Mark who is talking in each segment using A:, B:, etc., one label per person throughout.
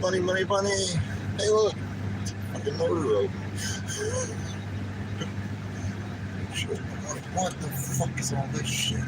A: Money, money, money. Hey, look. Fucking motor road. Shit. What the fuck is all this shit?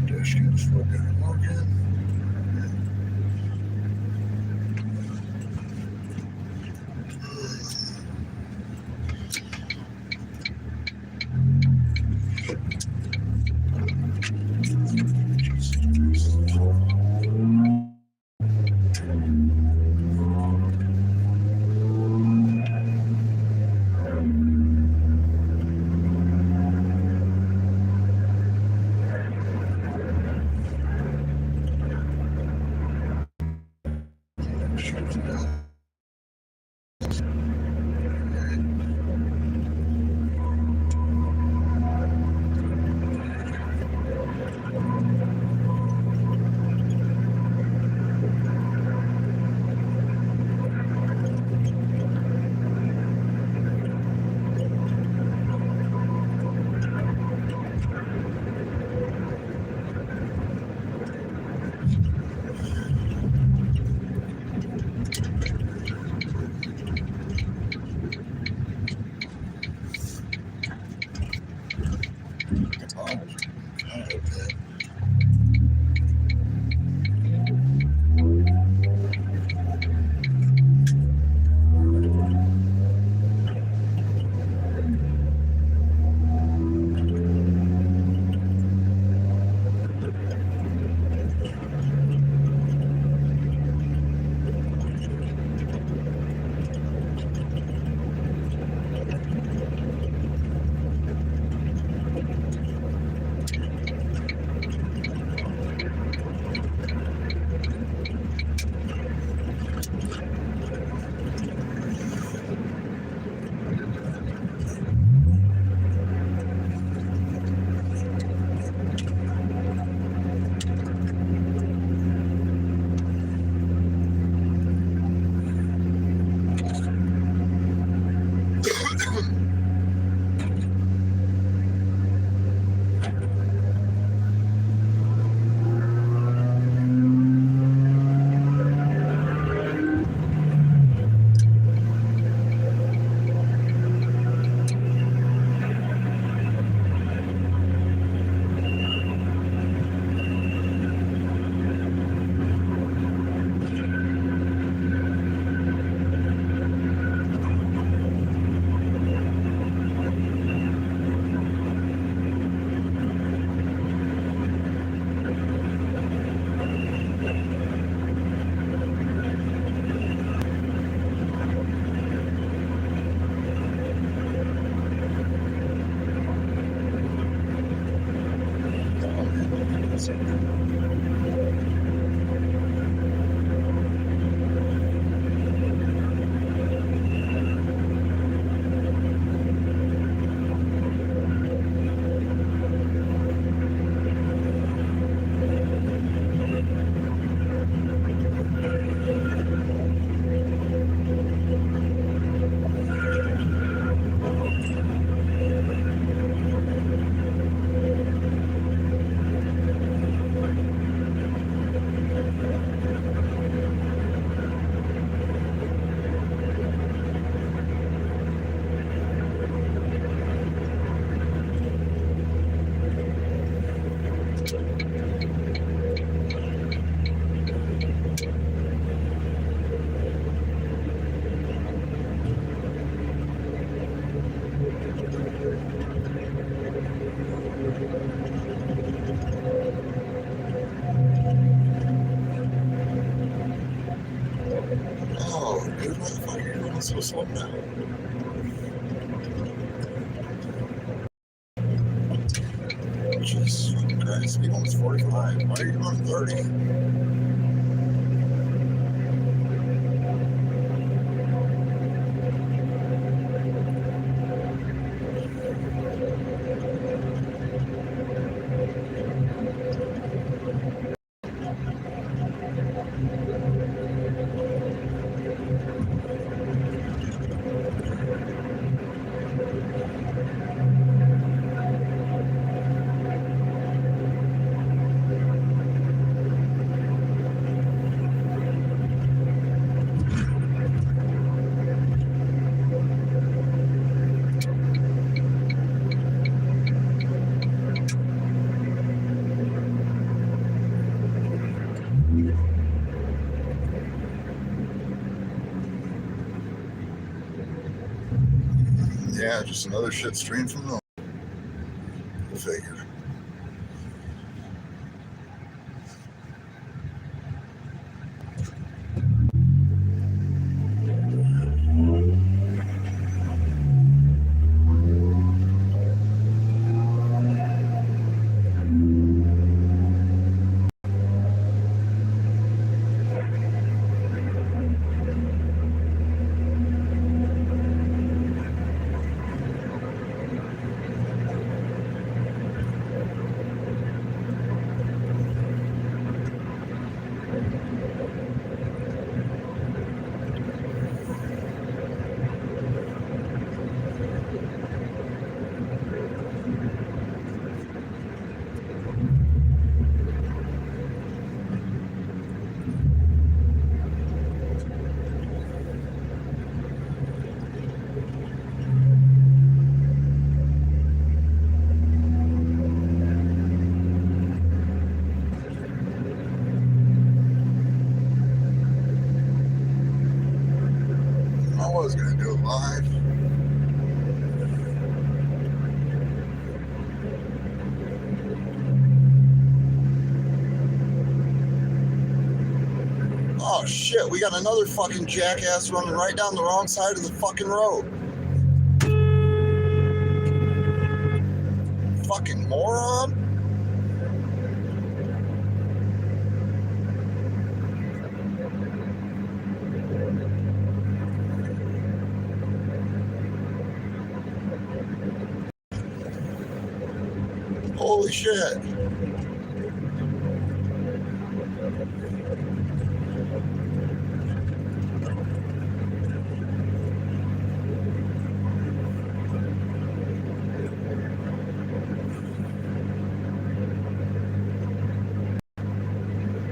A: Dash is fucking working. Dude, what the fuck are you doing so slow now? Jesus fucking Christ, speed limit's 45. Why are you running 30? Yeah, just another shit stream from the figure. I was gonna do it live. Oh shit, we got another fucking jackass running right down the wrong side of the fucking road. Fucking moron. Holy shit.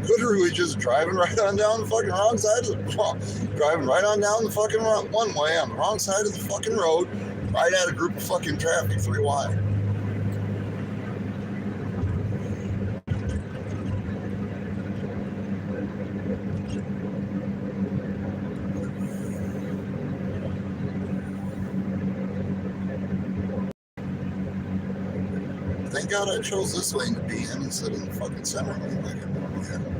A: Literally just driving right on down the fucking wrong side of the driving right on down the fucking one way on the wrong side of the fucking road, right at a group of fucking traffic 3 wide. Thank God I chose this lane to be in instead of the fucking center lane like I normally am.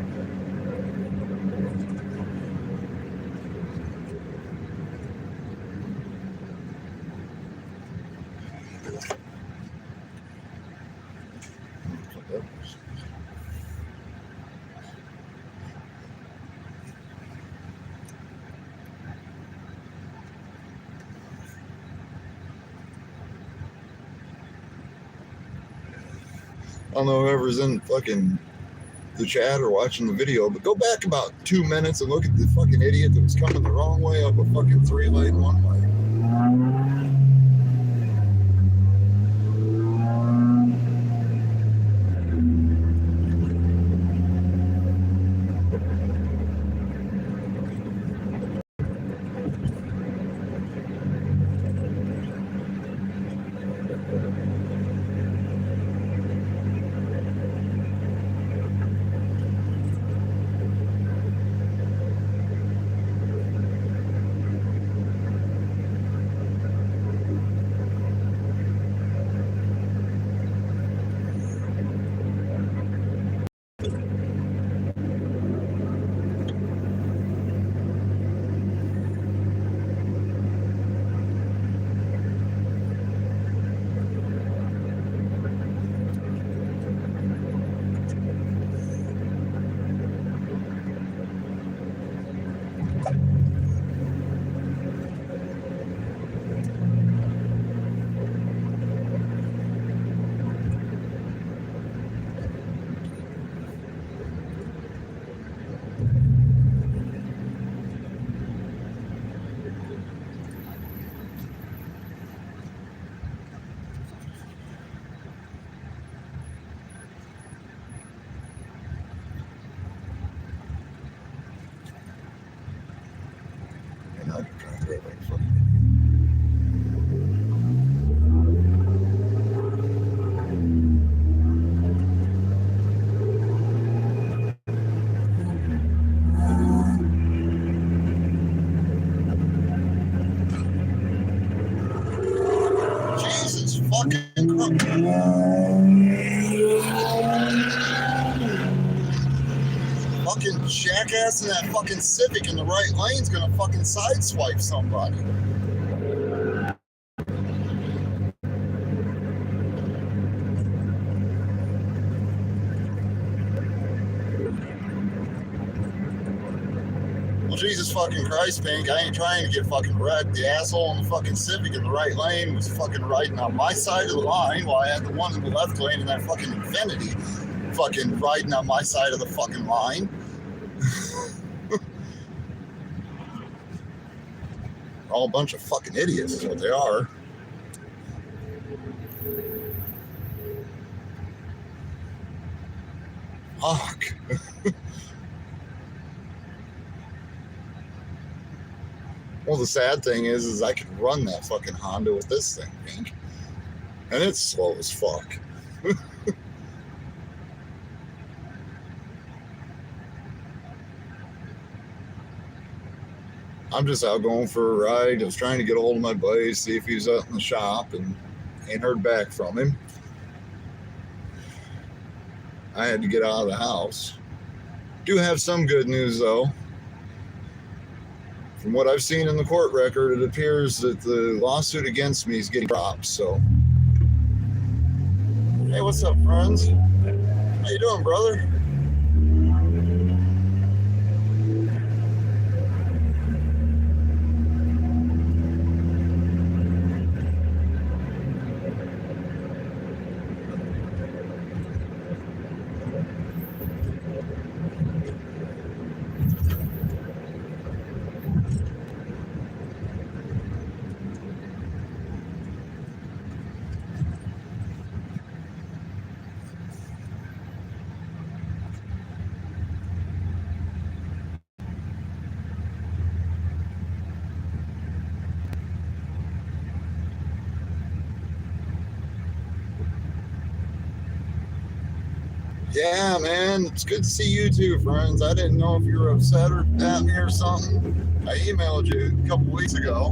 A: I don't know whoever's in fucking the chat or watching the video, but go back about 2 minutes and look at the fucking idiot that was coming the wrong way up a fucking 3-lane one way. I can drive the red light. Fucking Jesus fucking Christ. Fucking jackass in that fucking Civic in the right lane's gonna fucking sideswipe somebody. Well, Jesus fucking Christ, Pink, I ain't trying to get fucking wrecked. The asshole in the fucking Civic in the right lane was fucking riding on my side of the line while I had the one in the left lane in that fucking Infinity fucking riding on my side of the fucking line. All a bunch of fucking idiots is what they are. Fuck. Well, the sad thing is I could run that fucking Honda with this thing, Pink. And it's slow as fuck. I'm just out going for a ride. I was trying to get a hold of my buddy, see if he was out in the shop, and ain't heard back from him. I had to get out of the house. Do have some good news, though. From what I've seen in the court record, it appears that the lawsuit against me is getting dropped, so. Hey, what's up, friends? How you doing, brother? Yeah, man, it's good to see you too, friends. I didn't know if you were upset or at me or something. I emailed you a couple weeks ago.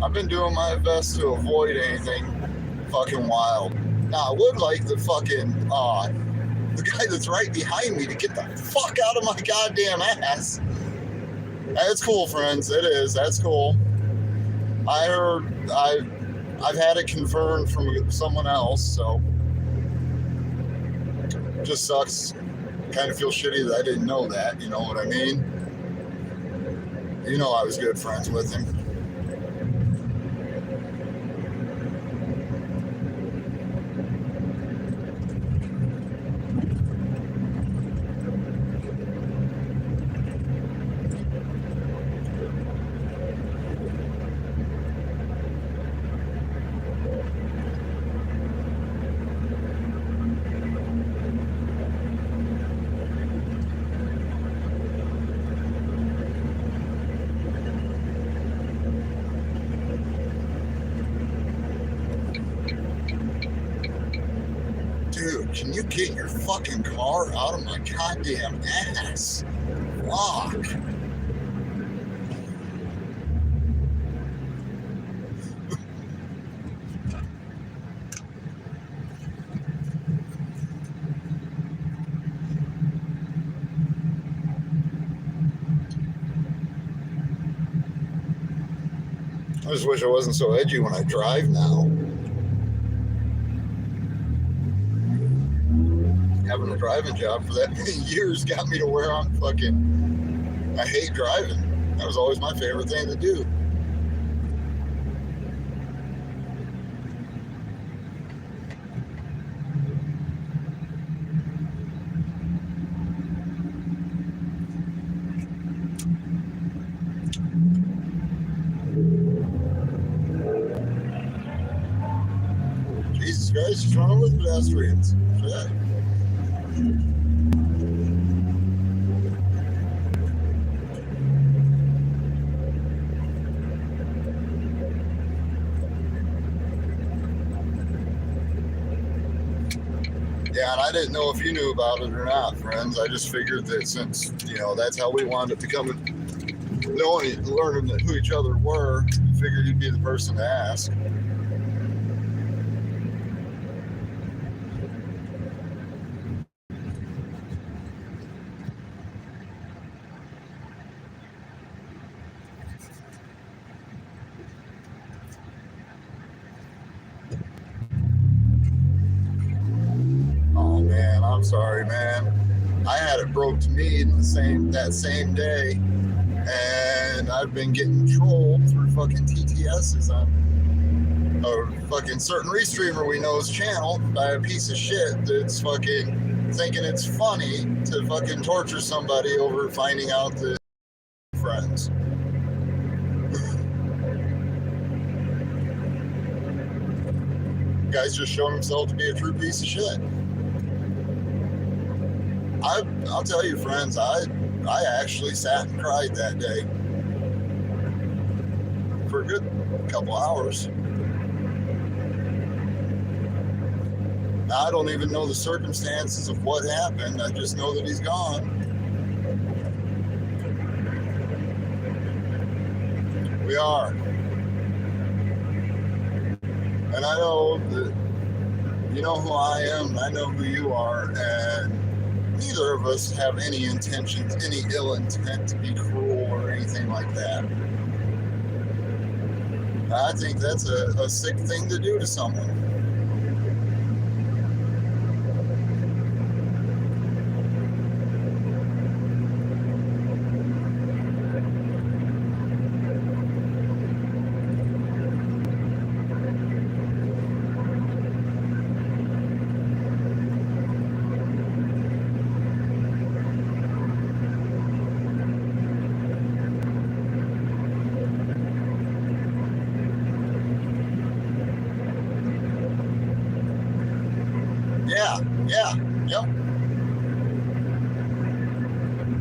A: I've been doing my best to avoid anything fucking wild. Now, I would like the fucking, the guy that's right behind me to get the fuck out of my goddamn ass. That's cool, friends. It is. That's cool. I heard, I've had it confirmed from someone else, so it just sucks. Kind of feel shitty that I didn't know that, you know what I mean? You know I was good friends with him. Dude, can you get your fucking car out of my goddamn ass? Fuck. I just wish I wasn't so edgy when I drive now. Having a driving job for that many years got me to where I'm fucking, I hate driving. That was always my favorite thing to do. Jesus Christ, he's running with pedestrians. Shit. Yeah, and I didn't know if you knew about it or not, friends. I just figured that since, that's how we wound up becoming, learning who each other were, figured you'd be the person to ask. Oh man, I'm sorry, man. I had it broke to me that same day, and I've been getting trolled through fucking TTSs on a fucking certain restreamer we know's channel by a piece of shit that's fucking thinking it's funny to fucking torture somebody over finding out that friends. Guy's just shown himself to be a true piece of shit. I'll tell you, friends, I actually sat and cried that day for a good couple hours. I don't even know the circumstances of what happened. I just know that he's gone. We are. And I know that you know who I am, I know who you are, and neither of us have any intentions, any ill intent to be cruel or anything like that. I think that's a sick thing to do to someone.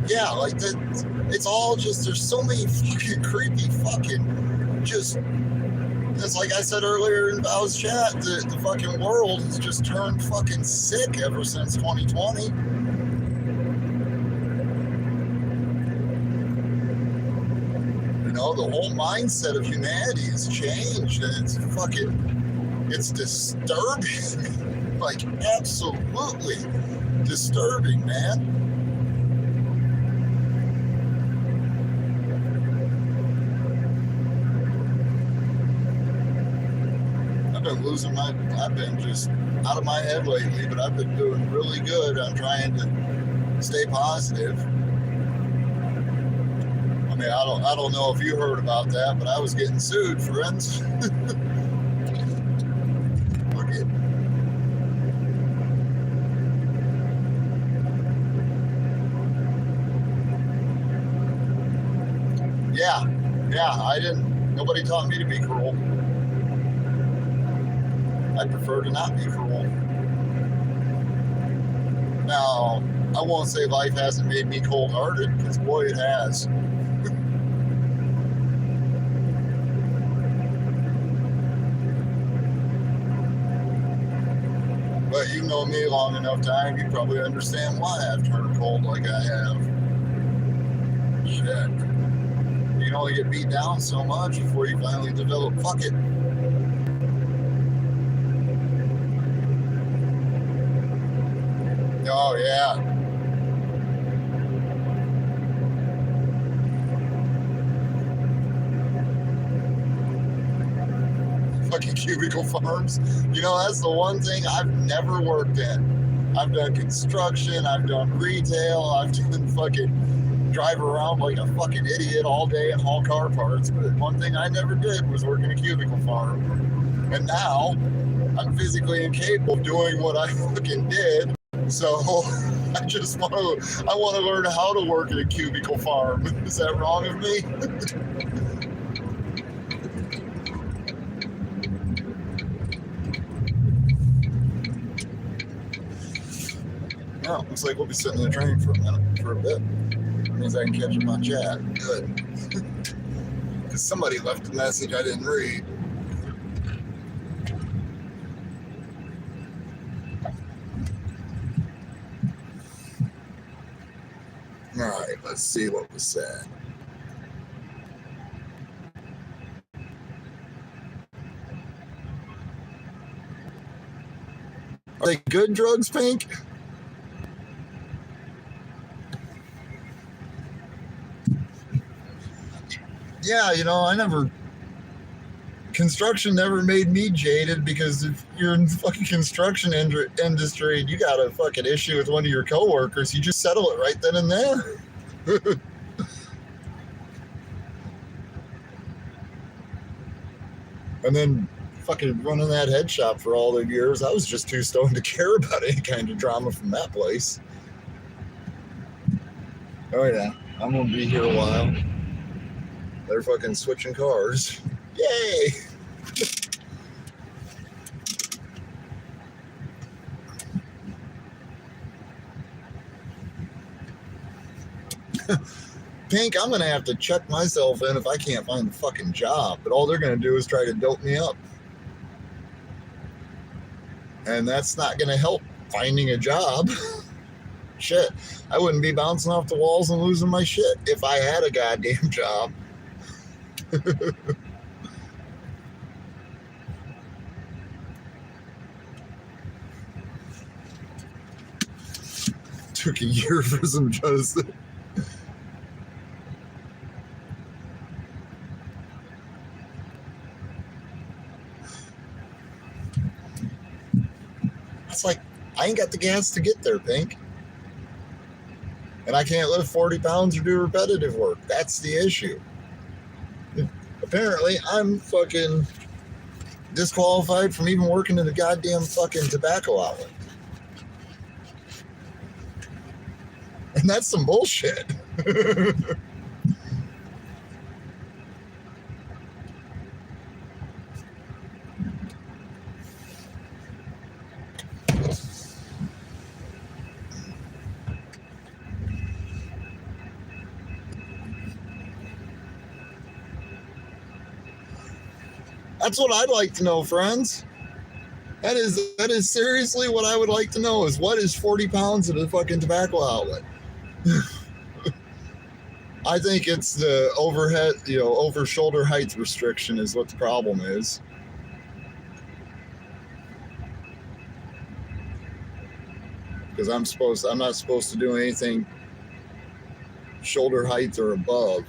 A: Yeah, like that. It's all just, there's so many fucking creepy fucking just, it's like I said earlier in Bow's chat, the fucking world has just turned fucking sick ever since 2020. The whole mindset of humanity has changed, and it's disturbing. Like, absolutely disturbing, man. I've been just out of my head lately, but I've been doing really good on trying to stay positive. I mean, I don't know if you heard about that, but I was getting sued, friends. Okay. Yeah, nobody taught me to be cruel. I prefer to not be cruel. Now, I won't say life hasn't made me cold-hearted, because boy, it has. But you know me long enough time, you probably understand why I've turned cold like I have. Shit. You can only get beat down so much before you finally develop fuck it. Oh, yeah. Fucking cubicle farms. That's the one thing I've never worked in. I've done construction, I've done retail, I've done fucking drive around like a fucking idiot all day and haul car parts. But one thing I never did was work in a cubicle farm. And now I'm physically incapable of doing what I fucking did. So I want to learn how to work at a cubicle farm. Is that wrong of me? No, looks like we'll be sitting in the train for a bit. That means I can catch up on chat. Good. Because somebody left a message I didn't read. All right, let's see what was said. Are they good drugs, Pink? Yeah, construction never made me jaded, because if you're in the fucking construction industry and you got a fucking issue with one of your coworkers, you just settle it right then and there. And then fucking running that head shop for all the years, I was just too stoned to care about any kind of drama from that place. Oh yeah, I'm gonna be here a while. They're fucking switching cars. Yay! Pink, I'm gonna have to check myself in if I can't find a fucking job, but all they're gonna do is try to dope me up. And that's not gonna help finding a job. Shit, I wouldn't be bouncing off the walls and losing my shit if I had a goddamn job. Took a year for some justice. It's like, I ain't got the gas to get there, Pink. And I can't lift 40 pounds or do repetitive work. That's the issue. Apparently, I'm fucking disqualified from even working in a goddamn fucking tobacco outlet. And that's some bullshit. That's what I'd like to know, friends. That is seriously what I would like to know, is what is 40 pounds at a fucking tobacco outlet? I think it's the overhead, over shoulder height restriction is what the problem is. Because I'm not supposed to do anything shoulder height or above.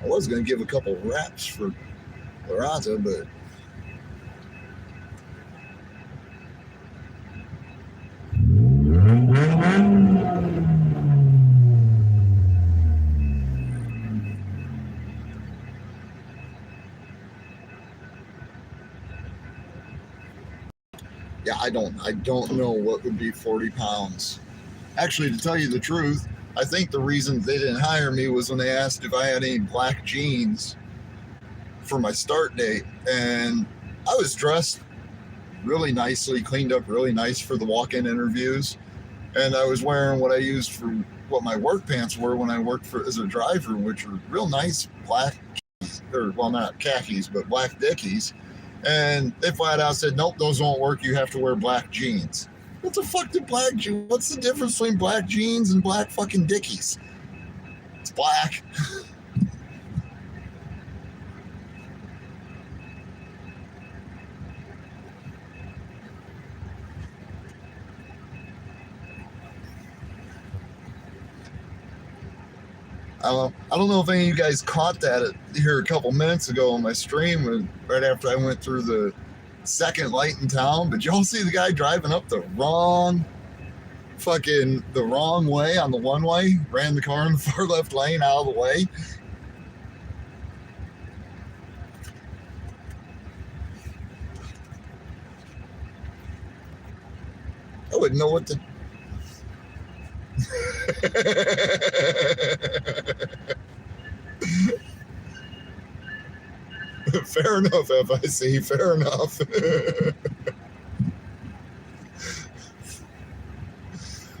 A: I was going to give a couple raps for Lorata, but yeah, I don't know what would be 40 pounds. Actually, to tell you the truth, I think the reason they didn't hire me was when they asked if I had any black jeans for my start date. And I was dressed really nicely, cleaned up really nice for the walk-in interviews. And I was wearing what I used for what my work pants were when I worked as a driver, which were real nice black, not khakis, but black Dickies. And they flat out said, nope, those won't work. You have to wear black jeans. What the fuck did black jeans? What's the difference between black jeans and black fucking Dickies? It's black. I don't know if any of you guys caught that here a couple minutes ago on my stream, right after I went through the second light in town. But y'all see the guy driving up the wrong way on the one way, ran the car in the far left lane out of the way. I wouldn't know what to. Fair enough, FIC. Fair enough.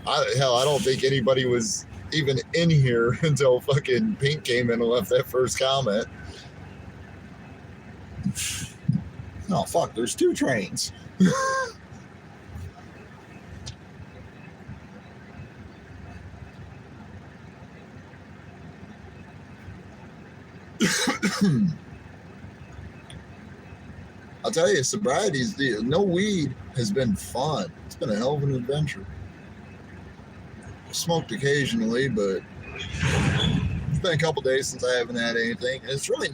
A: I don't think anybody was even in here until fucking Pink came in and left that first comment. Oh, fuck, there's two trains. I'll tell you, sobriety's no weed has been fun. It's been a hell of an adventure. Smoked occasionally, but it's been a couple days since I haven't had anything. And it's really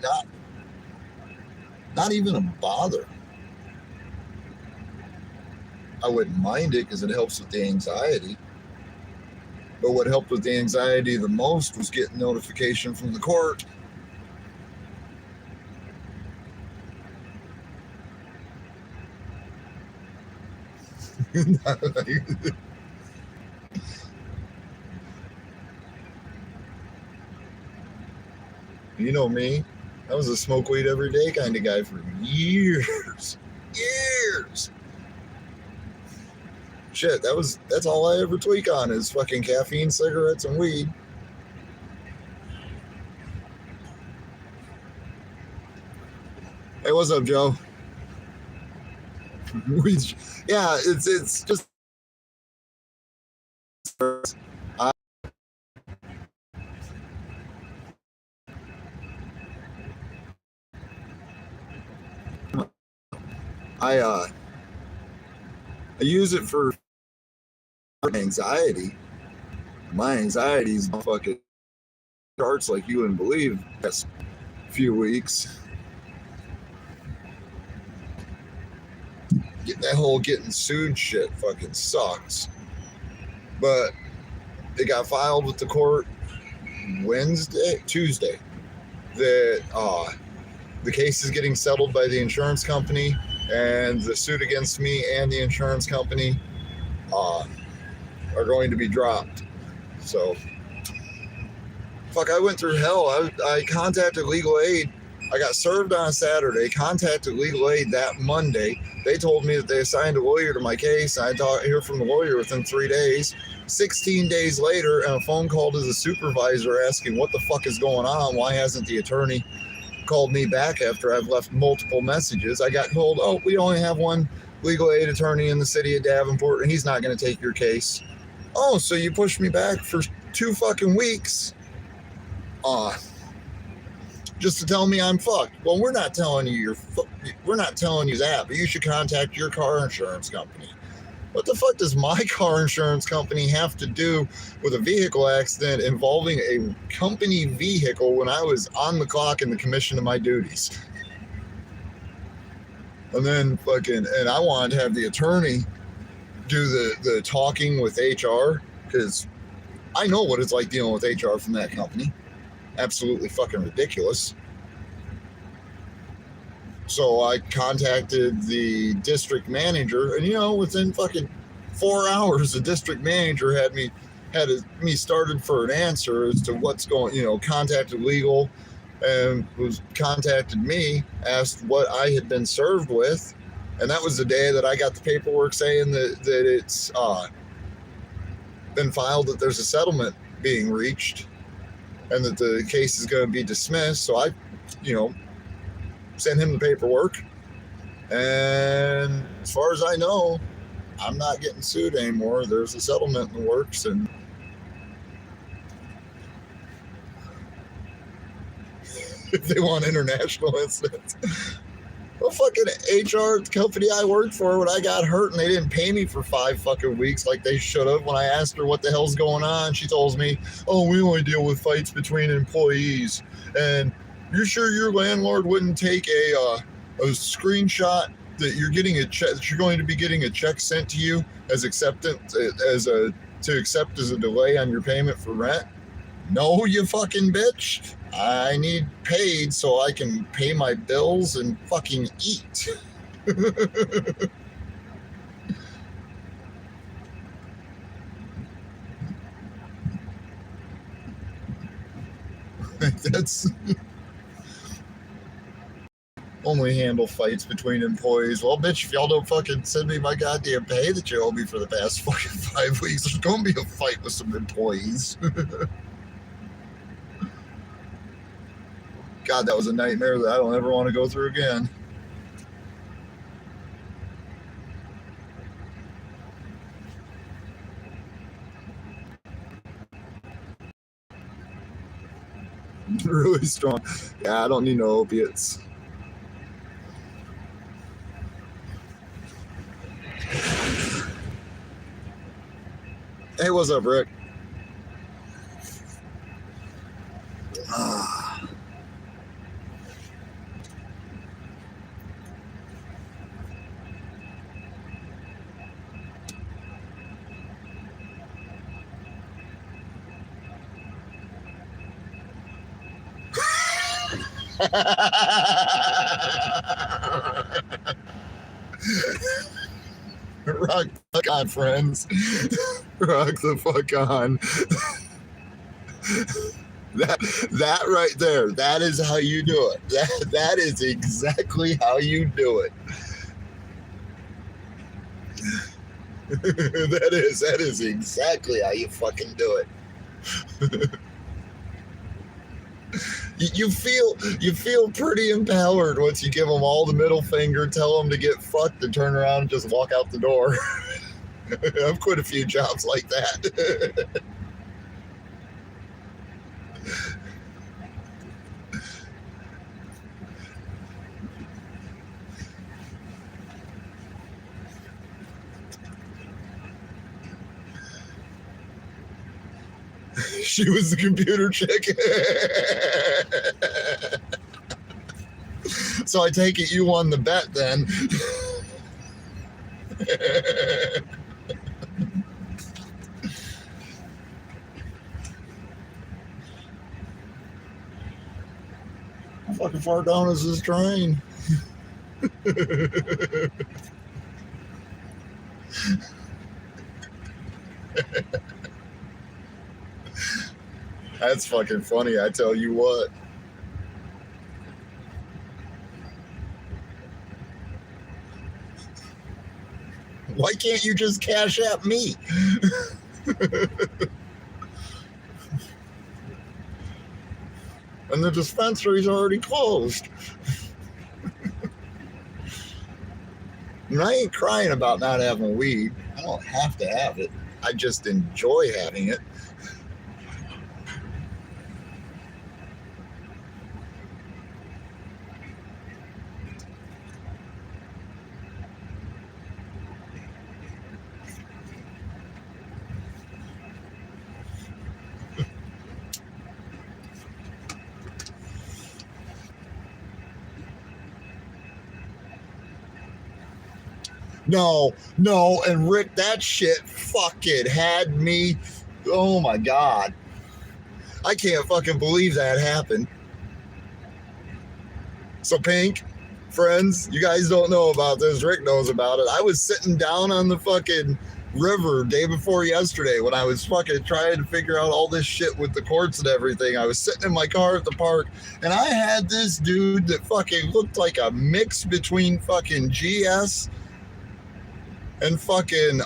A: not even a bother. I wouldn't mind it because it helps with the anxiety. But what helped with the anxiety the most was getting notification from the court. You know me. I was a smoke weed every day kind of guy for years. Years. Shit, that's all I ever tweak on is fucking caffeine, cigarettes, and weed. Hey, what's up, Joe? Yeah, it's just I use it for anxiety. My anxiety's fucking charts like you wouldn't believe. Past few weeks. That whole getting sued shit fucking sucks. But it got filed with the court Tuesday. That the case is getting settled by the insurance company, and the suit against me and the insurance company are going to be dropped. So, fuck, I went through hell. I contacted legal aid. I got served on a Saturday, contacted legal aid that Monday. They told me that they assigned a lawyer to my case. I hear from the lawyer within 3 days. 16 days later, and a phone call to the supervisor asking what the fuck is going on. Why hasn't the attorney called me back after I've left multiple messages? I got told, oh, we only have one legal aid attorney in the city of Davenport, and he's not going to take your case. Oh, so you pushed me back for 2 fucking weeks? Just to tell me I'm fucked. Well, we're not telling you that, but you should contact your car insurance company. What the fuck does my car insurance company have to do with a vehicle accident involving a company vehicle when I was on the clock in the commission of my duties? And then and I wanted to have the attorney do the talking with HR, because I know what it's like dealing with HR from that company. Absolutely fucking ridiculous. So I contacted the district manager, and within fucking 4 hours, the district manager had me started for an answer as to what's going. Contacted legal, and contacted me, asked what I had been served with, and that was the day that I got the paperwork saying that it's been filed, that there's a settlement being reached, and that the case is going to be dismissed. So I, sent him the paperwork, and as far as I know, I'm not getting sued anymore. There's a settlement in the works, and if they want international incidents. Well, fucking HR company I worked for, when I got hurt and they didn't pay me for 5 fucking weeks like they should have, when I asked her what the hell's going on, she tells me, oh, we only deal with fights between employees. And you're sure your landlord wouldn't take a screenshot that you're getting a check, that you're going to be getting a check sent to you as acceptance, to accept as a delay on your payment for rent? No, you fucking bitch. I need paid so I can pay my bills and fucking eat. That's only handle fights between employees. Well, bitch, if y'all don't fucking send me my goddamn pay that you owe me for the past fucking 5 weeks, there's gonna be a fight with some employees. God, that was a nightmare that I don't ever want to go through again. Really strong. Yeah, I don't need no opiates. Hey, what's up, Rick? Rock the fuck on, friends. Rock the fuck on. That right there, that is how you do it. That is exactly how you do it. That is exactly how you fucking do it. You feel pretty empowered once you give them all the middle finger, tell them to get fucked, and turn around and just walk out the door. I've quit a few jobs like that. She was the computer chick. So I take it you won the bet then. How fucking far down is this train? That's fucking funny, I tell you what. Why can't you just cash at me? And the dispensary's already closed. And I ain't crying about not having weed. I don't have to have it. I just enjoy having it. No, and Rick, that shit fucking had me. Oh my God. I can't fucking believe that happened. So, Pink, friends, you guys don't know about this. Rick knows about it. I was sitting down on the fucking river day before yesterday when I was fucking trying to figure out all this shit with the courts and everything. I was sitting in my car at the park, and I had this dude that fucking looked like a mix between fucking GS and fucking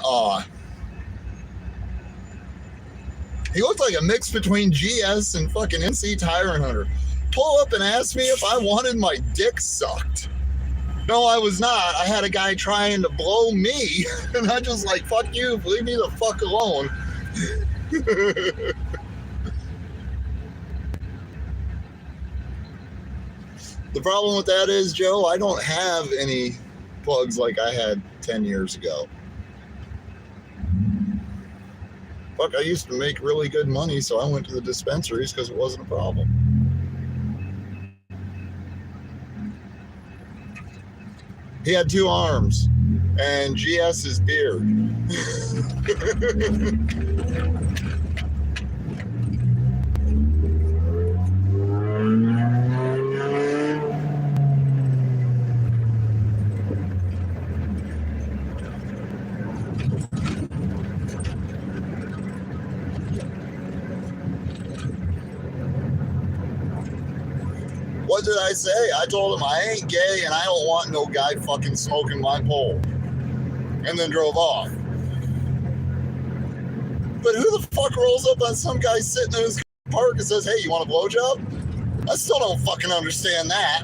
A: he looked like a mix between GS and fucking NC Tire and Hunter. Pull up and ask me if I wanted my dick sucked. No, I was not. I had a guy trying to blow me, and I just like, fuck you, leave me the fuck alone. The problem with that is, Joe, I don't have any plugs like I had 10 years ago. Fuck, I used to make really good money, so I went to the dispensaries because it wasn't a problem. He had 2 arms and GS's beard. What did I say? I told him I ain't gay and I don't want no guy fucking smoking my pole. And then drove off. But who the fuck rolls up on some guy sitting in his park and says, hey, you want a blowjob? I still don't fucking understand that.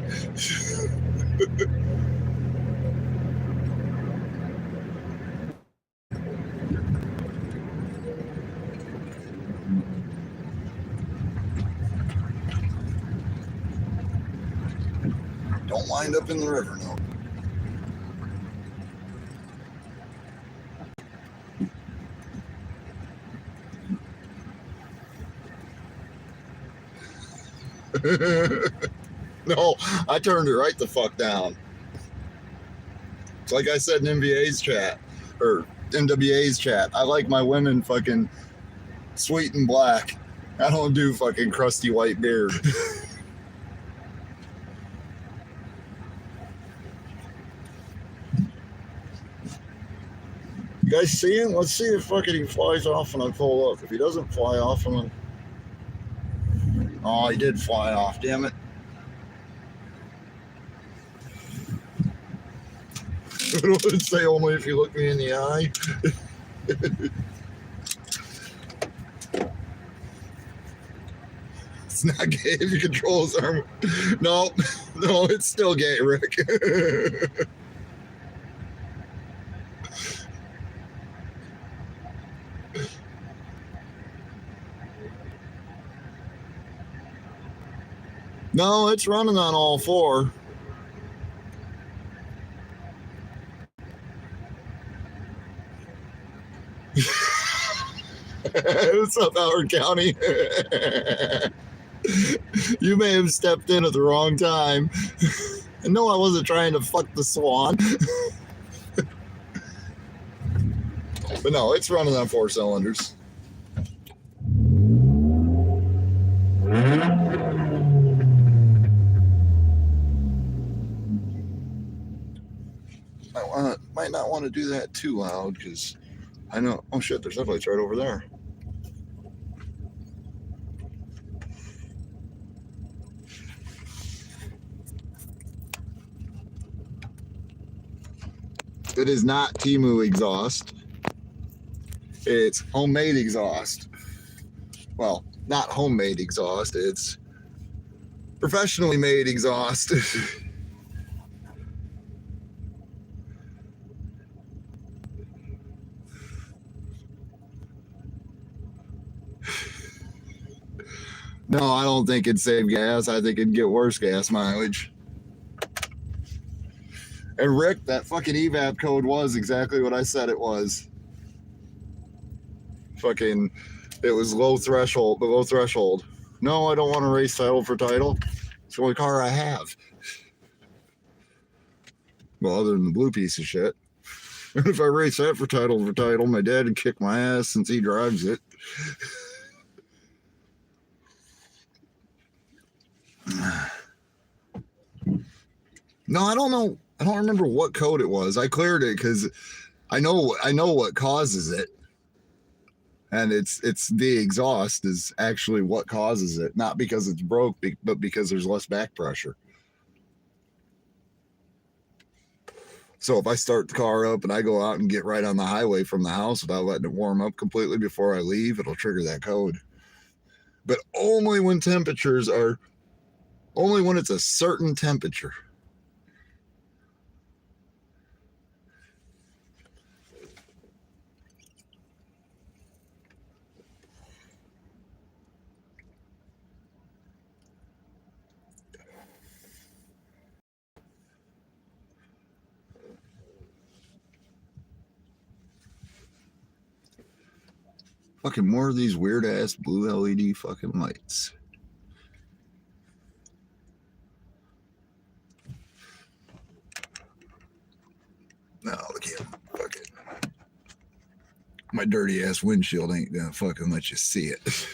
A: Don't wind up in the river, no. No, I turned it right the fuck down. It's like I said in NVA's chat, or NWA's chat, I like my women fucking sweet and black. I don't do fucking crusty white beard. You guys see him? Let's see if fucking he flies off when I pull up. If he doesn't fly off, I'm gonna... Oh, he did fly off, damn it. I don't want to say only if you look me in the eye. It's not gay if you control his arm. No, no, it's still gay, Rick. No, it's running on all four. What's up, Howard County? You may have stepped in at the wrong time. No, I wasn't trying to fuck the swan. But no, it's running on 4 cylinders. Might not want to do that too loud because I know. Oh shit, there's headlights right over there. It is not Temu exhaust. It's homemade exhaust. Well, not homemade exhaust. It's professionally made exhaust. No, I don't think it'd save gas. I think it'd get worse gas mileage. And Rick, that fucking evap code was exactly what I said it was. Fucking, it was low threshold, below threshold. No, I don't want to race title for title. It's the only car I have. Well, other than the blue piece of shit. And if I race that for title, my dad would kick my ass since he drives it. No, I don't know. I don't remember what code it was. I cleared it because I know what causes it. And it's the exhaust is actually what causes it, not because it's broke, but because there's less back pressure. So if I start the car up and I go out and get right on the highway from the house without letting it warm up completely before I leave, it'll trigger that code. But only when it's a certain temperature. Fucking more of these weird ass blue LED fucking lights. No, I can't. Fuck it. My dirty ass windshield ain't gonna fucking let you see it.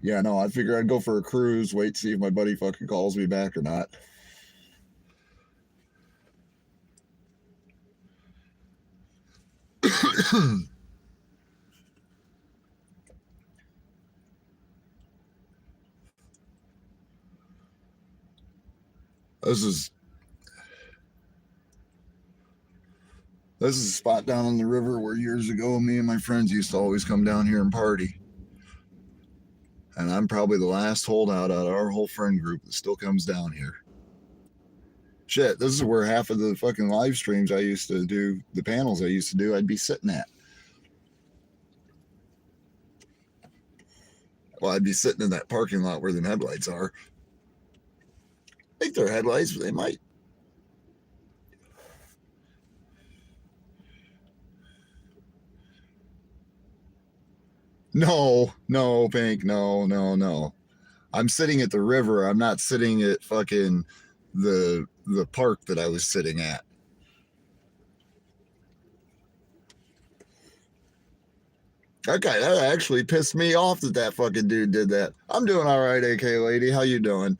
A: Yeah, no, I figure I'd go for a cruise, wait to see if my buddy fucking calls me back or not. This is a spot down on the river where years ago me and my friends used to always come down here and party. And I'm probably the last holdout out of our whole friend group that still comes down here. Shit, this is where half of the fucking live streams I used to do, the panels I used to do, I'd be sitting at. Well, I'd be sitting in that parking lot where the headlights are. I think they're headlights, but they might. No, Pink, no. I'm sitting at the river. I'm not sitting at fucking the park that I was sitting at. Okay, that actually pissed me off that fucking dude did that. I'm doing all right, AK lady. How you doing?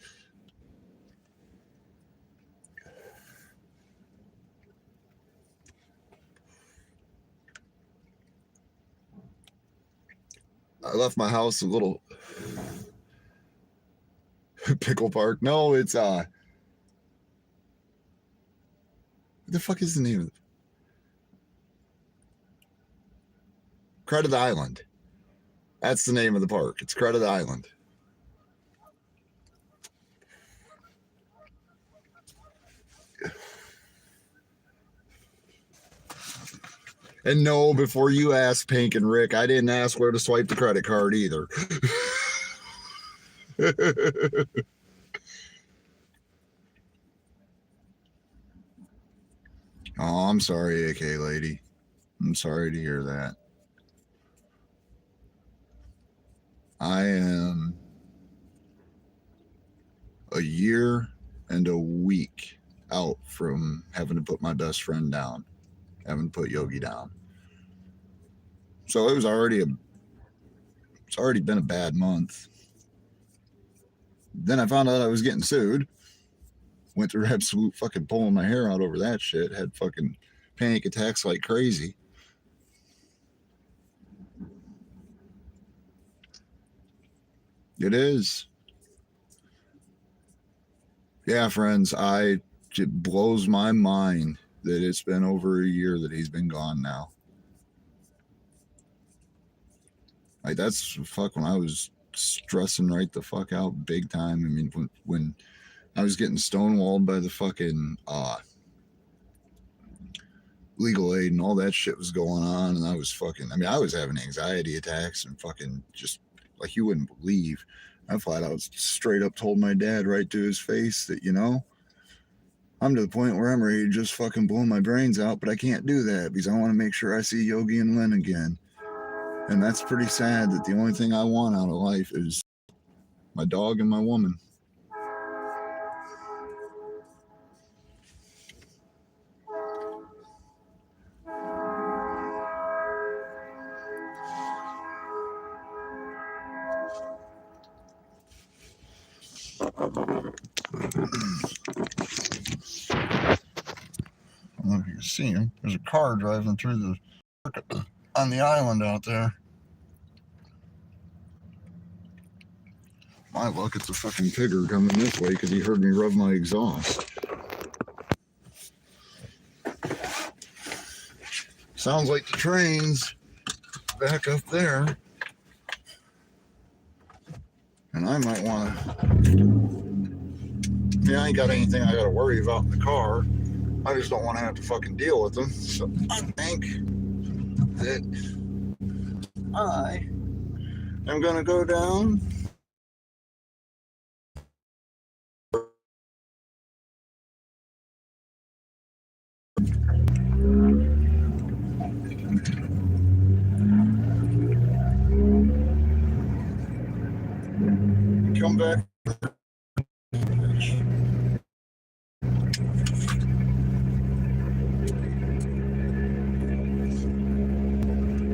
A: I left my house a little pickle park. No, it's what the fuck is the name of it? Credit Island. That's the name of the park. It's Credit Island. And no, before you ask Pink and Rick, I didn't ask where to swipe the credit card either. Oh, I'm sorry, AK lady. I'm sorry to hear that. I am a year and a week out from having to put my best friend down, having to put Yogi down. So it's already been a bad month. Then I found out I was getting sued. Went through absolute fucking pulling my hair out over that shit. Had fucking panic attacks like crazy. It is. Yeah, friends, it blows my mind that it's been over a year that he's been gone now. Like, that's fuck when I was stressing right the fuck out big time. I mean, when I was getting stonewalled by the fucking legal aid and all that shit was going on, and I was having anxiety attacks and fucking just like you wouldn't believe. I flat out straight up told my dad right to his face that, I'm to the point where I'm ready to just fucking blow my brains out, but I can't do that because I want to make sure I see Yogi and Lynn again. And that's pretty sad that the only thing I want out of life is my dog and my woman. I don't know if you can see him. There's a car driving through on the island out there. My luck, it's a fucking pigger coming this way because he heard me rub my exhaust. Sounds like the train's back up there. And I might want to... I ain't got anything I got to worry about in the car. I just don't want to have to fucking deal with them. So I think that I am going to go down. Come back.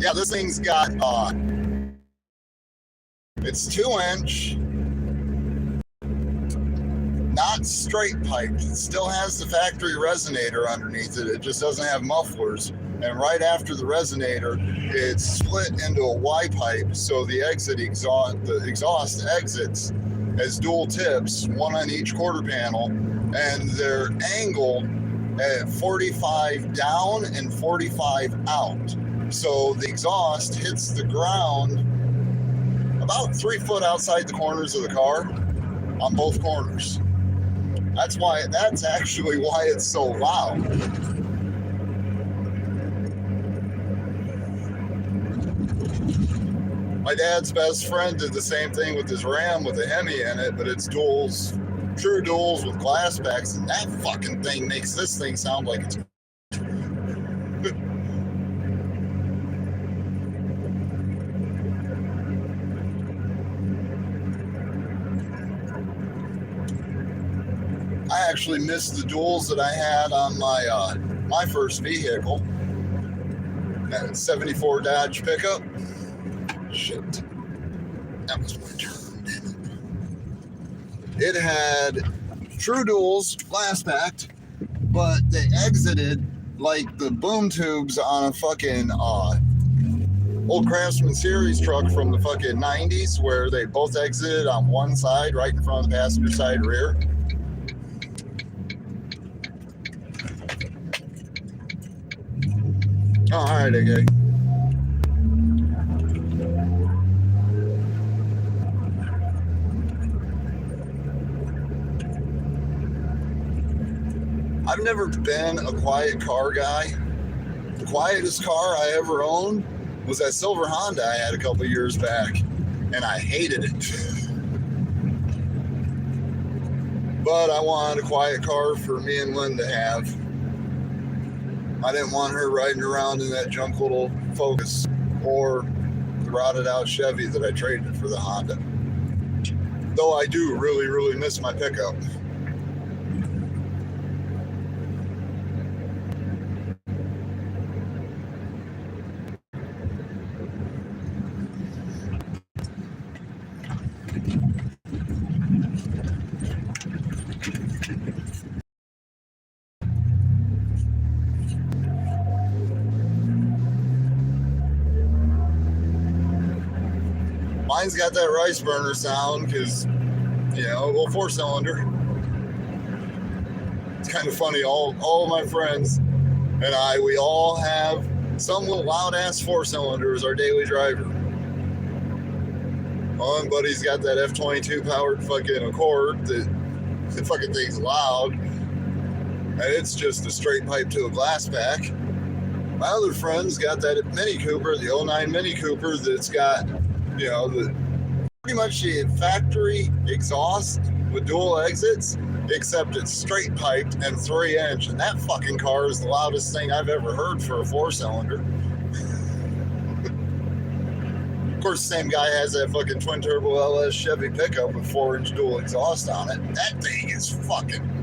A: Yeah, this thing's got it's 2-inch, not straight piped. It still has the factory resonator underneath it. It just doesn't have mufflers. And right after the resonator, it's split into a Y pipe, so the exhaust exits as dual tips, one on each quarter panel, and they're angled at 45 down and 45 out. So the exhaust hits the ground about 3 foot outside the corners of the car on both corners. That's actually why it's so loud. My dad's best friend did the same thing with his Ram with a Hemi in it, but it's duals, true duals with glass backs, and that fucking thing makes this thing sound like it's. I actually missed the duals that I had on my first vehicle, that '74 Dodge pickup. Shit, that was my turn. It had true duals, glass packed, but they exited like the boom tubes on a fucking old Craftsman series truck from the fucking 90s, where they both exited on one side, right in front of the passenger side rear. Oh, all right, okay. I've never been a quiet car guy. The quietest car I ever owned was that silver Honda I had a couple years back, and I hated it. But I wanted a quiet car for me and Lynn to have. I didn't want her riding around in that junk little Focus or the rotted out Chevy that I traded for the Honda. Though I do really, really miss my pickup. Mine's got that rice burner sound because, you know, well, 4-cylinder. It's kind of funny. All of my friends and I, we all have some little loud ass 4-cylinder as our daily driver. One buddy's got that F-22 powered fucking Accord that the fucking thing's loud, and it's just a straight pipe to a glass pack. My other friend's got that Mini Cooper, the 09 Mini Cooper, that's got, you know, the pretty much the factory exhaust with dual exits, except it's straight piped and 3-inch, and that fucking car is the loudest thing I've ever heard for a 4-cylinder. Of course, the same guy has that fucking twin turbo LS Chevy pickup with 4-inch dual exhaust on it. That thing is fucking.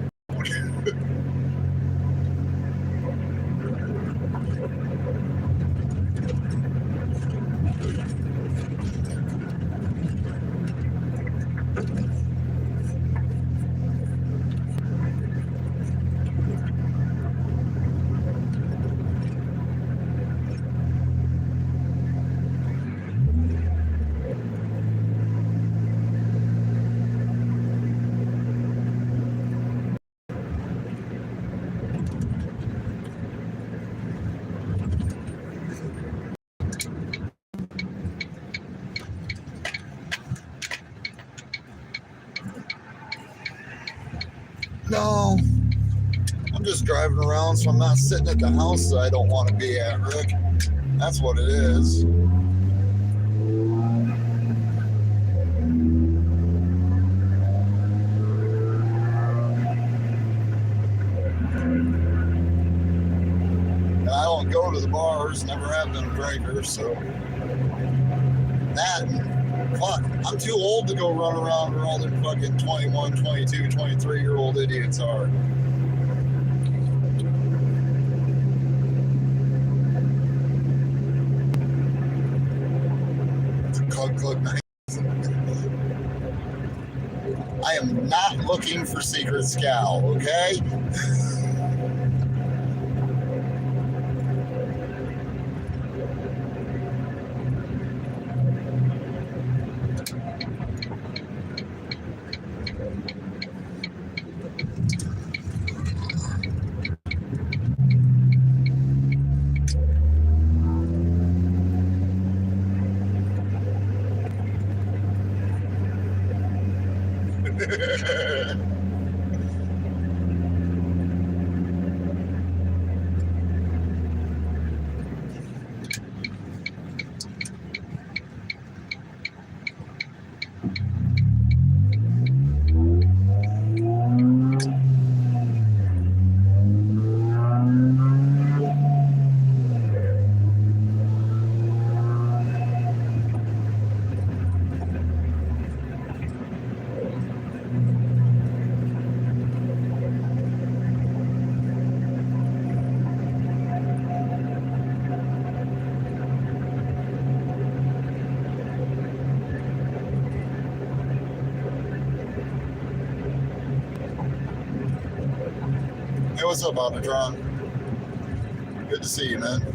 A: No, I'm just driving around so I'm not sitting at the house that I don't want to be at, Rick. That's what it is. And I don't go to the bars, never have been a drinker, so that, fuck, I'm too old to go run around where all the fucking 21, 22, 23-year-old idiots are. I am not looking for Secret Scowl, okay? what's up, Optron? Good to see you, man.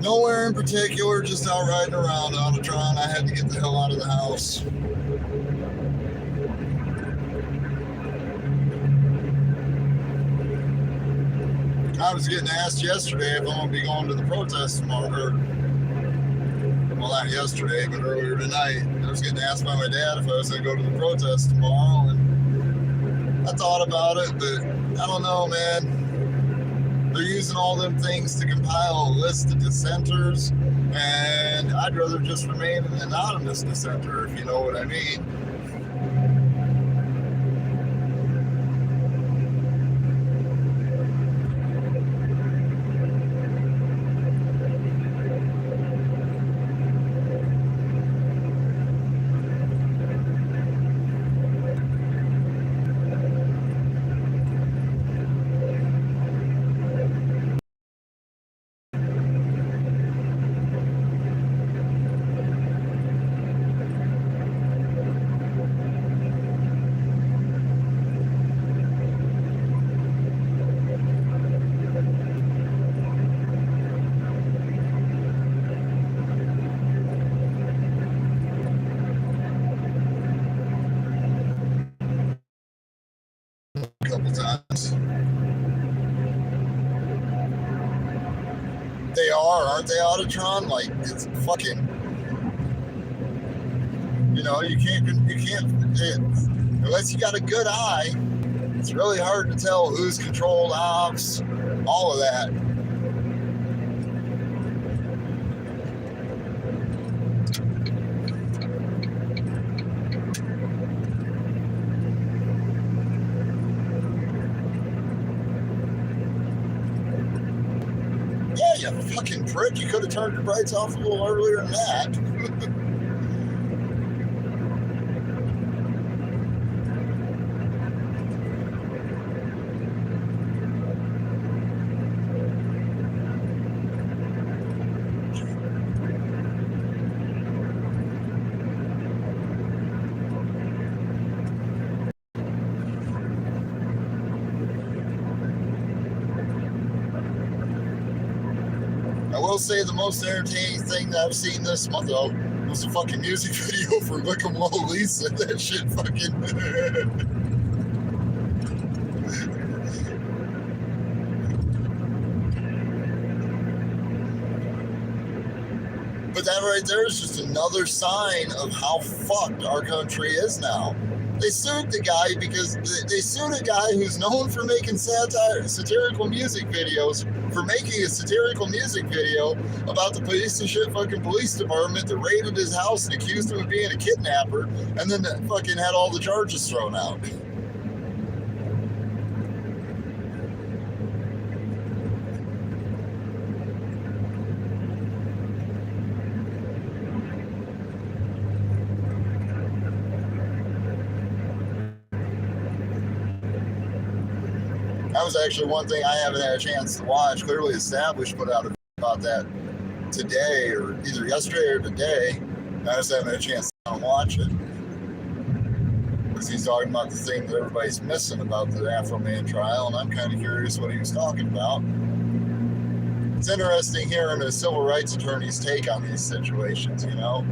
A: Nowhere in particular, just out riding around, Autotron. I had to get the hell out of the house. I was getting asked yesterday if I'm going to be going to the protest tomorrow. Well, not yesterday, but earlier tonight. I was getting asked by my dad if I was going to go to the protest tomorrow. And I thought about it, but I don't know, man. They're using all them things to compile a list of dissenters, and I'd rather just remain an anonymous dissenter, if you know what I mean. Couple times. They are, aren't they, Autotron? Like, it's fucking, you know, you can't, unless you got a good eye, it's really hard to tell who's controlled ops, all of that. You fucking prick. You could have turned your brights off a little earlier than that. I will say the most entertaining thing that I've seen this month, though, was a fucking music video for Look 'em Lisa. That shit fucking... But that right there is just another sign of how fucked our country is now. They sued the guy because they sued a guy who's known for making satirical music videos, for making a satirical music video about the piece of shit fucking police department that raided his house and accused him of being a kidnapper, and then fucking had all the charges thrown out. That was actually one thing I haven't had a chance to watch. Clearly Established put out a video about that today, or either yesterday or today. I just haven't had a chance to watch it. Because he's talking about the thing that everybody's missing about the Afro Man trial, and I'm kind of curious what he was talking about. It's interesting hearing a civil rights attorney's take on these situations, you know?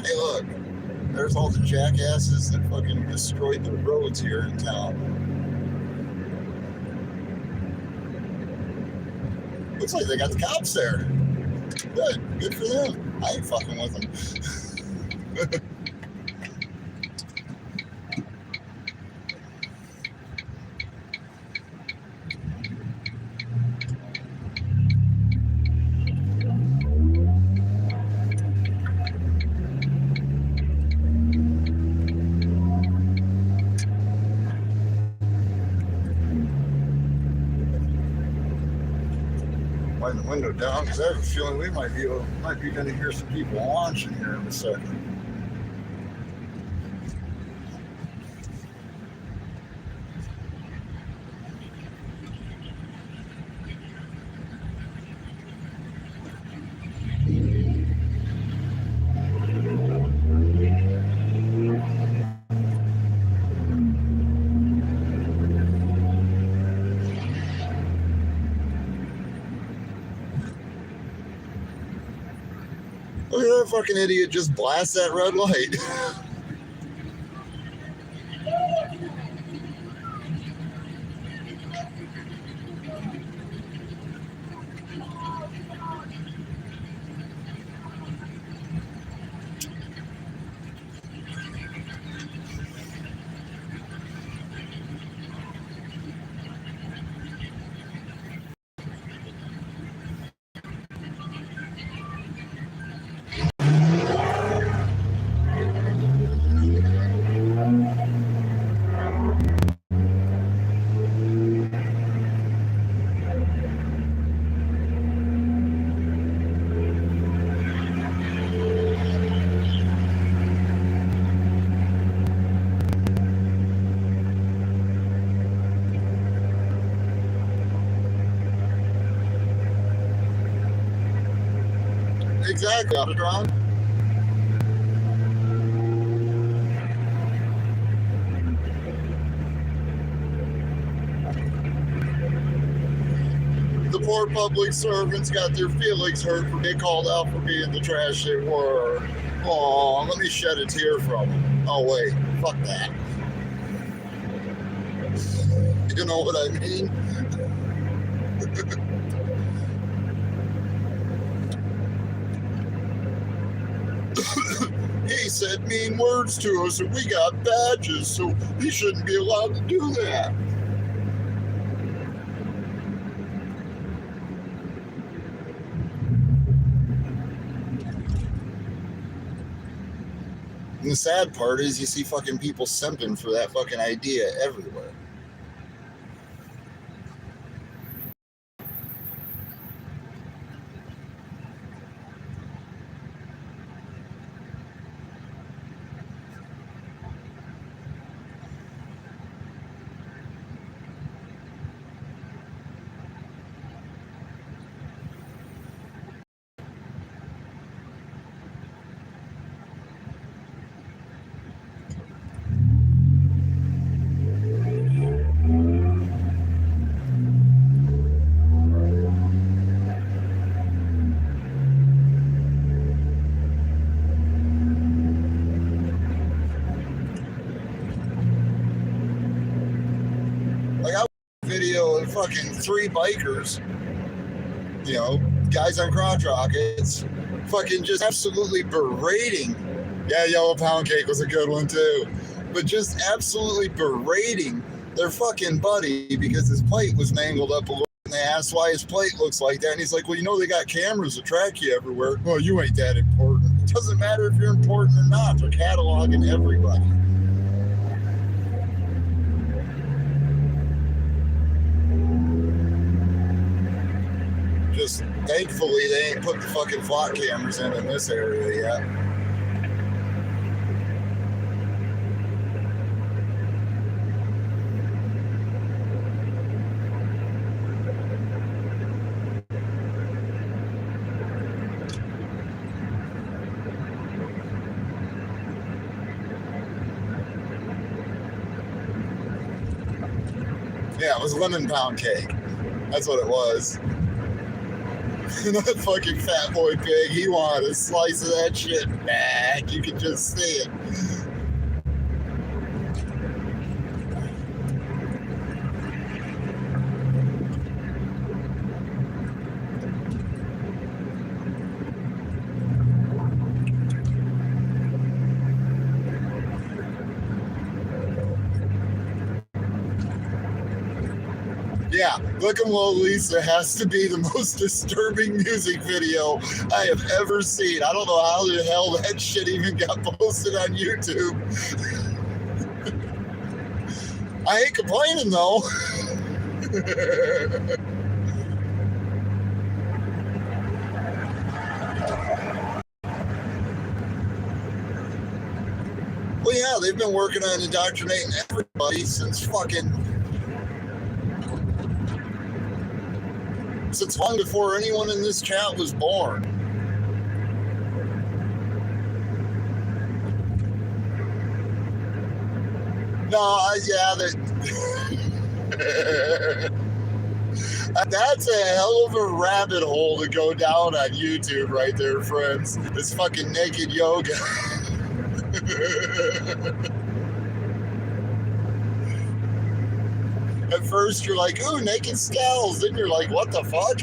A: Hey, look, there's all the jackasses that fucking destroyed the roads here in town. Looks like they got the cops there. Good for them. I ain't fucking with them. Wind the window down because I have a feeling we might be going to hear some people launching here in a second. Look at that fucking idiot just blast that red light. Exactly, Autotron. The poor public servants got their feelings hurt for being called out for being the trash they were. Aw, let me shed a tear from them. Oh wait, fuck that. You know what I mean? He said mean words to us and we got badges, so he shouldn't be allowed to do that. And the sad part is you see fucking people simping for that fucking idea everywhere. Video of fucking 3 bikers, you know, guys on crotch rockets, fucking just absolutely berating. Yeah, Yellow Pound Cake was a good one too, but just absolutely berating their fucking buddy because his plate was mangled up a little. And they asked why his plate looks like that, and he's like, well, you know, they got cameras that track you everywhere. Well, you ain't that important. It doesn't matter if you're important or not. They're cataloging everybody. Just thankfully they ain't put the fucking flock cameras in this area yet. Yeah, it was lemon pound cake. That's what it was. And that fucking fat boy pig, he wanted a slice of that shit back. You could just see it. Yeah, Look 'Em Lolisa has to be the most disturbing music video I have ever seen. I don't know how the hell that shit even got posted on YouTube. I ain't complaining though. Well, yeah, they've been working on indoctrinating everybody since long before anyone in this chat was born. No, yeah, that's a hell of a rabbit hole to go down on YouTube right there, friends. This fucking naked yoga. At first you're like, ooh, naked scowls. Then you're like, what the fuck?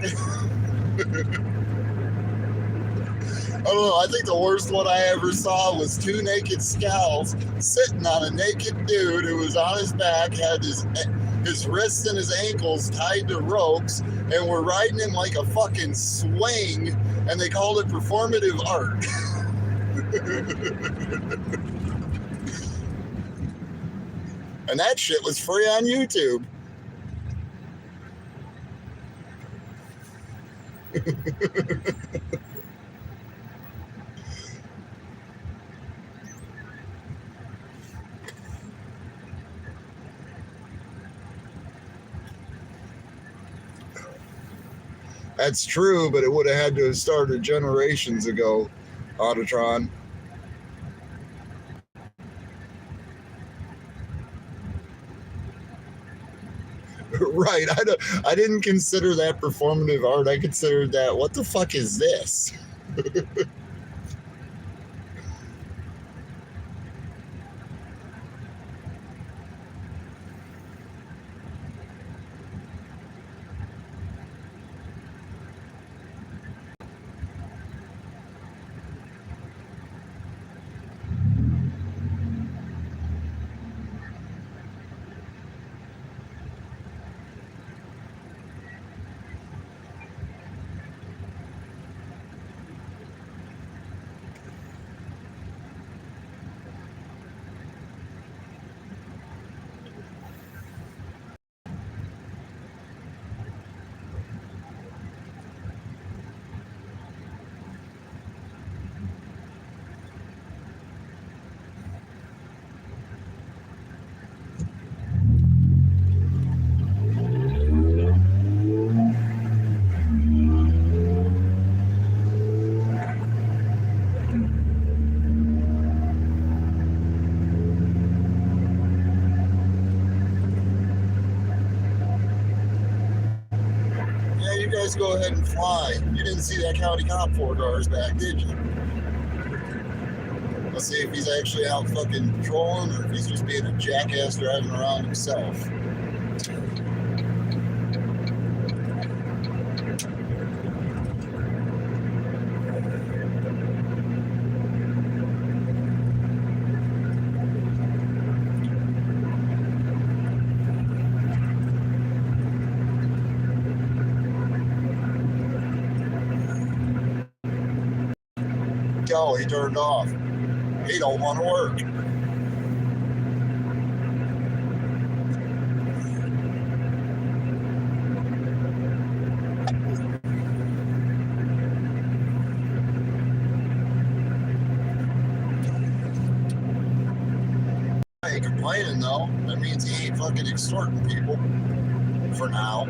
A: I don't know. I think the worst one I ever saw was 2 naked scowls sitting on a naked dude who was on his back, had his wrists and his ankles tied to ropes, and were riding him like a fucking swing, and they called it performative art. And that shit was free on YouTube. That's true, but it would have had to have started generations ago, Autotron. Right. I didn't consider that performative art. I considered that, what the fuck is this? Go ahead and fly. You didn't see that county cop 4 cars back, did you? Let's see if he's actually out fucking patrolling or if he's just being a jackass driving around himself. Oh, he turned off. He don't want to work. I ain't complaining though. That means he ain't fucking extorting people. For now.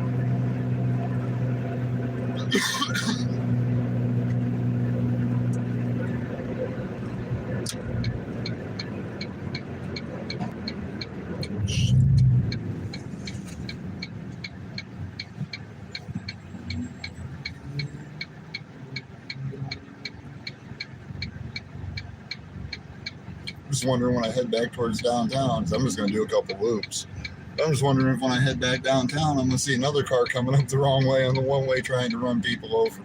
A: Just wondering when I head back towards downtown, because I'm just going to do a couple loops. I'm just wondering if when I head back downtown, I'm going to see another car coming up the wrong way on the one way trying to run people over.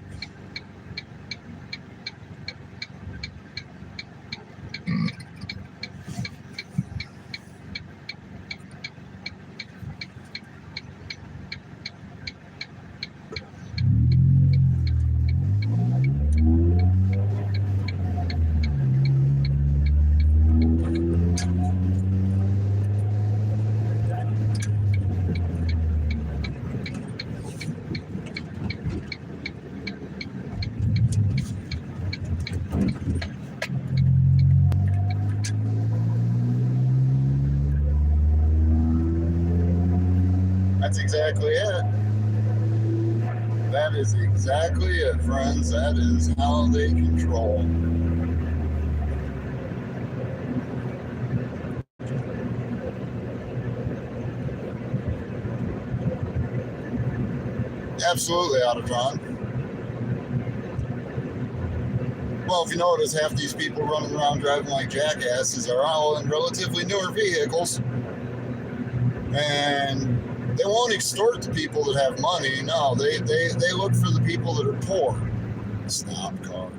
A: That's exactly it. That is exactly it, friends. That is how they control. Absolutely, Autotron. Well, if you notice, half these people running around driving like jackasses are all in relatively newer vehicles. And they won't extort the people that have money. No, they look for the people that are poor. Snob car.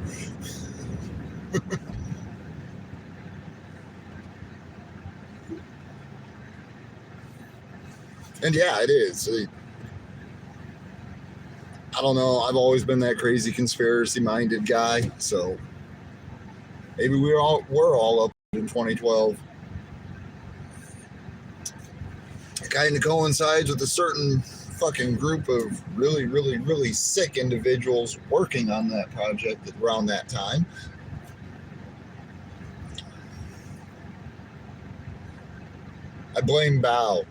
A: And yeah, it is. I don't know. I've always been that crazy conspiracy-minded guy, so maybe we're all up in 2012. It kind of coincides with a certain fucking group of really, really, really sick individuals working on that project around that time. I blame Bao.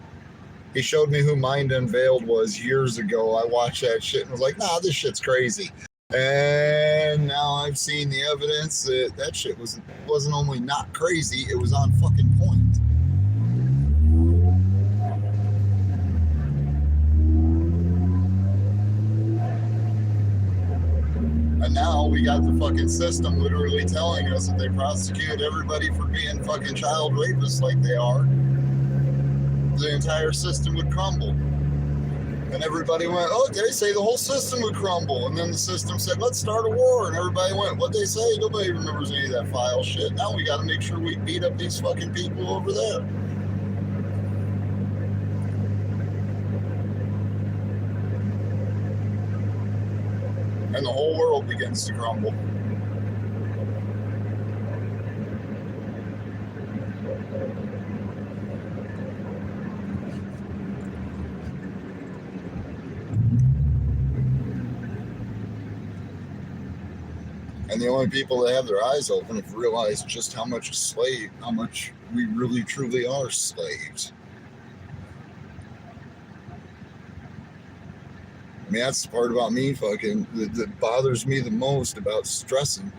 A: He showed me who Mind Unveiled was years ago. I watched that shit and was like, nah, this shit's crazy. And now I've seen the evidence that that shit wasn't only not crazy, it was on fucking point. And now we got the fucking system literally telling us that they prosecute everybody for being fucking child rapists like they are. The entire system would crumble. And everybody went, oh, they say the whole system would crumble. And then the system said, let's start a war. And everybody went, what'd they say? Nobody remembers any of that file shit. Now we got to make sure we beat up these fucking people over there. And the whole world begins to crumble. And the only people that have their eyes open have realized just how much we really truly are slaves. I mean, that's the part about me fucking that bothers me the most about stressing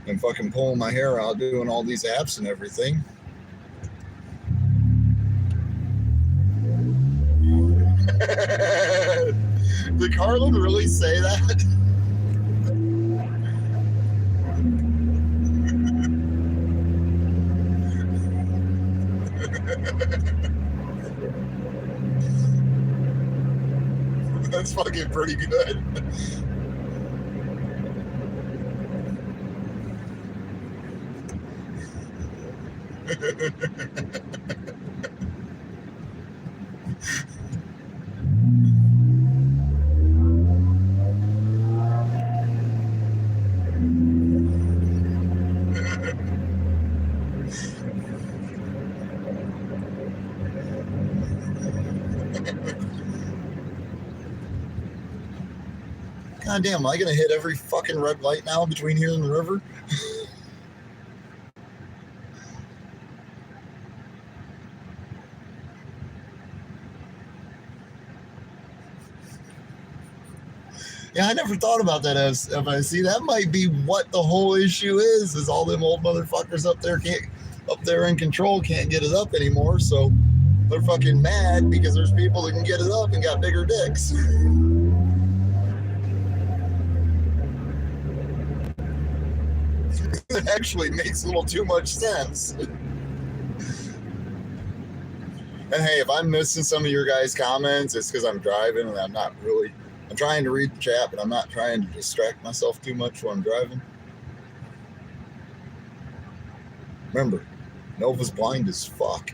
A: and fucking pulling my hair out, doing all these apps and everything. Did Carlin really say that? That's fucking pretty good. God damn, am I gonna hit every fucking red light now between here and the river? Yeah, I never thought about that as FIC. That might be what the whole issue is all them old motherfuckers up there in control can't get it up anymore, so they're fucking mad because there's people that can get it up and got bigger dicks. It actually makes a little too much sense. And hey, if I'm missing some of your guys' comments, it's because I'm driving and I'm trying to read the chat, but I'm not trying to distract myself too much while I'm driving. Remember, Nova's blind as fuck.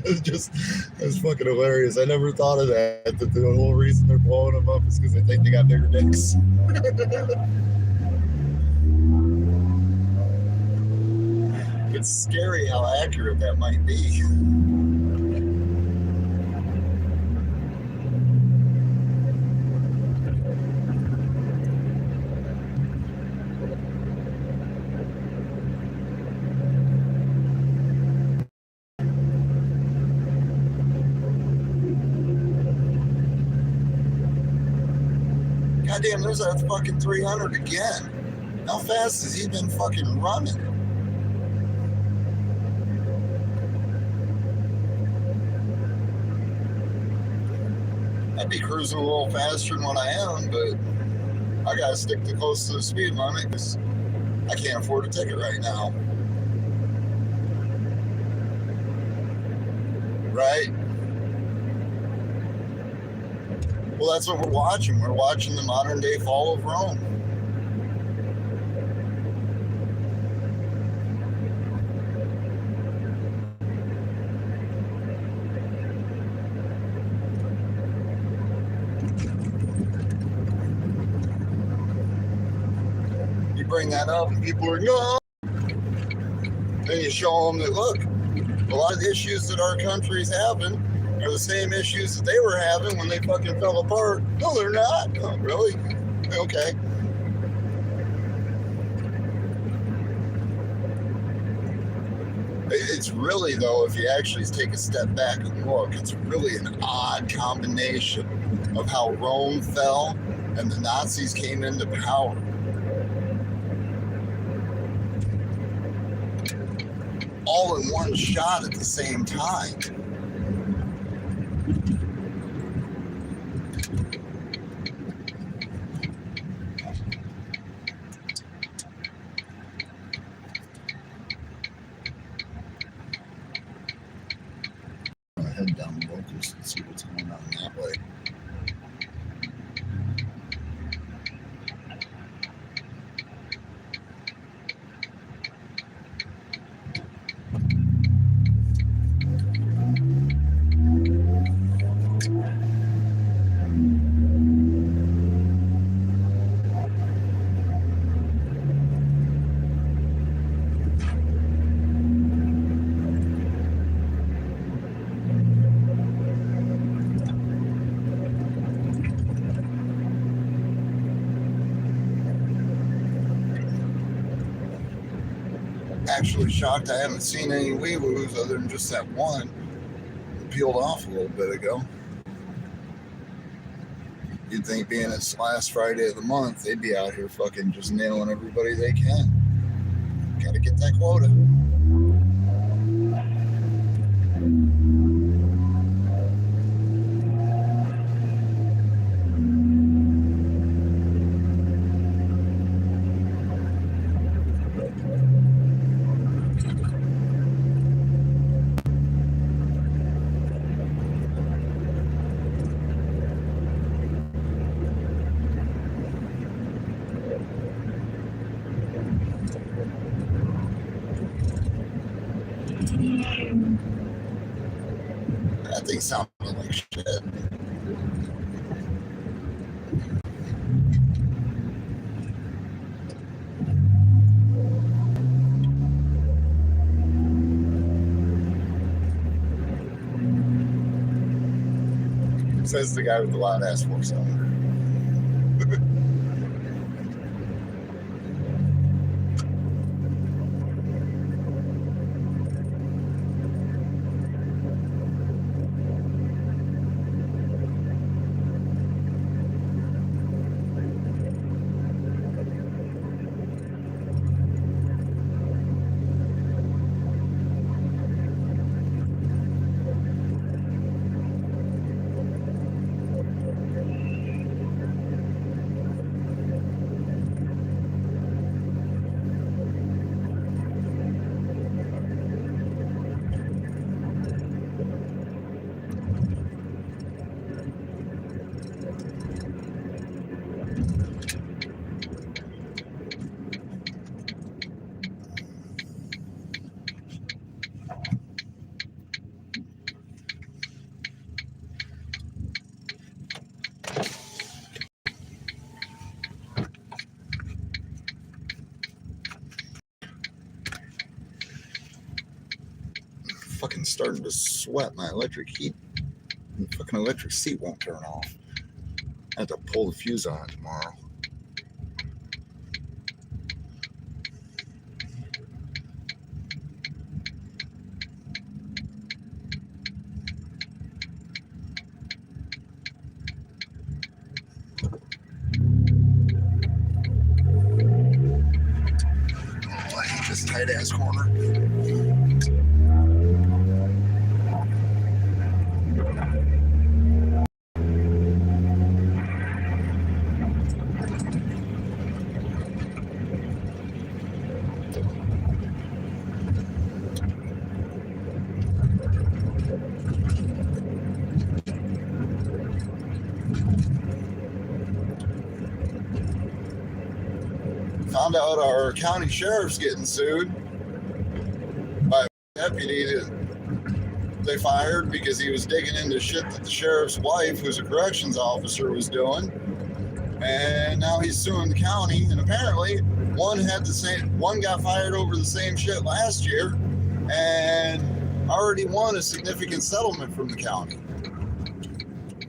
A: It's fucking hilarious. I never thought of that the whole reason they're blowing them up is because they think they got bigger dicks. It's scary how accurate that might be. Goddamn, there's that fucking 300 again. How fast has he been fucking running? I'd be cruising a little faster than what I am, but I gotta stick to close to the speed limit because I can't afford a ticket right now. Right? Well, that's what we're watching. We're watching the modern day fall of Rome. You bring that up and people are, no. Then you show them that, look, a lot of the issues that our country's having are the same issues that they were having when they fucking fell apart. No, they're not. Oh, really? Okay. It's really, though, if you actually take a step back and look, it's really an odd combination of how Rome fell and the Nazis came into power. All in one shot at the same time. Head down Locust and see what's going on that way. Actually shocked I haven't seen any wee-woos other than just that one peeled off a little bit ago. You'd think being it's last Friday of the month, they'd be out here fucking just nailing everybody they can. Gotta get that quota. That thing sounded like shit. Says the guy with the loud ass 4-cylinder. starting to sweat. My electric heat, the fucking electric seat won't turn off. I have to pull the fuse on it tomorrow. Oh, I hate this tight ass corner. Found out our county sheriff's getting sued by a deputy that they fired because he was digging into shit that the sheriff's wife, who's a corrections officer, was doing. And now he's suing the county. And apparently one got fired over the same shit last year and already won a significant settlement from the county.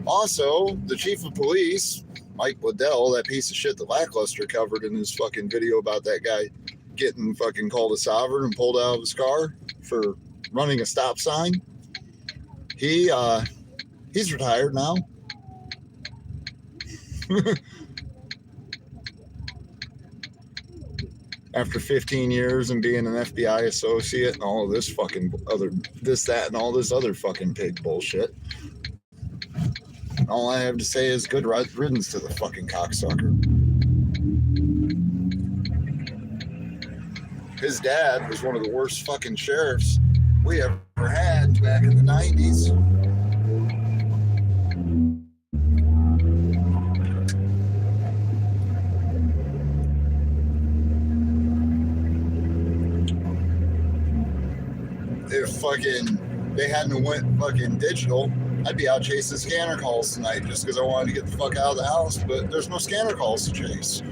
A: Also, the chief of police, Mike Waddell, that piece of shit that Lackluster covered in his fucking video about that guy getting fucking called a sovereign and pulled out of his car for running a stop sign. He's retired now. After 15 years and being an FBI associate and all of this fucking other this, that, and all this other fucking pig bullshit. All I have to say is good riddance to the fucking cocksucker. His dad was one of the worst fucking sheriffs we ever had back in the 90s. If they hadn't went fucking digital, I'd be out chasing scanner calls tonight just because I wanted to get the fuck out of the house, but there's no scanner calls to chase.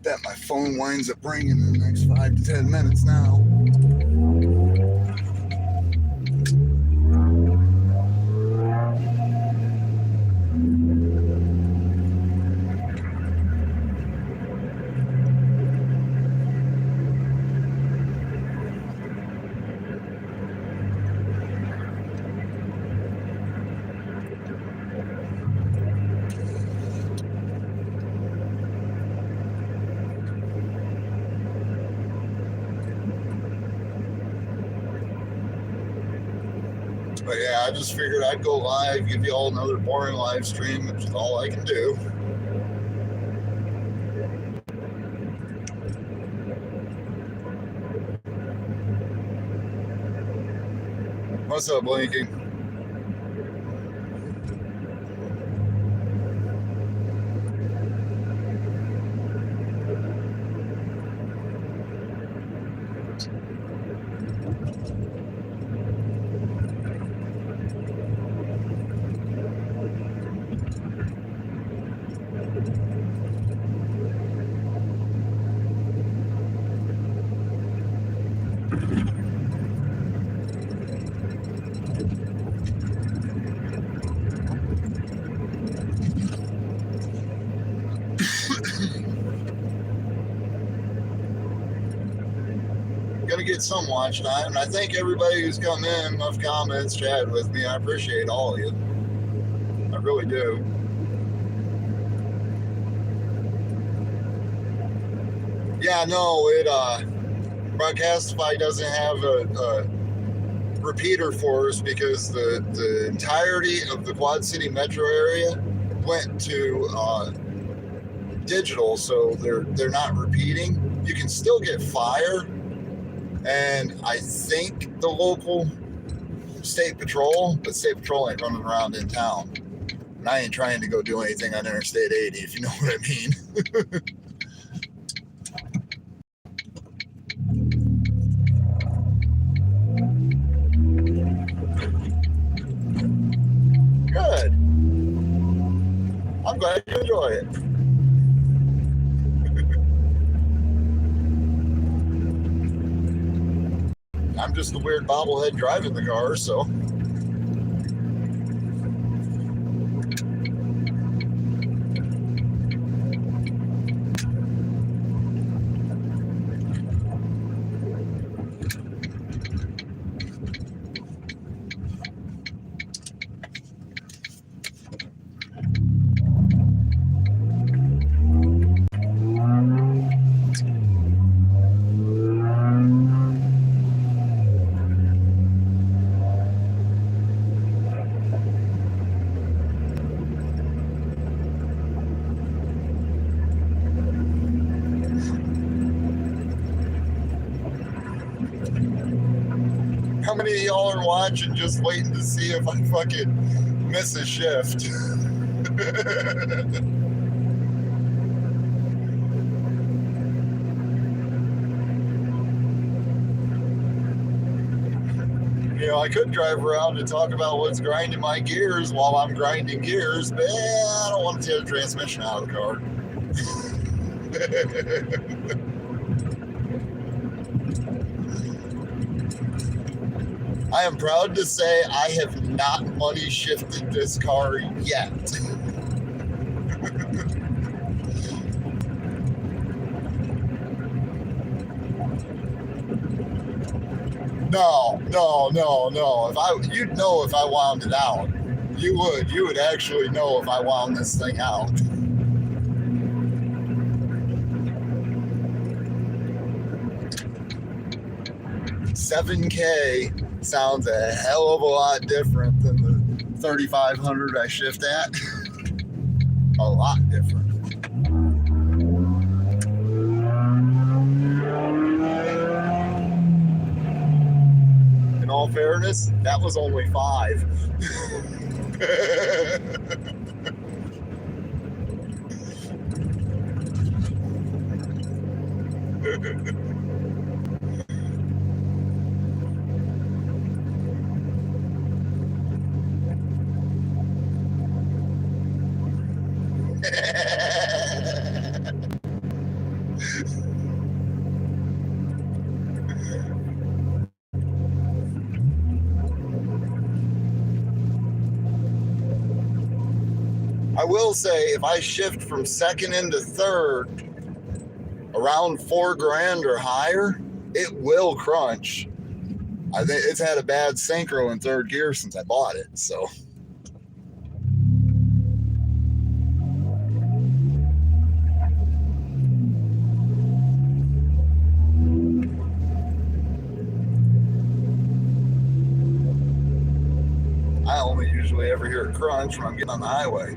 A: Bet my phone winds up ringing in the next 5 to 10 minutes now. But yeah, I just figured I'd go live, give you all another boring live stream, which is all I can do. What's up, Blinky? Gonna get some watch time, and I thank everybody who's come in, left comments, chatted with me. I appreciate all of you. I really do. Yeah, no, Broadcastify doesn't have a repeater for us because the entirety of the Quad City metro area went to digital, so they're not repeating. You can still get fire, and I think the local state patrol, but state patrol ain't running around in town. And I ain't trying to go do anything on Interstate 80, if you know what I mean. Good. I'm glad you enjoy it. I'm just the weird bobblehead driving the car, so. How many of y'all are watching just waiting to see if I fucking miss a shift? You know, I could drive around and talk about what's grinding my gears while I'm grinding gears, but I don't want to tear the transmission out of the car. I am proud to say I have not money shifted this car yet. No. You'd know if I wound it out. You would actually know if I wound this thing out. $7K sounds a hell of a lot different than the 3,500 I shift at. A lot different. In all fairness, that was only 5. I will say, if I shift from second into third around $4,000 or higher, it will crunch. I think it's had a bad synchro in third gear since I bought it, so. I only usually ever hear it crunch when I'm getting on the highway.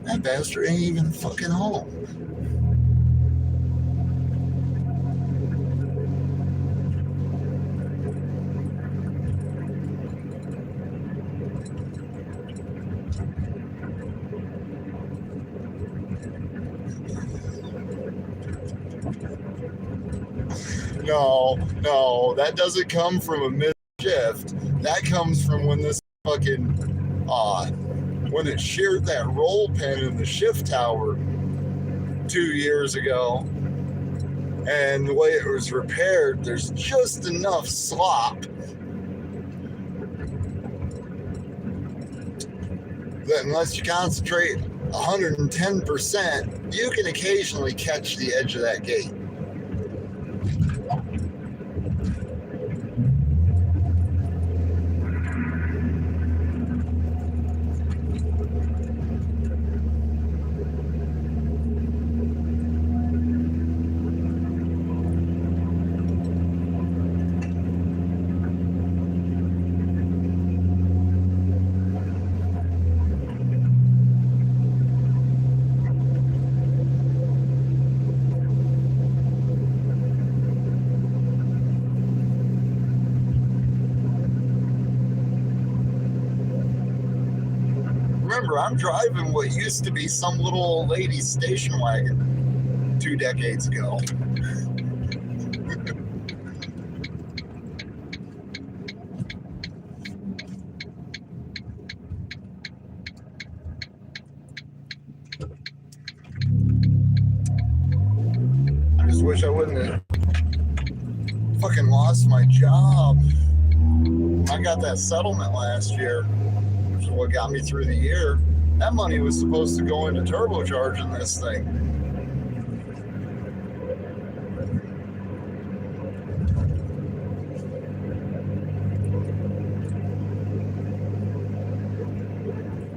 A: That bastard ain't even fucking home. No, that doesn't come from a mid shift. That comes from when this fucking when it sheared that roll pin in the shift tower 2 years ago, and the way it was repaired, there's just enough slop that unless you concentrate 110%, you can occasionally catch the edge of that gate. Remember, I'm driving what used to be some little old lady's station wagon 2 decades ago. I just wish I wouldn't have fucking lost my job. I got that settlement last year, which is what got me through the year. That money was supposed to go into turbocharging this thing.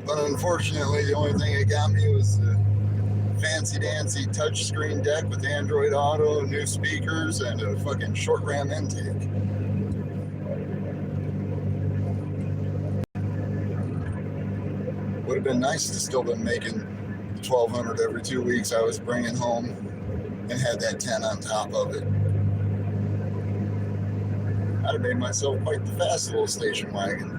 A: But unfortunately, the only thing that got me was the fancy-dancy touchscreen deck with Android Auto, new speakers, and a fucking short RAM intake. Would have been nice to still been making the 1,200 every 2 weeks I was bringing home and had that 10 on top of it. I'd have made myself quite the fast little station wagon.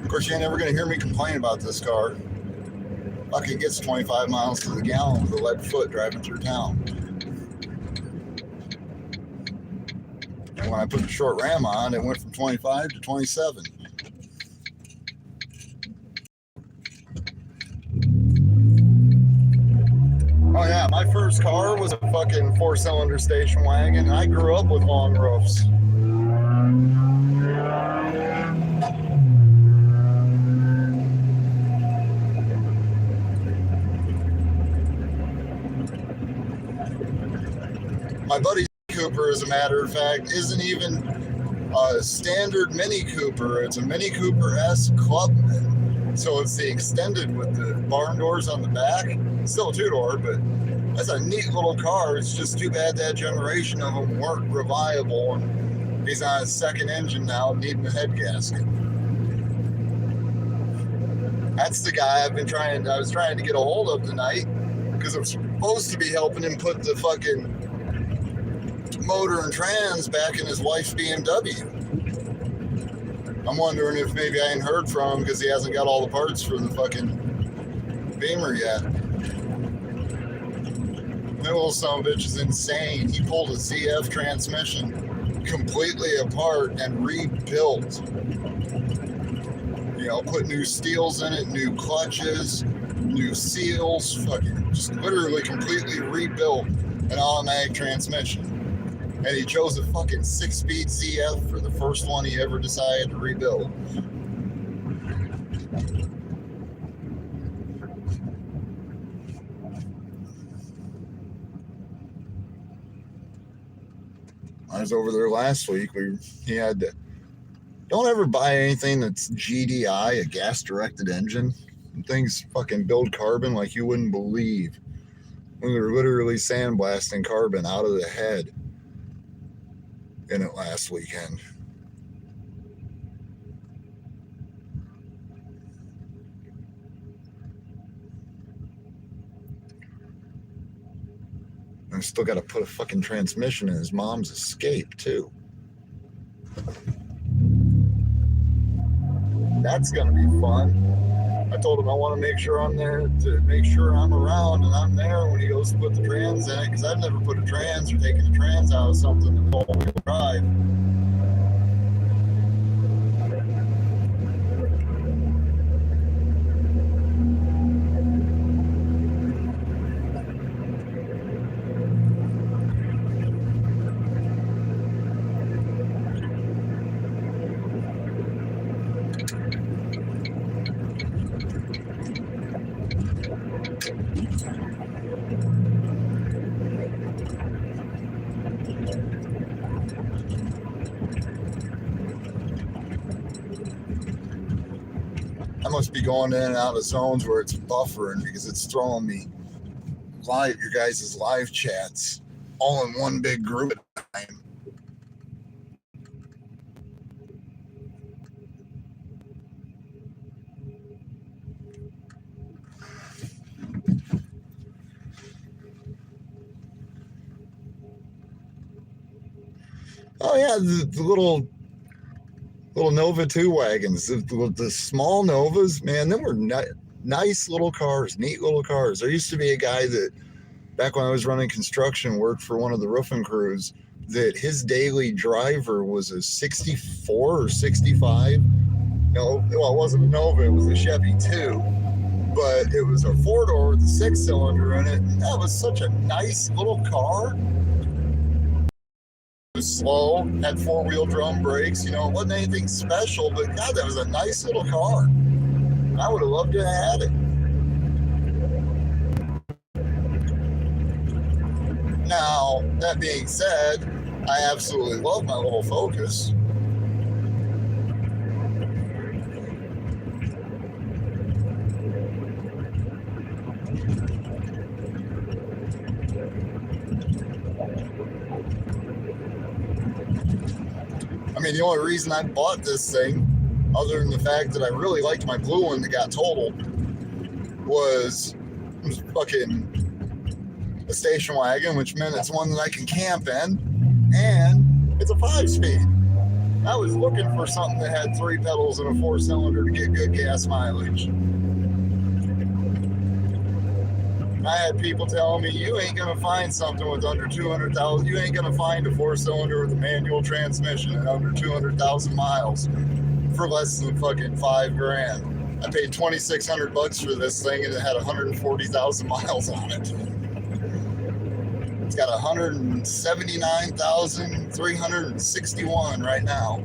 A: Of course, you ain't never going to hear me complain about this car. Fuck, it gets 25 miles to the gallon with a lead foot driving through town. And when I put the short RAM on, it went from 25 to 27. Oh yeah, my first car was a fucking 4-cylinder station wagon. I grew up with long roofs. My buddy Cooper, as a matter of fact, isn't even a standard Mini Cooper. It's a Mini Cooper S Clubman. So it's the extended with the barn doors on the back. Still a 2-door, but that's a neat little car. It's just too bad that generation of them weren't reliable, and he's on his second engine now, needing a head gasket. That's the guy I was trying to get a hold of tonight, because I'm supposed to be helping him put the fucking motor and trans back in his wife's BMW. I'm wondering if maybe I ain't heard from him because he hasn't got all the parts for the fucking Beamer yet. That little son of a bitch is insane. He pulled a ZF transmission completely apart and rebuilt. You know, put new steels in it, new clutches, new seals, fucking just literally completely rebuilt an automatic transmission. And he chose a fucking 6-speed ZF for the first one he ever decided to rebuild. I was over there last week. He had to, don't ever buy anything that's GDI, a gas-directed engine. Things fucking build carbon like you wouldn't believe. We were literally sandblasting carbon out of the head in it last weekend. I still got to put a fucking transmission in his mom's Escape too. That's gonna be fun. I told him I want to make sure I'm there to make sure I'm around and I'm there when he goes to put the trans in it, because I've never put a trans or taken a trans out of something to all-wheel drive. must be going in and out of zones where it's buffering because it's throwing me your guys' live chats all in one big group at a time. Oh yeah, the little Nova 2 wagons, the small Novas, man, them were nice little cars, neat little cars. There used to be a guy that, back when I was running construction, worked for one of the roofing crews, that his daily driver was a 64 or 65. Well, it wasn't a Nova, it was a Chevy 2, but it was a 4-door with a 6-cylinder in it. And that was such a nice little car. It was slow, had 4-wheel drum brakes, it wasn't anything special, but God, that was a nice little car. I would have loved to have had it. Now, that being said, I absolutely love my little Focus. I mean, the only reason I bought this thing, other than the fact that I really liked my blue one that got totaled, was fucking a station wagon, which meant it's one that I can camp in, and it's a 5-speed. I was looking for something that had 3 pedals and a 4-cylinder to get good gas mileage. I had people telling me, you ain't gonna find something with under 200,000. You ain't gonna find a 4-cylinder with a manual transmission at under 200,000 miles for less than fucking $5,000. I paid $2,600 for this thing, and it had 140,000 miles on it. It's got 179,361 right now.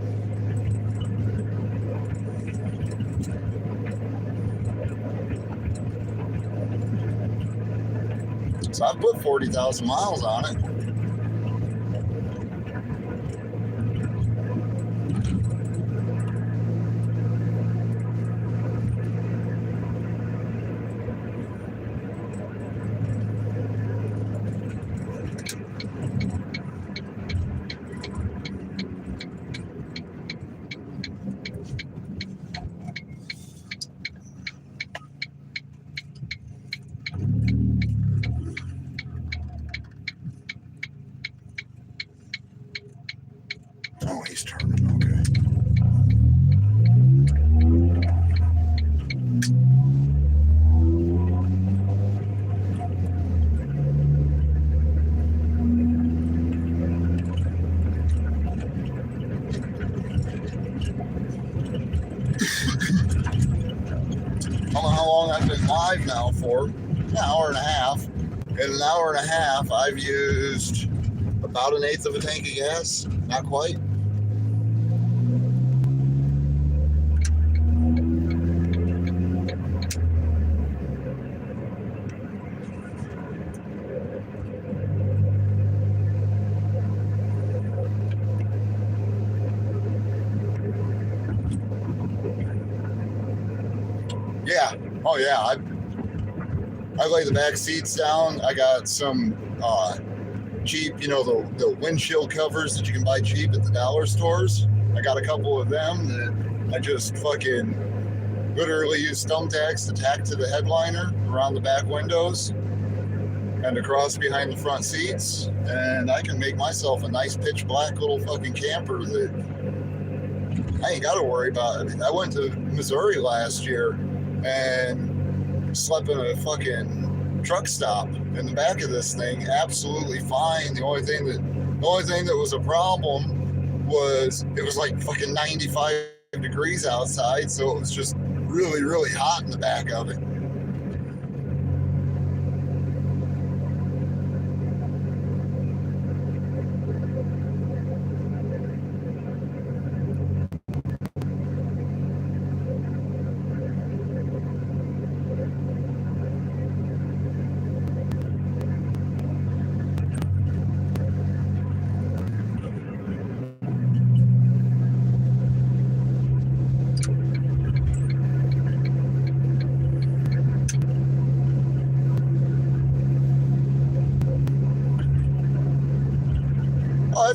A: So I've put 40,000 miles on it. Oh, he's turning, okay. I don't know how long I've been live now for, an hour and a half. In an hour and a half, I've used about 1/8 of a tank of gas, not quite. Yeah. Oh yeah. I lay the back seats down. I got some cheap, the windshield covers that you can buy cheap at the dollar stores. I got a couple of them that I just fucking literally use thumbtacks to tack to the headliner around the back windows and across behind the front seats, and I can make myself a nice pitch black little fucking camper that I ain't got to worry about it. I went to Missouri last year and slept in a fucking truck stop in the back of this thing, absolutely fine. The only thing that was a problem was it was like fucking 95 degrees outside, so it was just really, really hot in the back of it.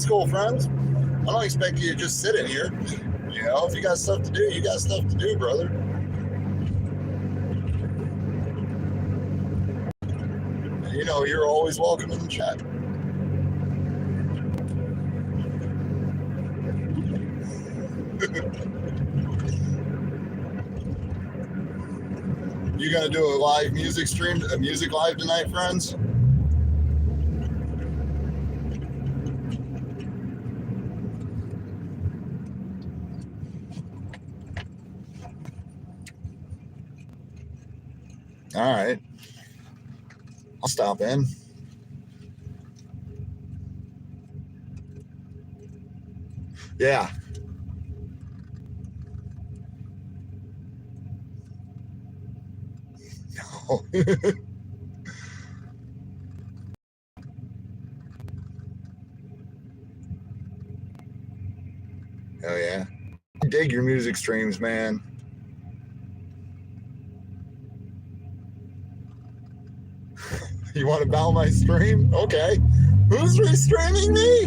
A: that's cool, friends. I don't expect you to just sit in here. You know, if you got stuff to do, you got stuff to do, brother. And you know, you're always welcome in the chat. You gonna do a live music stream, a music live tonight, friends? All right. I'll stop in. Yeah. No. Hell yeah. Dig your music streams, man. You want to bow my stream? Okay. Who's restreaming me?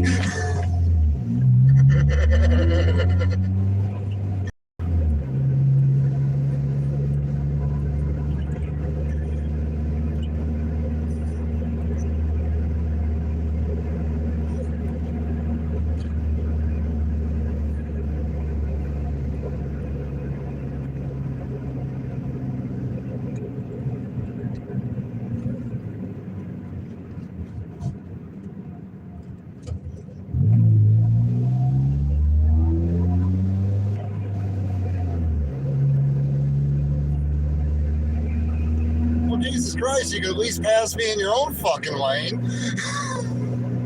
A: Jesus Christ, you could at least pass me in your own fucking lane.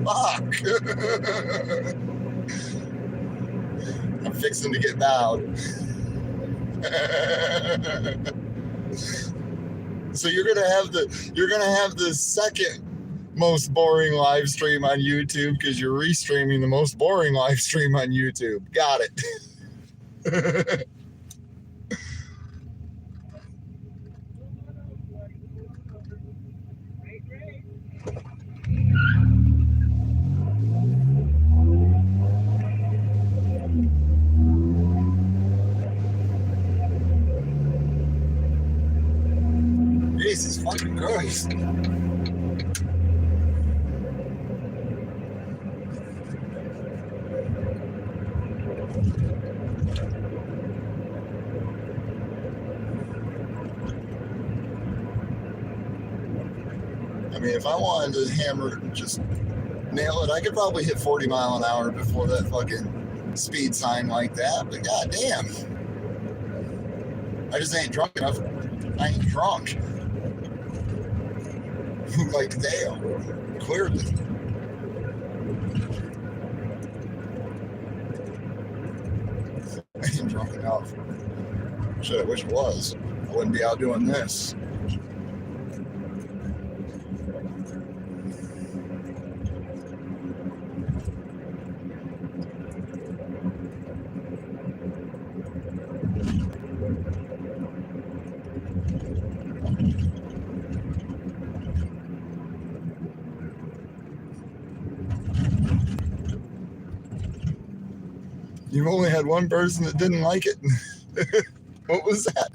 A: Fuck. I'm fixing to get bowed. So you're gonna have the second most boring live stream on YouTube because you're restreaming the most boring live stream on YouTube. Got it. Jesus fucking Christ. I mean, if I wanted to hammer, just nail it, I could probably hit 40 mile an hour before that fucking speed sign like that, but goddamn. I just ain't drunk enough. I ain't drunk. Like they are, clearly. I ain't drunk enough. Shit, I wish it was. I wouldn't be out doing this. You've only had one person that didn't like it. What was that?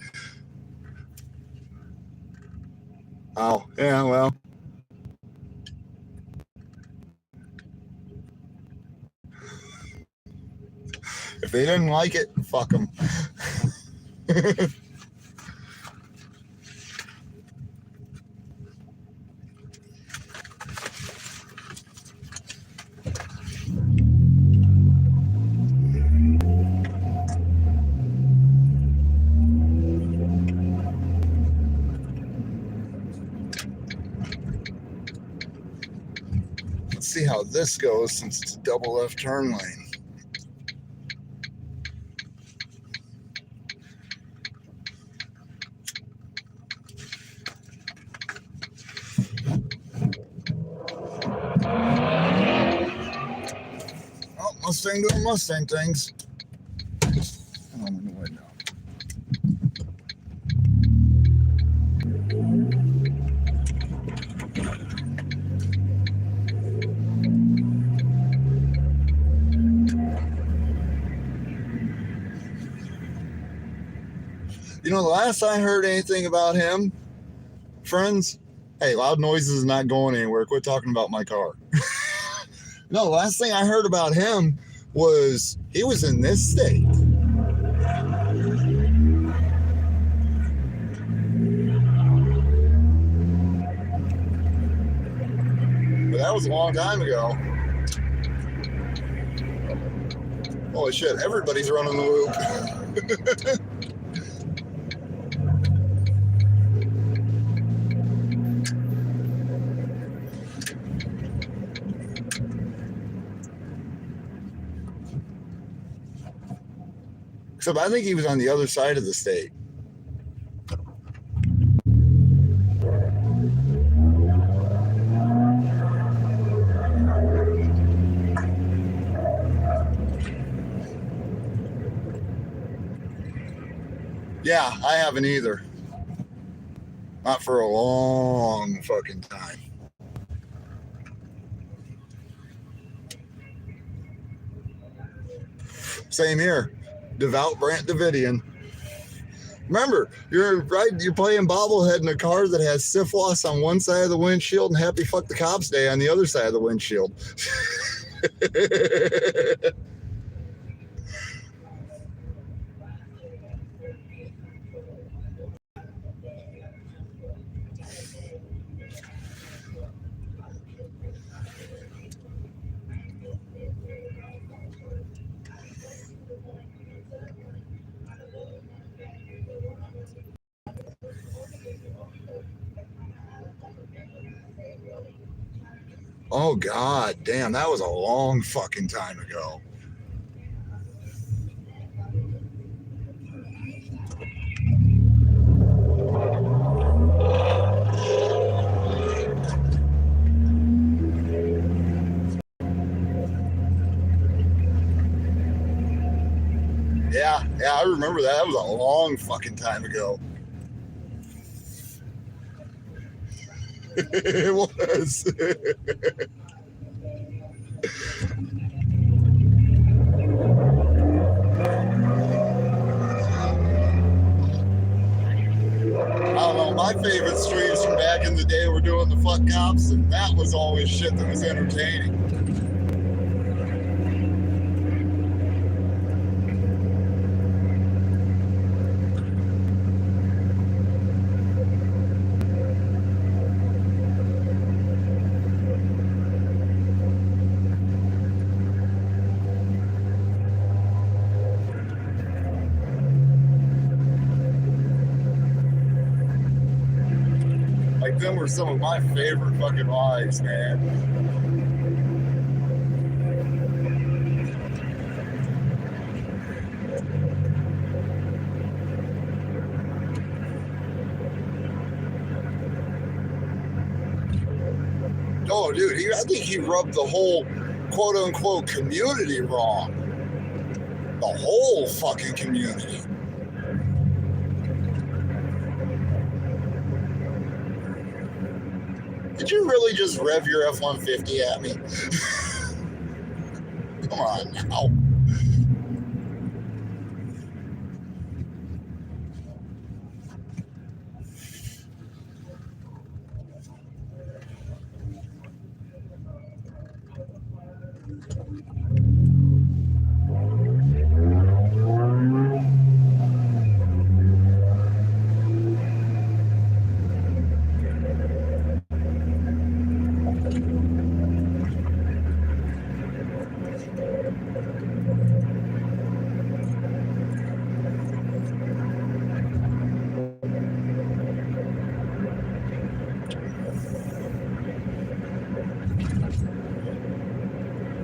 A: Oh, yeah, well. If they didn't like it, fuck them. See how this goes since it's a double left turn lane. Oh, Mustang doing Mustang things. Oh, no, wait, no. You know, the last I heard anything about him, friends, hey, loud noises is not going anywhere. Quit talking about my car. No, the last thing I heard about him was he was in this state. But that was a long time ago. Holy shit, everybody's running the loop. Except I think he was on the other side of the state. Yeah, I haven't either. Not for a long fucking time. Same here. Devout Brant Davidian. Remember, you're playing bobblehead in a car that has syphilis on one side of the windshield and Happy Fuck the Cops Day on the other side of the windshield. Oh, God damn, that was a long fucking time ago. Yeah, I remember that. That was a long fucking time ago. It was. I don't know. My favorite streams from back in the day were doing the Fuck Cops, and that was always shit that was entertaining. Like, them were some of my favorite fucking rides, man. Oh, dude, I think he rubbed the whole quote unquote community wrong. The whole fucking community. Did you really just rev your F-150 at me? Come on now.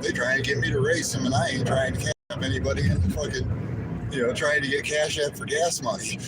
A: They trying to get me to race him, and I ain't trying to cap anybody in the fucking, trying to get cash out for gas money.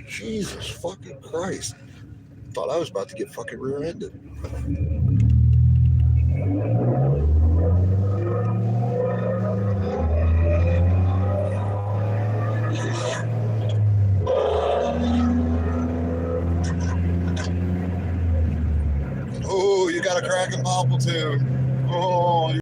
A: Jesus fucking Christ. Thought I was about to get fucking rear-ended. Oh, you got a cracking popple tune. Oh, you're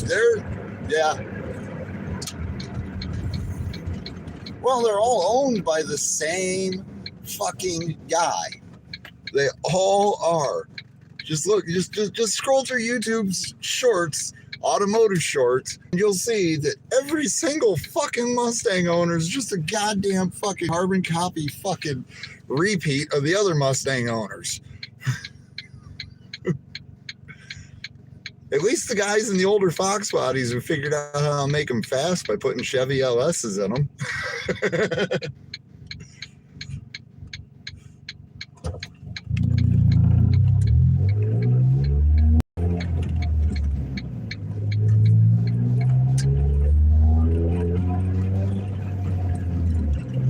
A: there, yeah. Well, they're all owned by the same fucking guy. They all are. Just look, just scroll through YouTube's shorts, automotive shorts, and you'll see that every single fucking Mustang owner is just a goddamn fucking carbon copy fucking repeat of the other Mustang owners. At least the guys in the older Fox bodies who figured out how to make them fast by putting Chevy LS's in them.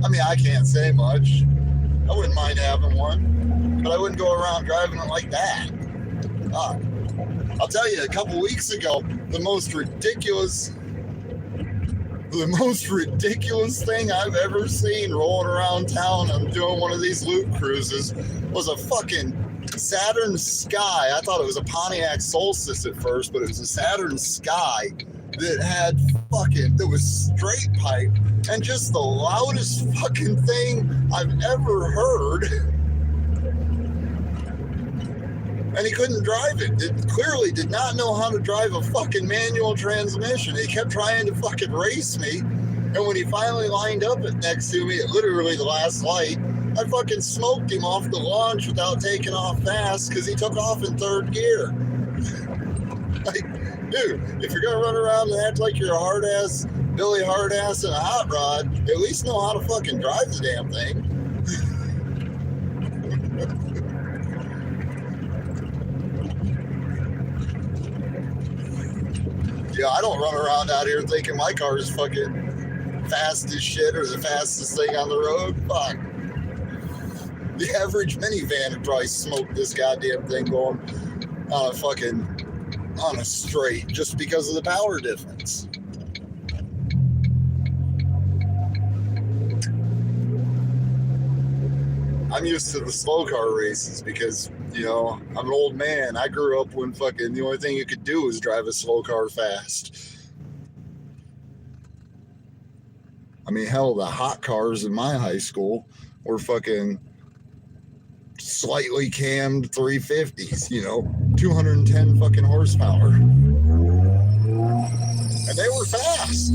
A: I mean, I can't say much. I wouldn't mind having one, but I wouldn't go around driving it like that. I'll tell you, a couple weeks ago, the most ridiculous thing I've ever seen rolling around town and doing one of these loop cruises was a fucking Saturn Sky. I thought it was a Pontiac Solstice at first, but it was a Saturn Sky that was straight pipe and just the loudest fucking thing I've ever heard. And he couldn't drive it. It clearly did not know how to drive a fucking manual transmission. He kept trying to fucking race me. And when he finally lined up next to me at literally the last light, I fucking smoked him off the launch without taking off fast because he took off in third gear. Like, dude, if you're going to run around and act like you're a hard-ass, Billy hard-ass in a hot rod, at least know how to fucking drive the damn thing. Yeah, I don't run around out here thinking my car is fucking fast as shit or the fastest thing on the road. Fuck. The average minivan would probably smoke this goddamn thing going on a straight just because of the power difference. I'm used to the slow car races because, you know, I'm an old man. I grew up when fucking the only thing you could do was drive a slow car fast. I mean, hell, the hot cars in my high school were fucking slightly cammed 350s, you know, 210 fucking horsepower. And they were fast.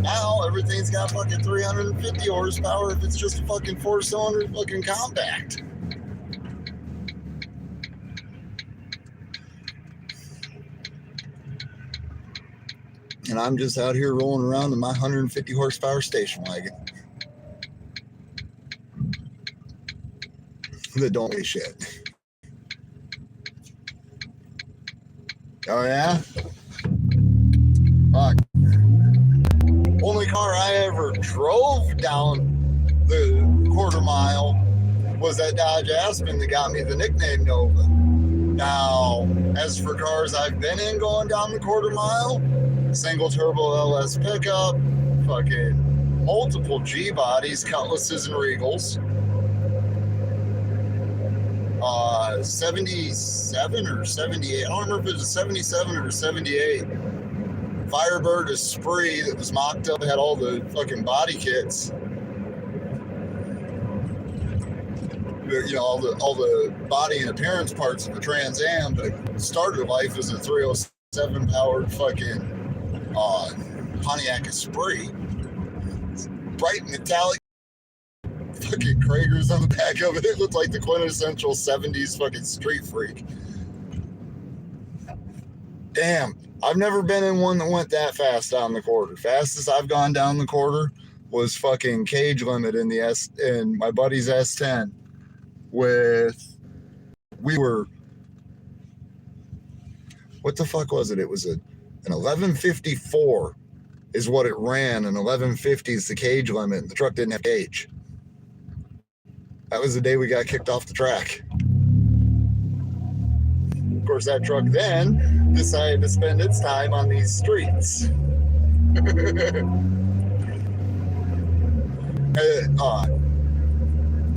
A: Now everything's got fucking 350 horsepower if it's just a fucking 4-cylinder fucking compact. And I'm just out here rolling around in my 150 horsepower station wagon. That don't weigh shit. Oh yeah? Fuck. Only car I ever drove down the quarter mile was that Dodge Aspen that got me the nickname Nova. Now, as for cars I've been in going down the quarter mile, single turbo LS pickup, fucking multiple G bodies, Cutlasses and Regals. 77 or 78, I don't remember if it was a 77 or 78. Firebird Esprit that was mocked up, had all the fucking body kits. You know, all the body and appearance parts of the Trans Am, but started life as a 307 powered fucking Pontiac Esprit. bright metallic fucking Kragers on the back of it. It looked like the quintessential 70s fucking street freak. Damn, I've never been in one that went that fast down the quarter. Fastest I've gone down the quarter was fucking cage limit in my buddy's S10 what the fuck was it? It was an 1154 is what it ran, and 1150 is the cage limit, and the truck didn't have cage. That was the day we got kicked off the track. Of course, that truck then decided to spend its time on these streets.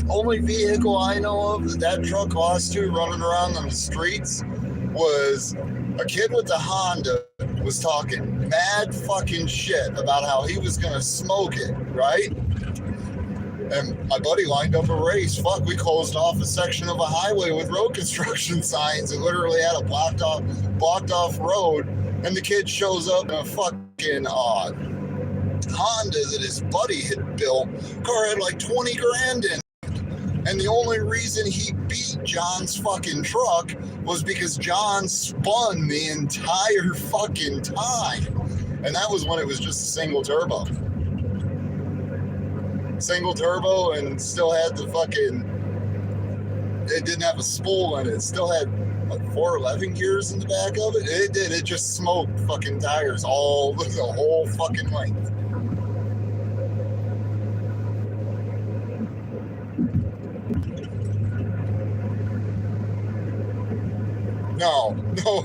A: Only vehicle I know of that truck lost to running around on the streets was a kid with a Honda was talking mad fucking shit about how he was gonna smoke it, right? And my buddy lined up a race. Fuck, we closed off a section of a highway with road construction signs. It literally had a blocked off road, and the kid shows up in a fucking Honda that his buddy had built. Car had like 20 grand in. And the only reason he beat John's fucking truck was because John spun the entire fucking time. And that was when it was just a single turbo. Single turbo, and still had the fucking, it didn't have a spool in it. It still had like 411 gears in the back of it. It did. It just smoked fucking tires the whole fucking length. No,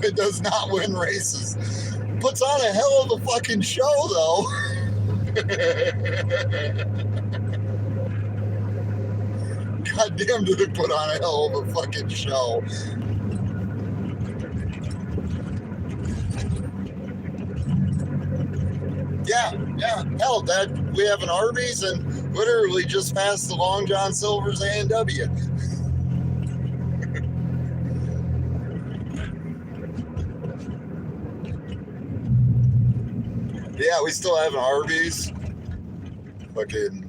A: it does not win races. Puts on a hell of a fucking show, though. Goddamn, did it put on a hell of a fucking show. Yeah. Hell, we have an Arby's and literally just past the Long John Silver's A&W. Yeah, we still have an Arby's. Fucking.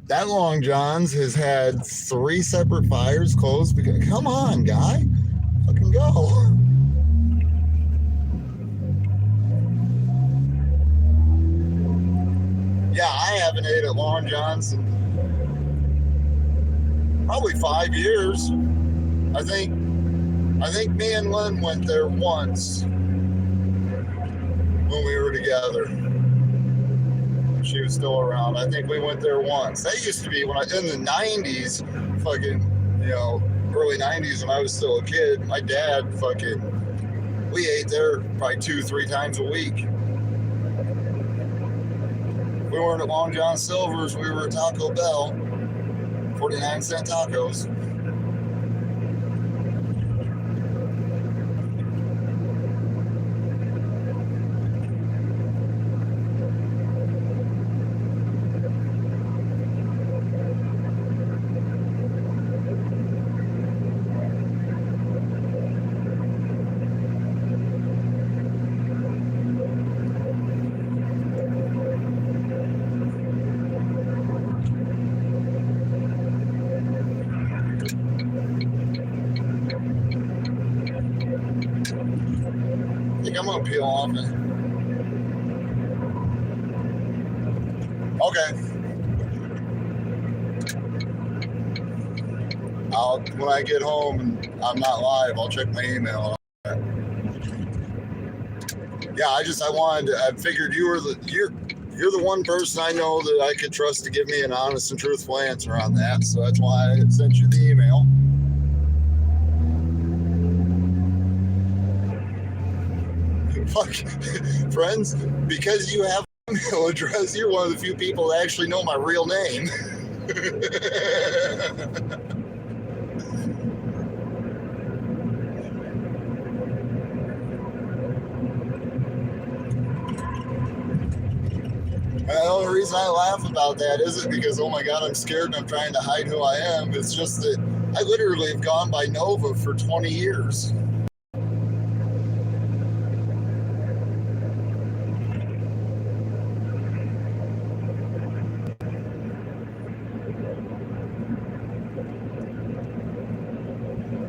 A: That Long John's has had 3 separate fires closed. Because, come on, guy. Fucking go. Yeah, I haven't ate at Long John's in probably 5 years. I think me and Lynn went there once when we were together. She was still around. I think we went there once. That used to be in the 90s, fucking, early 90s when I was still a kid. My dad we ate there probably 2-3 times a week. We weren't at Long John Silver's, we were at Taco Bell, 49-cent tacos. I'm gonna peel off it. Okay. When I get home and I'm not live, I'll check my email. Yeah, I figured you're the one person I know that I could trust to give me an honest and truthful answer on that. So that's why I sent you the email. Fuck, friends, because you have an email address, you're one of the few people that actually know my real name. And the only reason I laugh about that isn't because, oh my God, I'm scared and I'm trying to hide who I am. It's just that I literally have gone by Nova for 20 years.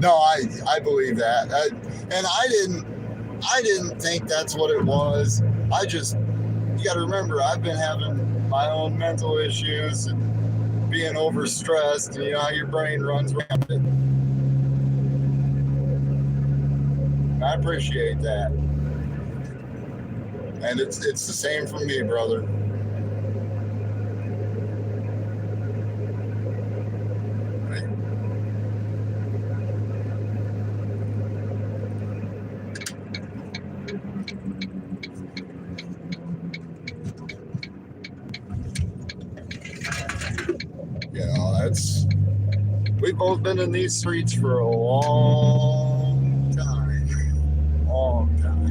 A: No, I believe that. And I didn't think that's what it was. You got to remember, I've been having my own mental issues and being overstressed, and you know how your brain runs rampant. I appreciate that. And it's the same for me, brother. You know, we've both been in these streets for a long time. Long time.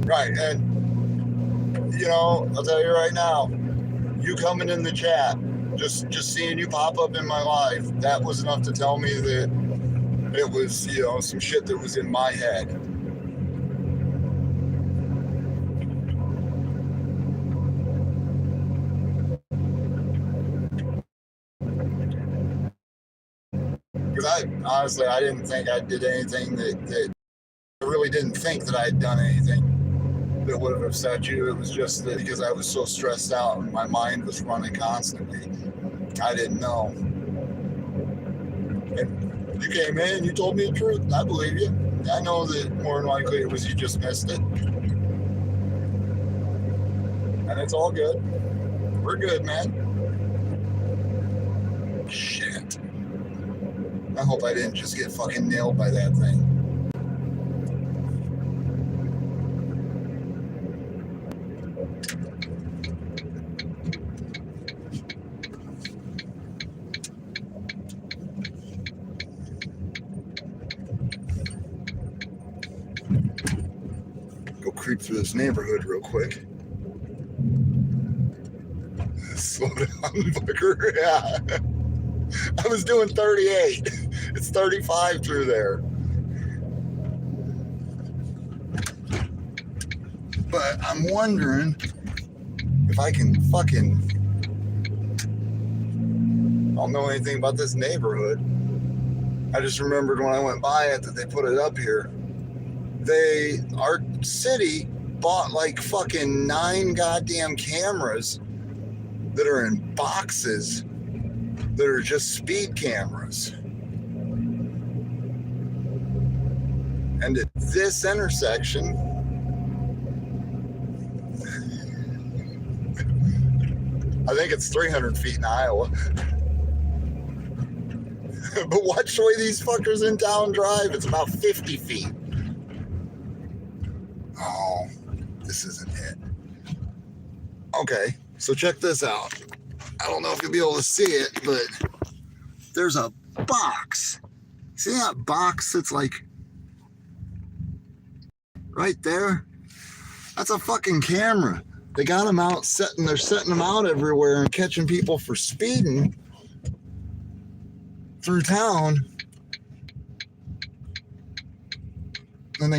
A: Right, and you know, I'll tell you right now, you coming in the chat, just seeing you pop up in my life, that was enough to tell me that it was, you know, some shit that was in my head. Because I didn't think I did anything that I really didn't think that I had done anything that would have upset you. It was just that because I was so stressed out and my mind was running constantly, I didn't know. And you came in, you told me the truth. I believe you. I know that more than likely it was you just missed it. And it's all good. We're good, man. Shit. I hope I didn't just get fucking nailed by that thing. Go creep through this neighborhood real quick. Slow down, fucker. Yeah. I was doing 38. It's 35 through there. But I'm wondering if I can fucking... I don't know anything about this neighborhood. I just remembered when I went by it that they put it up here. Our city bought like fucking 9 goddamn cameras that are in boxes that are just speed cameras. And at this intersection, I think it's 300 feet in Iowa. But watch the way these fuckers in town drive. It's about 50 feet. Oh, this isn't it. Okay, so check this out. I don't know if you'll be able to see it, but there's a box. See that box that's like right there? That's a fucking camera. They got them out they're setting them out everywhere and catching people for speeding through town. And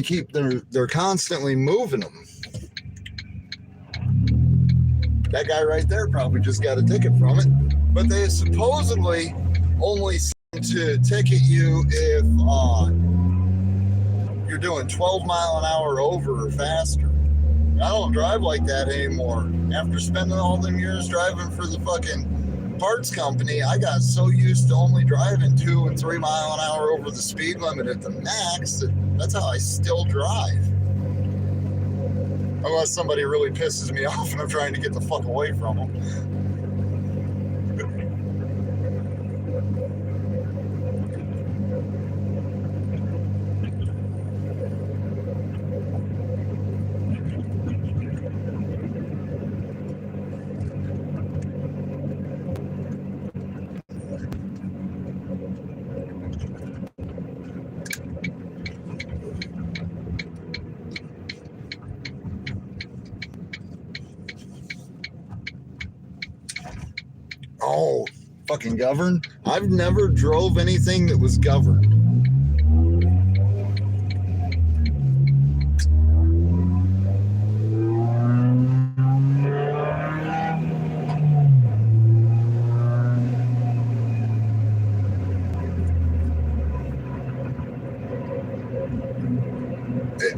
A: they're constantly moving them. That guy right there probably just got a ticket from it. But they supposedly only seem to ticket you if you're doing 12 mile an hour over or faster. I don't drive like that anymore. After spending all them years driving for the fucking parts company, I got so used to only driving 2 and 3 mile an hour over the speed limit at the max that's how I still drive. Unless somebody really pisses me off and I'm trying to get the fuck away from them. Oh, fucking governed? I've never drove anything that was governed.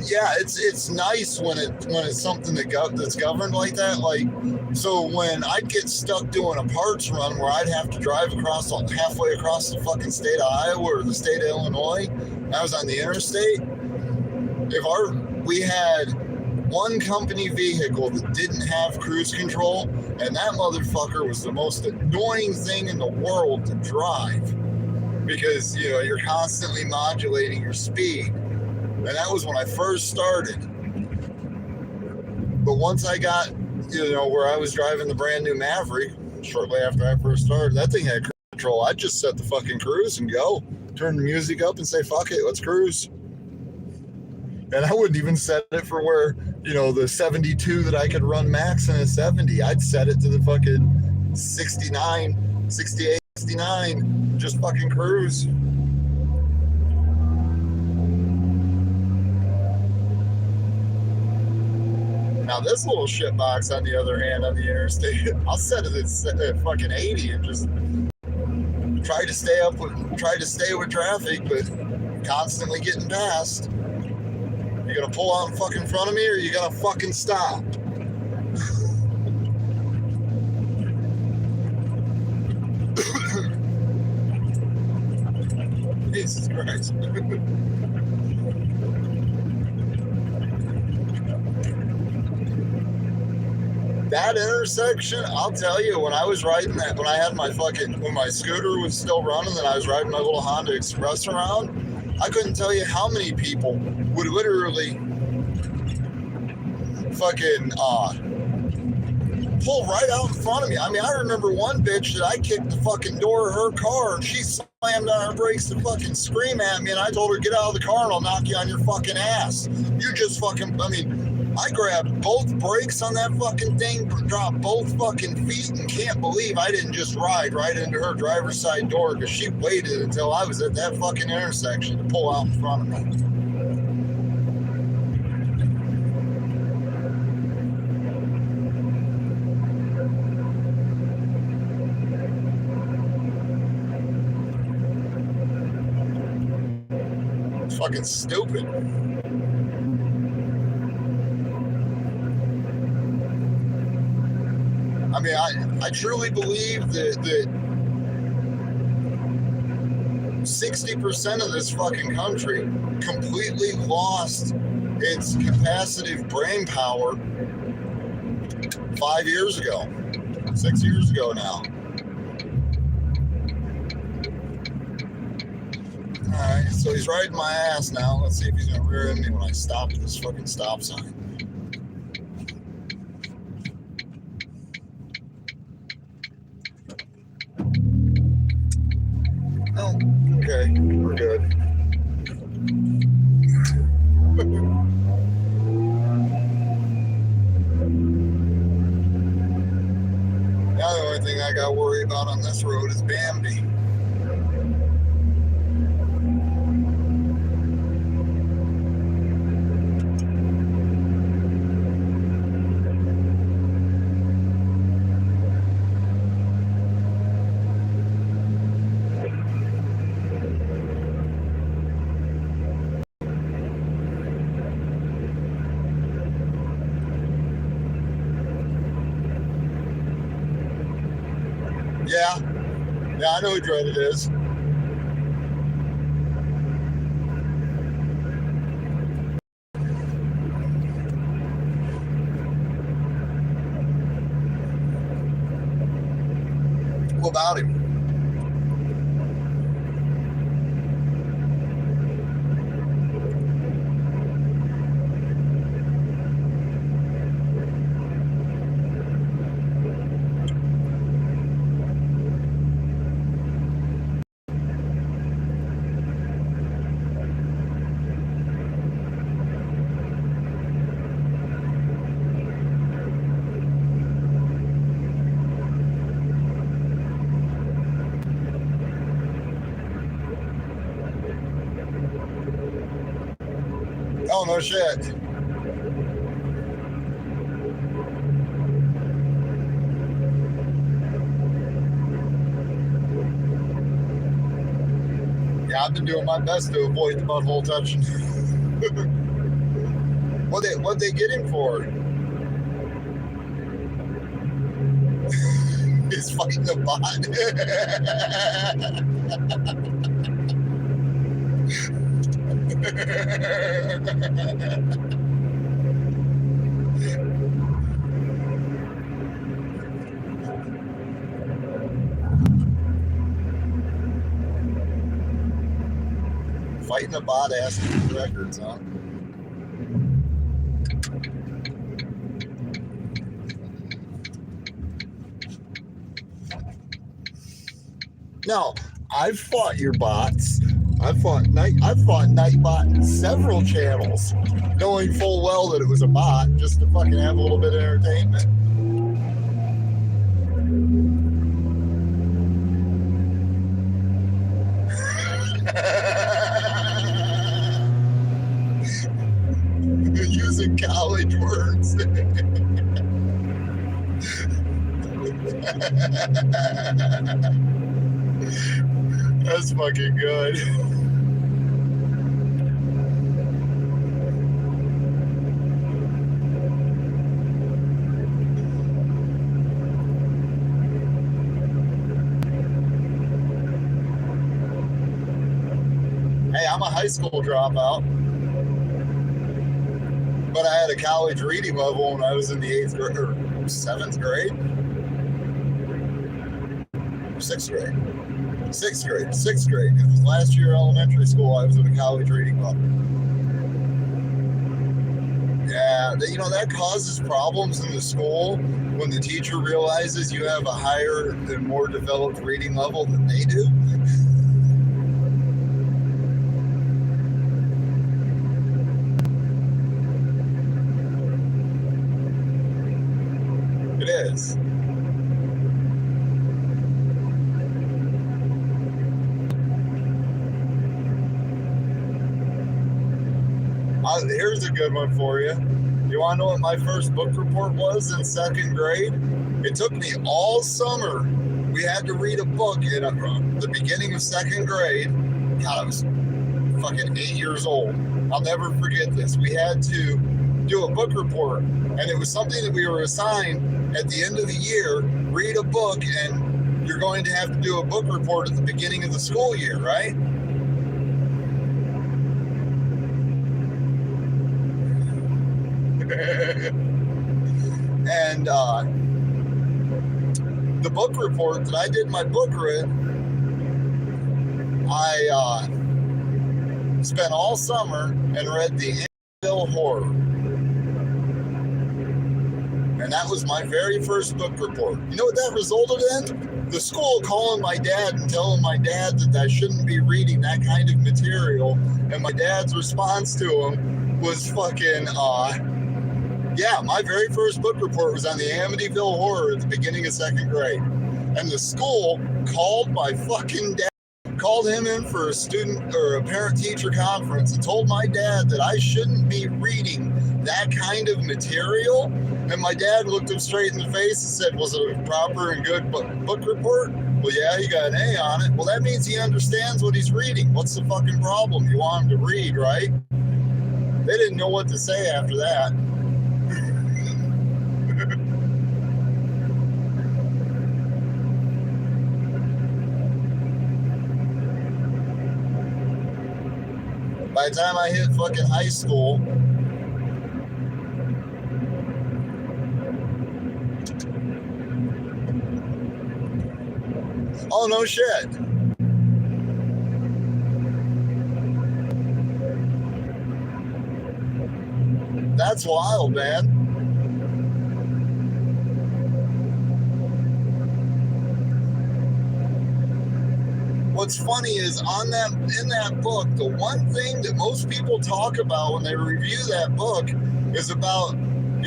A: Yeah, it's nice when it's something that's governed like that. Like, so when I'd get stuck doing a parts run where I'd have to drive halfway across the fucking state of Iowa or the state of Illinois, I was on the interstate. We had one company vehicle that didn't have cruise control, and that motherfucker was the most annoying thing in the world to drive because you're constantly modulating your speed. And that was when I first started. But once I got, where I was driving the brand new Maverick, shortly after I first started, that thing had cruise control. I'd just set the fucking cruise and go. Turn the music up and say, fuck it, let's cruise. And I wouldn't even set it for where, the 72 that I could run max in a 70. I'd set it to the fucking 69, 68, 69, just fucking cruise. Now this little shitbox, on the other hand, on the interstate, I'll set it at fucking 80 and just try to stay with traffic, but constantly getting passed. You gonna pull out in fucking front of me, or you gonna fucking stop? Jesus Christ. That intersection, I'll tell you, when I was riding that, when my scooter was still running and I was riding my little Honda Express around, I couldn't tell you how many people would literally fucking pull right out in front of me. I mean, I remember one bitch that I kicked the fucking door of her car and she slammed on her brakes to fucking scream at me, and I told her, get out of the car and I'll knock you on your fucking ass. You just fucking, I grabbed both brakes on that fucking thing, dropped both fucking feet, and can't believe I didn't just ride right into her driver's side door because she waited until I was at that fucking intersection to pull out in front of me. It's fucking stupid. I mean, I truly believe that 60% of this fucking country completely lost its capacitive brain power 5 years ago, 6 years ago now. Alright, so he's riding my ass now. Let's see if he's gonna rear end me when I stop at this fucking stop sign. Oh, okay, we're good. Now the only thing I got to worry about on this road is Bambi. Yeah, I know who Dread it is. What about him? Oh, no shit. Yeah, I've been doing my best to avoid the butthole touching. What they get him for? He's fighting the bot. Fighting the bot asking for records, huh? Now, I've fought your bots. I've fought Nightbot in several channels, knowing full well that it was a bot, just to fucking have a little bit of entertainment. Using college words. That's fucking good. Hey, I'm a high school dropout, but I had a college reading level when I was in the 8th grade or 7th grade. 6th grade. 6th grade. It was last year elementary school. I was at a college reading level. Yeah, that causes problems in the school when the teacher realizes you have a higher and more developed reading level than they do. It is. Here's a good one for you. You want to know what my first book report was in 2nd grade? It took me all summer. We had to read a book in the beginning of 2nd grade. God, I was fucking 8 years old. I'll never forget this. We had to do a book report, and it was something that we were assigned at the end of the year. Read a book, and you're going to have to do a book report at the beginning of the school year, right? And the book report that I did my book with, I spent all summer and read the Amityville Horror. And that was my very first book report. You know what that resulted in? The school calling my dad and telling my dad that I shouldn't be reading that kind of material. And my dad's response to him was fucking, yeah, my very first book report was on the Amityville Horror at the beginning of 2nd grade. And the school called my fucking dad, called him in for a student or a parent-teacher conference and told my dad that I shouldn't be reading that kind of material. And my dad looked him straight in the face and said, was it a proper and good book report? Well, yeah, you got an A on it. Well, that means he understands what he's reading. What's the fucking problem? You want him to read, right? They didn't know what to say after that. By the time I hit fucking high school, oh, no shit. That's wild, man. What's funny is in that book, the one thing that most people talk about when they review that book is about,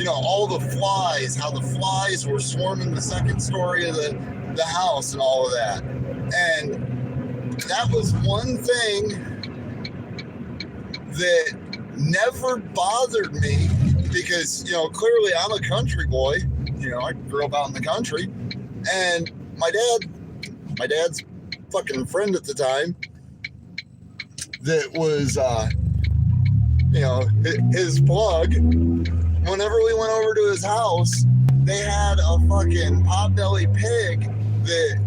A: all the flies, how the flies were swarming the 2nd story of the house and all of that. And that was one thing that never bothered me because, you know, clearly I'm a country boy. You know, I grew up out in the country. And my dad's fucking friend at the time that was, you know, his plug, whenever we went over to his house, they had a fucking potbelly pig that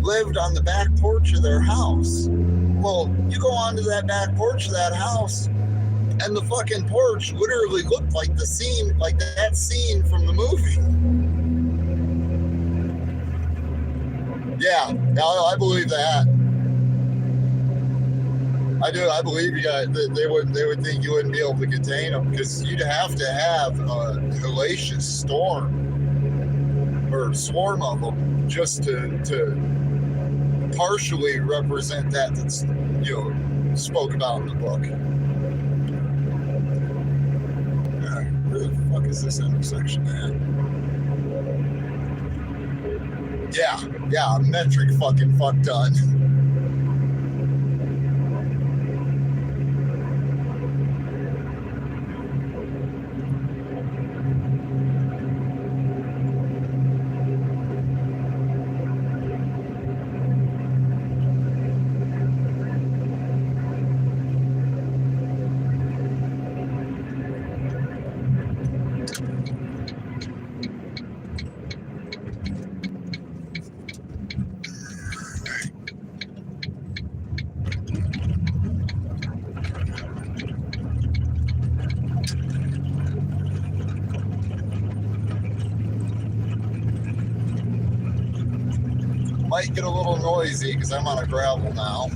A: lived on the back porch of their house. Well, you go onto that back porch of that house, and the fucking porch literally looked like the scene, like that scene from the movie. Yeah, I believe that. I do. I believe you got. They would think you wouldn't be able to contain them because you'd have to have a hellacious storm or swarm of them just to partially represent that that's, you know, spoke about in the book. Where the fuck is this intersection at? Yeah, metric fucking fuck done. Might get a little noisy because I'm on a gravel now.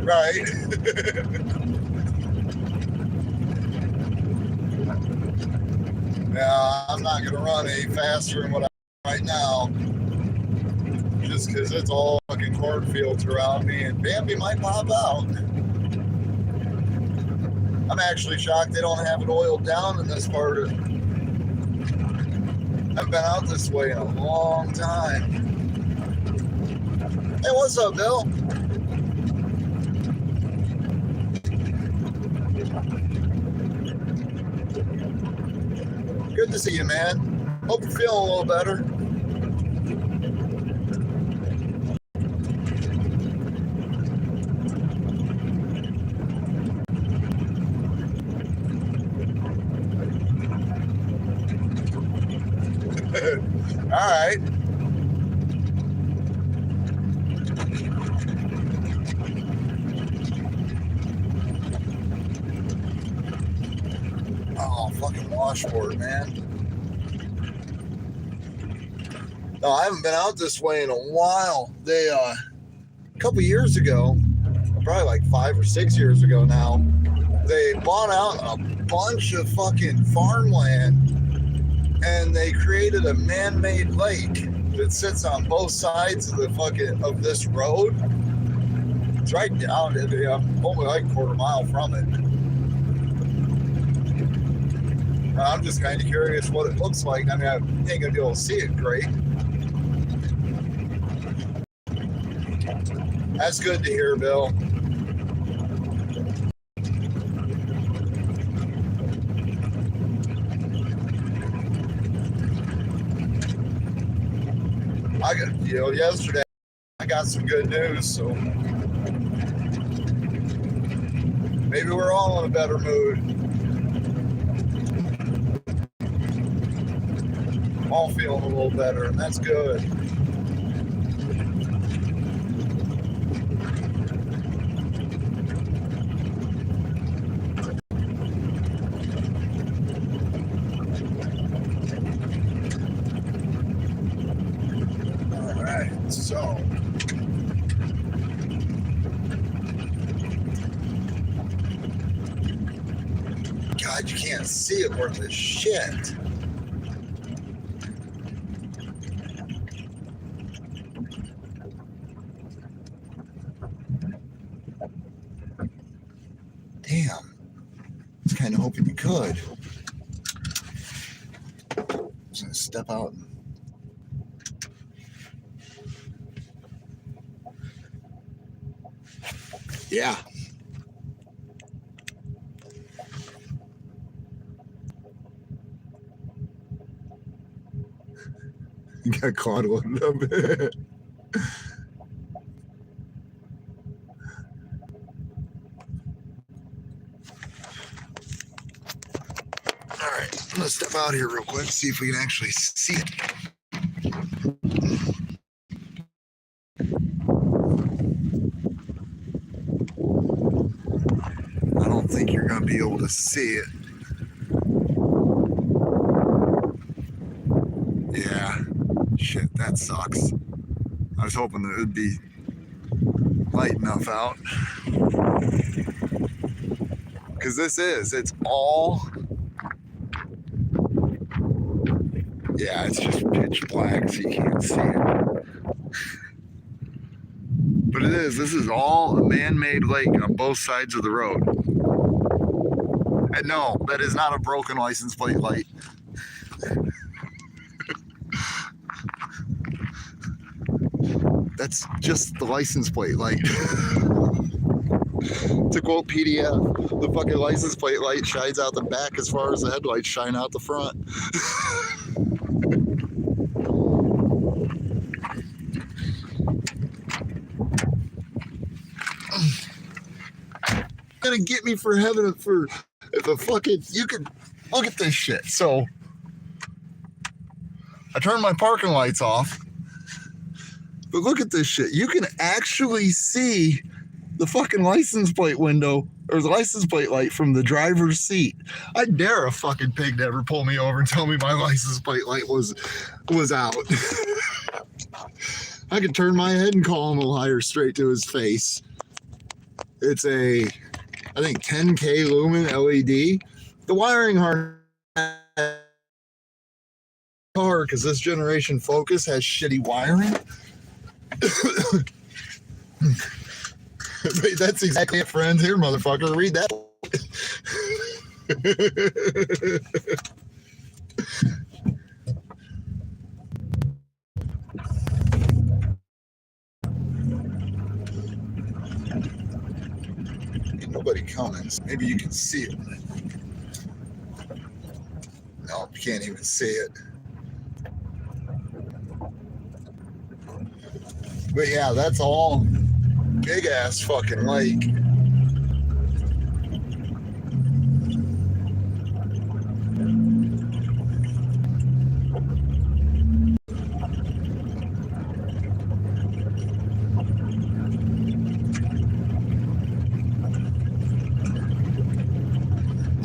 A: Right. Yeah, I'm not gonna run any faster than what I'm right now, just because it's all fucking cornfields around me, and Bambi might pop out. I'm actually shocked they don't have it oiled down in this part of. I've been out this way in a long time. Hey, what's up, Bill? Good to see you, man. Hope you're feeling a little better. All right. Oh, fucking washboard, man. No, I haven't been out this way in a while. They, a couple years ago, probably like 5 or 6 years ago now, they bought out a bunch of fucking farmland and they created a man-made lake that sits on both sides of the fucking, of this road. It's right down, I'm only like a quarter mile from it. I'm just kind of curious what it looks like. I mean, I ain't gonna be able to see it great. That's good to hear, Bill. Yesterday I got some good news, so maybe we're all in a better mood. All feeling a little better, and that's good. All right, so God, you can't see it worth a shit. Damn. I was kind of hoping you could. I'm just going to step out. Yeah. You got caught one up. Alright, I'm gonna step out here real quick, see if we can actually see it. I don't think you're gonna be able to see it. Yeah. Shit, that sucks. I was hoping that it would be light enough out. Because it's all, yeah, it's just pitch black, so you can't see it. But this is all a man-made lake on both sides of the road. And no, that is not a broken license plate light. That's just the license plate light. To quote PDF, the fucking license plate light shines out the back as far as the headlights shine out the front. Gonna get me for heaven for the fucking, you can look at this shit. So I turned my parking lights off, but look at this shit. You can actually see the fucking license plate window or the license plate light from the driver's seat. I dare a fucking pig to ever pull me over and tell me my license plate light was out. I could turn my head and call him a liar straight to his face. It's a, I think 10K lumen LED. The wiring harness car, because this generation Focus has shitty wiring. That's exactly it, friends. Here, motherfucker, read that. Ain't nobody coming. So maybe you can see it. No, you can't even see it. But yeah, that's all big ass fucking lake.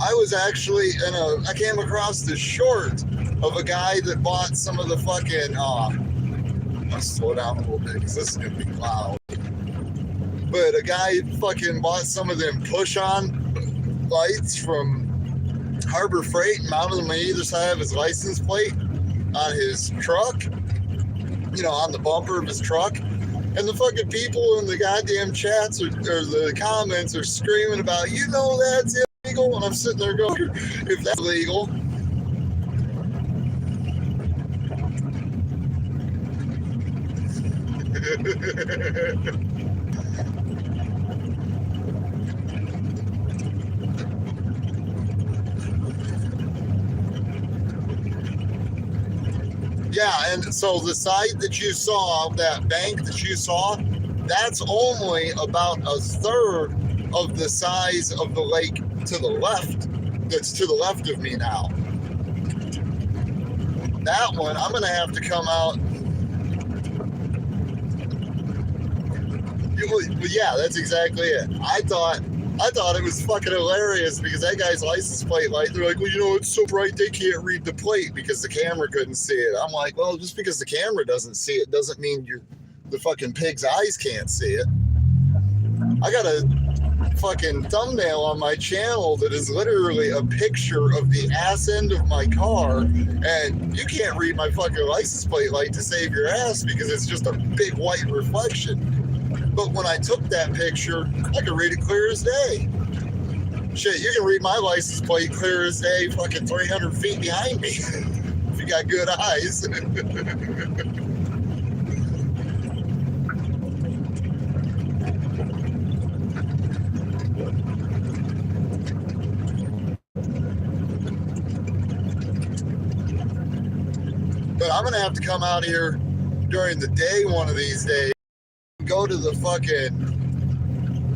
A: I was actually I came across this short of a guy that bought some of the fucking, I'll slow down a little bit because this is gonna be loud. But a guy fucking bought some of them push-on lights from Harbor Freight and mounted them on either side of his license plate on his truck, you know, on the bumper of his truck. And the fucking people in the goddamn chats or the comments are screaming about, you know, that's illegal. And I'm sitting there going, if that's legal. Yeah, and so the side that you saw, that bank that you saw, that's only about a third of the size of the lake to the left, that's to the left of me now. That one, I'm going to have to come out. But yeah, that's exactly it. I thought it was fucking hilarious because that guy's license plate light, they're like, well, you know, it's so bright they can't read the plate because the camera couldn't see it. I'm like, well, just because the camera doesn't see it doesn't mean the fucking pig's eyes can't see it. I got a fucking thumbnail on my channel that is literally a picture of the ass end of my car, and you can't read my fucking license plate light to save your ass because it's just a big white reflection. But when I took that picture, I could read it clear as day. Shit, you can read my license plate clear as day, fucking 300 feet behind me. If you got good eyes. But I'm going to have to come out here during the day one of these days. Go to the fucking,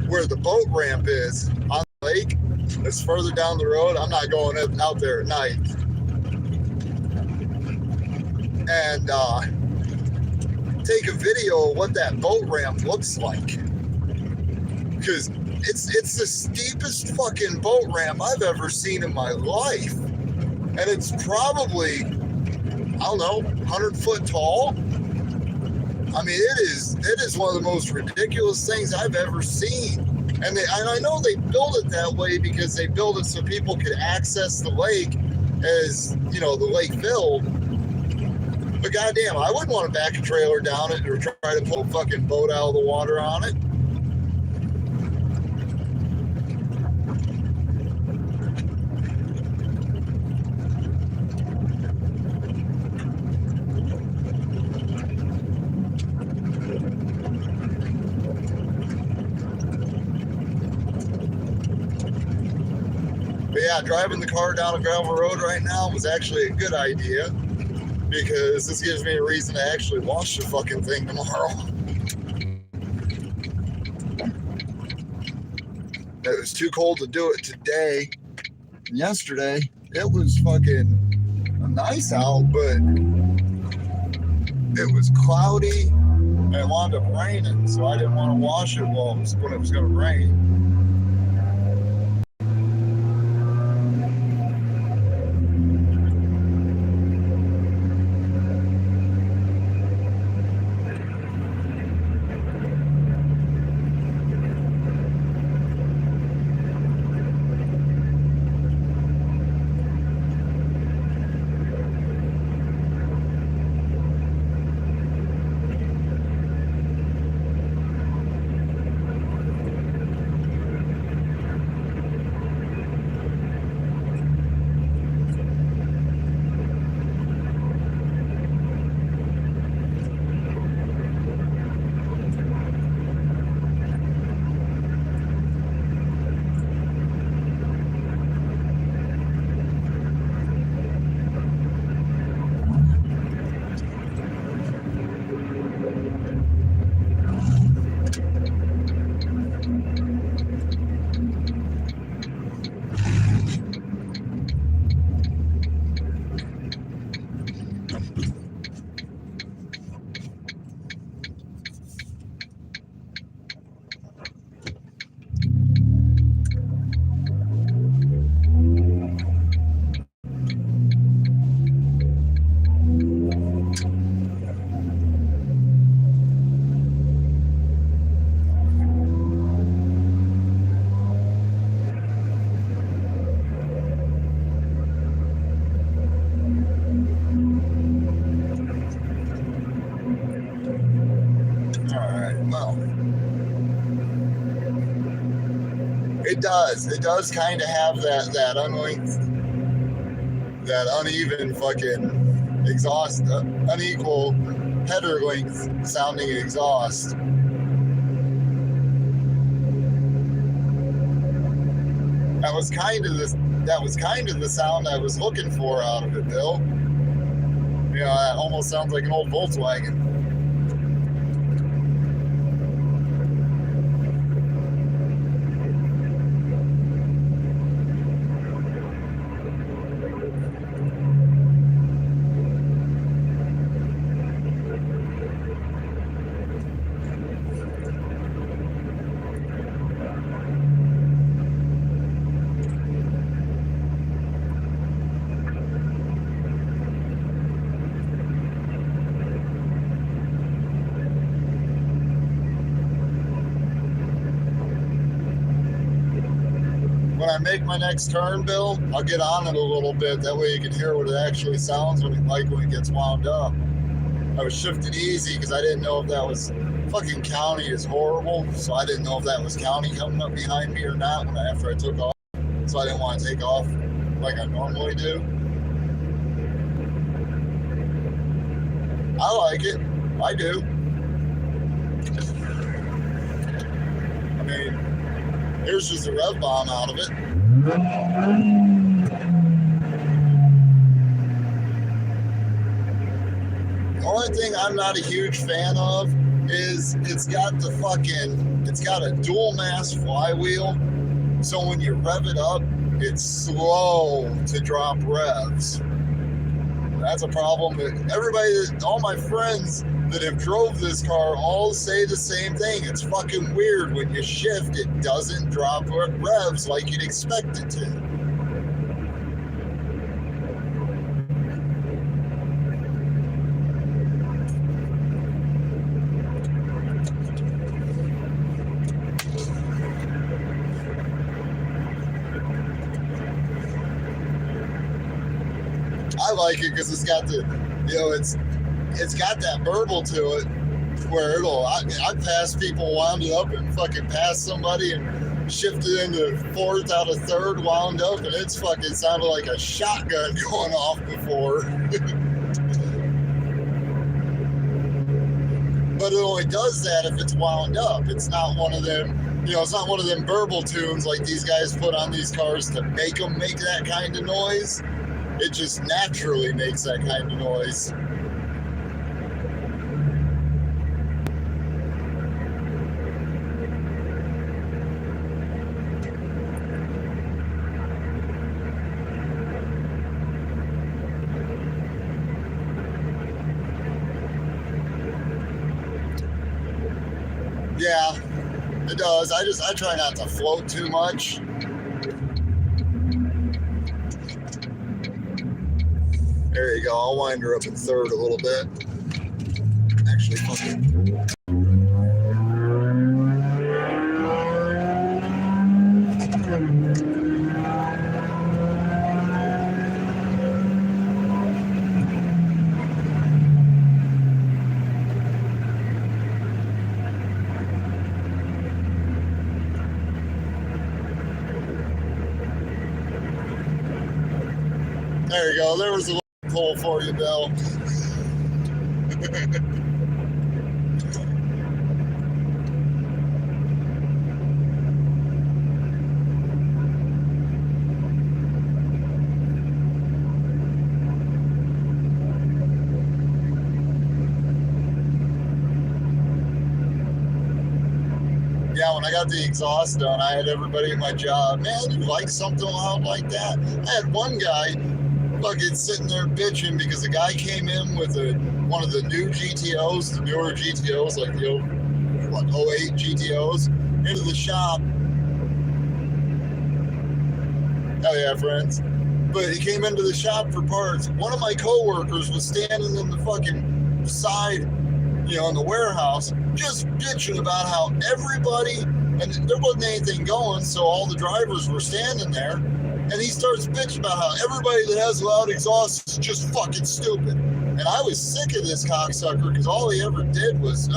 A: where the boat ramp is on the lake. It's further down the road. I'm not going out there at night. And take a video of what that boat ramp looks like. Because it's the steepest fucking boat ramp I've ever seen in my life. And it's probably, I don't know, 100 foot tall. I mean, it is one of the most ridiculous things I've ever seen. And I know they build it that way because they build it so people could access the lake as, you know, the lake filled. But goddamn, I wouldn't want to back a trailer down it or try to pull a fucking boat out of the water on it. But yeah, driving the car down a gravel road right now was actually a good idea because this gives me a reason to actually wash the fucking thing tomorrow. It was too cold to do it today. Yesterday, it was fucking nice out, but it was cloudy and it wound up raining, so I didn't want to wash it when it was going to rain. It does kind of have that uneven fucking exhaust, unequal header length sounding exhaust. That was kind of the sound I was looking for out of it, Bill. You know, that almost sounds like an old Volkswagen. When I make my next turn, Bill, I'll get on it a little bit. That way you can hear what it actually sounds when it gets wound up. I was shifting easy because I didn't know if that was fucking county is horrible. So I didn't know if that was county coming up behind me or not after I took off. so I didn't want to take off like I normally do. I like it. I do. I mean, here's just a rev bomb out of it. The only thing I'm not a huge fan of is it's got a dual mass flywheel. So when you rev it up, it's slow to drop revs. That's a problem. All my friends that have drove this car all say the same thing. It's fucking weird. When you shift, it doesn't drop revs like you'd expect it to. I like it because it's got it's got that burble to it where I pass people wound up and fucking pass somebody and shifted into fourth out of third wound up, and it's fucking sounded like a shotgun going off before. But it only does that if it's wound up. It's not one of them, it's not one of them burble tunes like these guys put on these cars to make them make that kind of noise. It just naturally makes that kind of noise. Yeah, it does. I try not to float too much. There you go. I'll wind her up in third a little bit. Actually, fucking. There you go. There was a pull for you, Bill. Yeah, when I got the exhaust done, I had everybody at my job, man, you like something loud like that? I had one guy fucking sitting there bitching because the guy came in with one of the new GTOs, the newer GTOs, like the 08 GTOs, into the shop. Hell yeah, friends. But he came into the shop for parts. One of my coworkers was standing in the fucking side, in the warehouse, just bitching about how everybody, and there wasn't anything going, so all the drivers were standing there. And he starts bitching about how everybody that has loud exhaust is just fucking stupid. And I was sick of this cocksucker because all he ever did was, I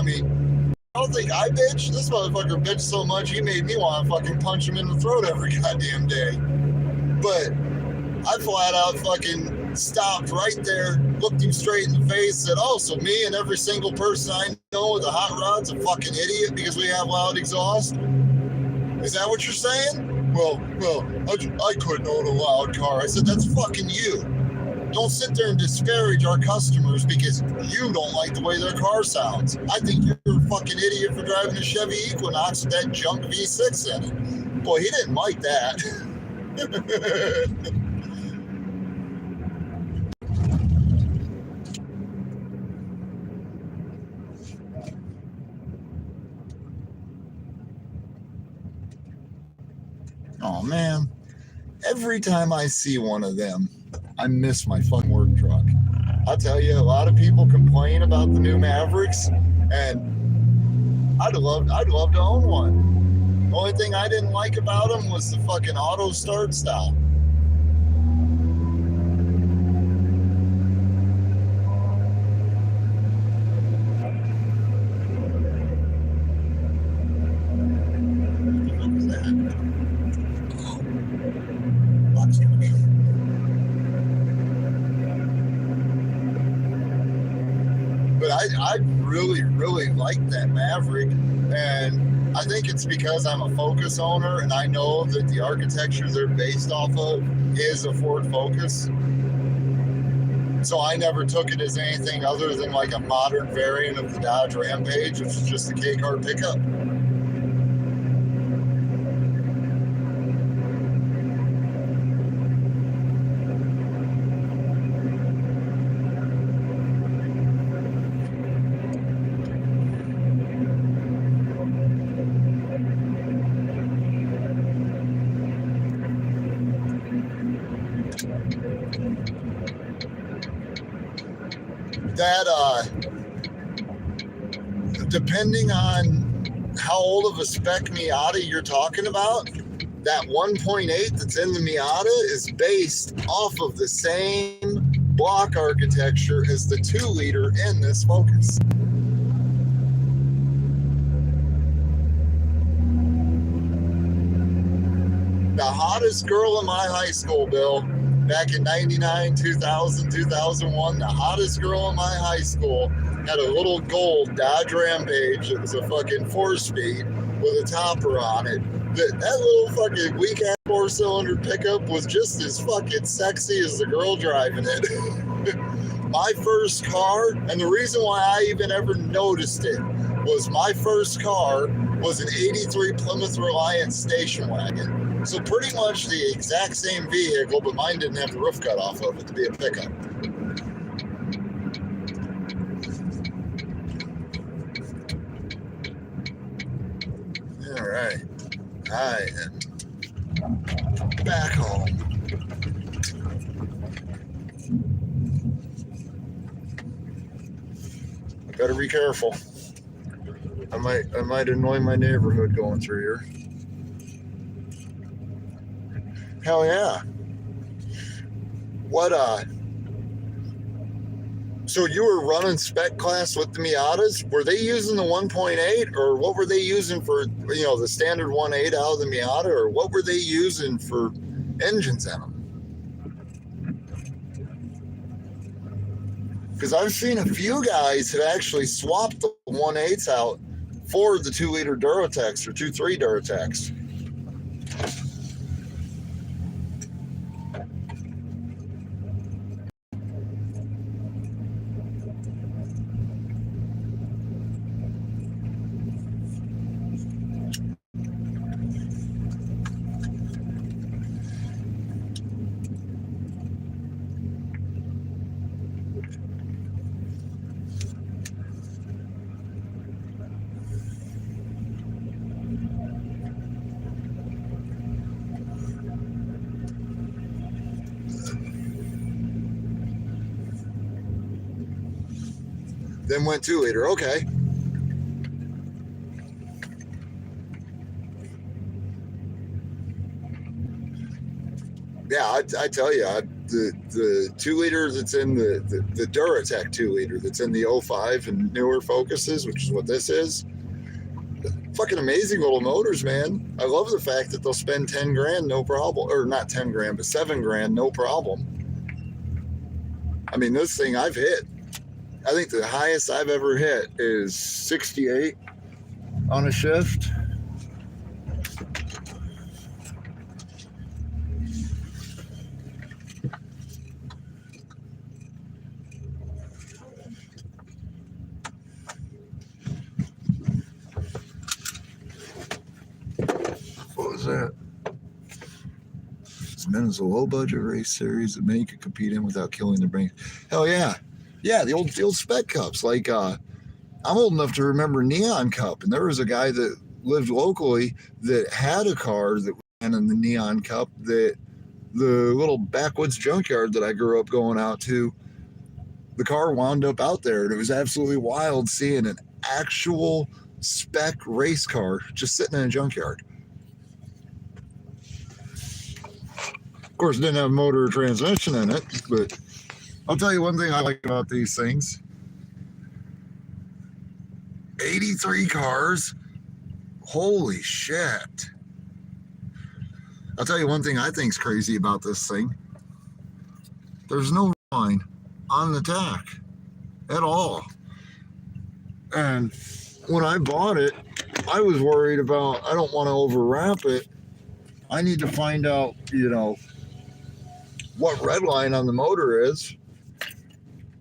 A: don't think I bitched. This motherfucker bitched so much he made me want to fucking punch him in the throat every goddamn day. But I flat out fucking stopped right there, looked him straight in the face, said, oh, so me and every single person I know with a hot rod's a fucking idiot because we have loud exhaust? Is that what you're saying? Well, I couldn't own a loud car. I said, that's fucking you. Don't sit there and disparage our customers because you don't like the way their car sounds. I think you're a fucking idiot for driving a Chevy Equinox with that junk V6 in it. Boy, he didn't like that. Oh man, every time I see one of them, I miss my fucking work truck. I'll tell you, a lot of people complain about the new Mavericks, and I'd love to own one. The only thing I didn't like about them was the fucking auto start style. What was that? really, really like that Maverick. And I think it's because I'm a Focus owner and I know that the architecture they're based off of is a Ford Focus. So I never took it as anything other than like a modern variant of the Dodge Rampage, which is just a K-car pickup. That depending on how old of a spec Miata you're talking about, that 1.8 that's in the Miata is based off of the same block architecture as the 2-liter in this Focus. The hottest girl in my high school, Bill, back in 99, 2000, 2001, the hottest girl in my high school had a little gold Dodge Rampage. It was a fucking 4-speed with a topper on it. That little fucking weak-ass 4-cylinder pickup was just as fucking sexy as the girl driving it. My first car, and the reason why I even ever noticed it, was my first car was an 83 Plymouth Reliant station wagon. So pretty much the exact same vehicle, but mine didn't have the roof cut off of it to be a pickup. All right, I am back home. I better be careful. I might annoy my neighborhood going through here. Hell yeah. What so you were running spec class with the Miatas? Were they using the 1.8 or what were they using for, the standard 1.8 out of the Miata, or what were they using for engines in them? Because I've seen a few guys have actually swapped the 1.8s out for the 2-liter Durotechs or 2.3 Durotechs. Then went 2-liter. Okay. Yeah, I tell you, the 2-liter that's in the Duratec 2-liter that's in the 05 and newer Focuses, which is what this is, fucking amazing little motors, man. I love the fact that they'll spend 10 grand, no problem, or not 10 grand, but 7 grand, no problem. I mean, this thing I've hit. I think the highest I've ever hit is 68 on a shift. What was that? This men is a low budget race series that many could compete in without killing their brains. Hell yeah. Yeah, the old spec cups. Like, I'm old enough to remember Neon Cup, and there was a guy that lived locally that had a car that ran in the Neon Cup, that the little backwoods junkyard that I grew up going out to, the car wound up out there, and it was absolutely wild seeing an actual spec race car just sitting in a junkyard. Of course, it didn't have a motor or transmission in it, but I'll tell you one thing I like about these things. 83 cars. Holy shit. I'll tell you one thing I think's crazy about this thing. There's no line on the tach at all. And when I bought it, I was worried about, I don't want to overwrap it. I need to find out, what red line on the motor is.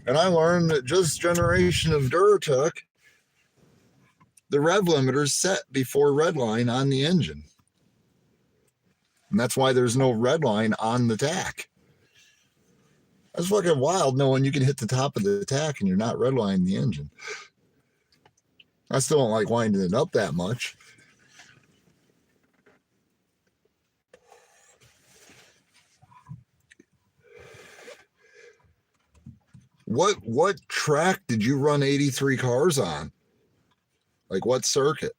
A: And I learned that just generation of Duratec, the rev limiter is set before red line on the engine. And that's why there's no red line on the tack. That's fucking wild knowing you can hit the top of the tack and you're not redlining the engine. I still don't like winding it up that much. What track did you run 83 cars on? Like what circuit?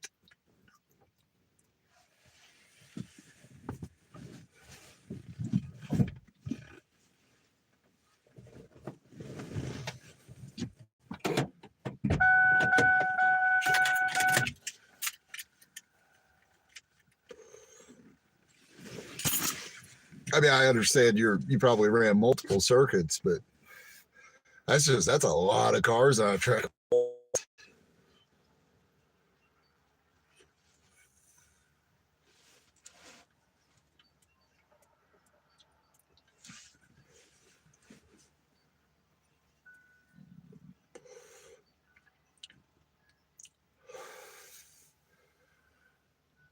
A: I mean, I understand you probably ran multiple circuits, but that's a lot of cars on a track.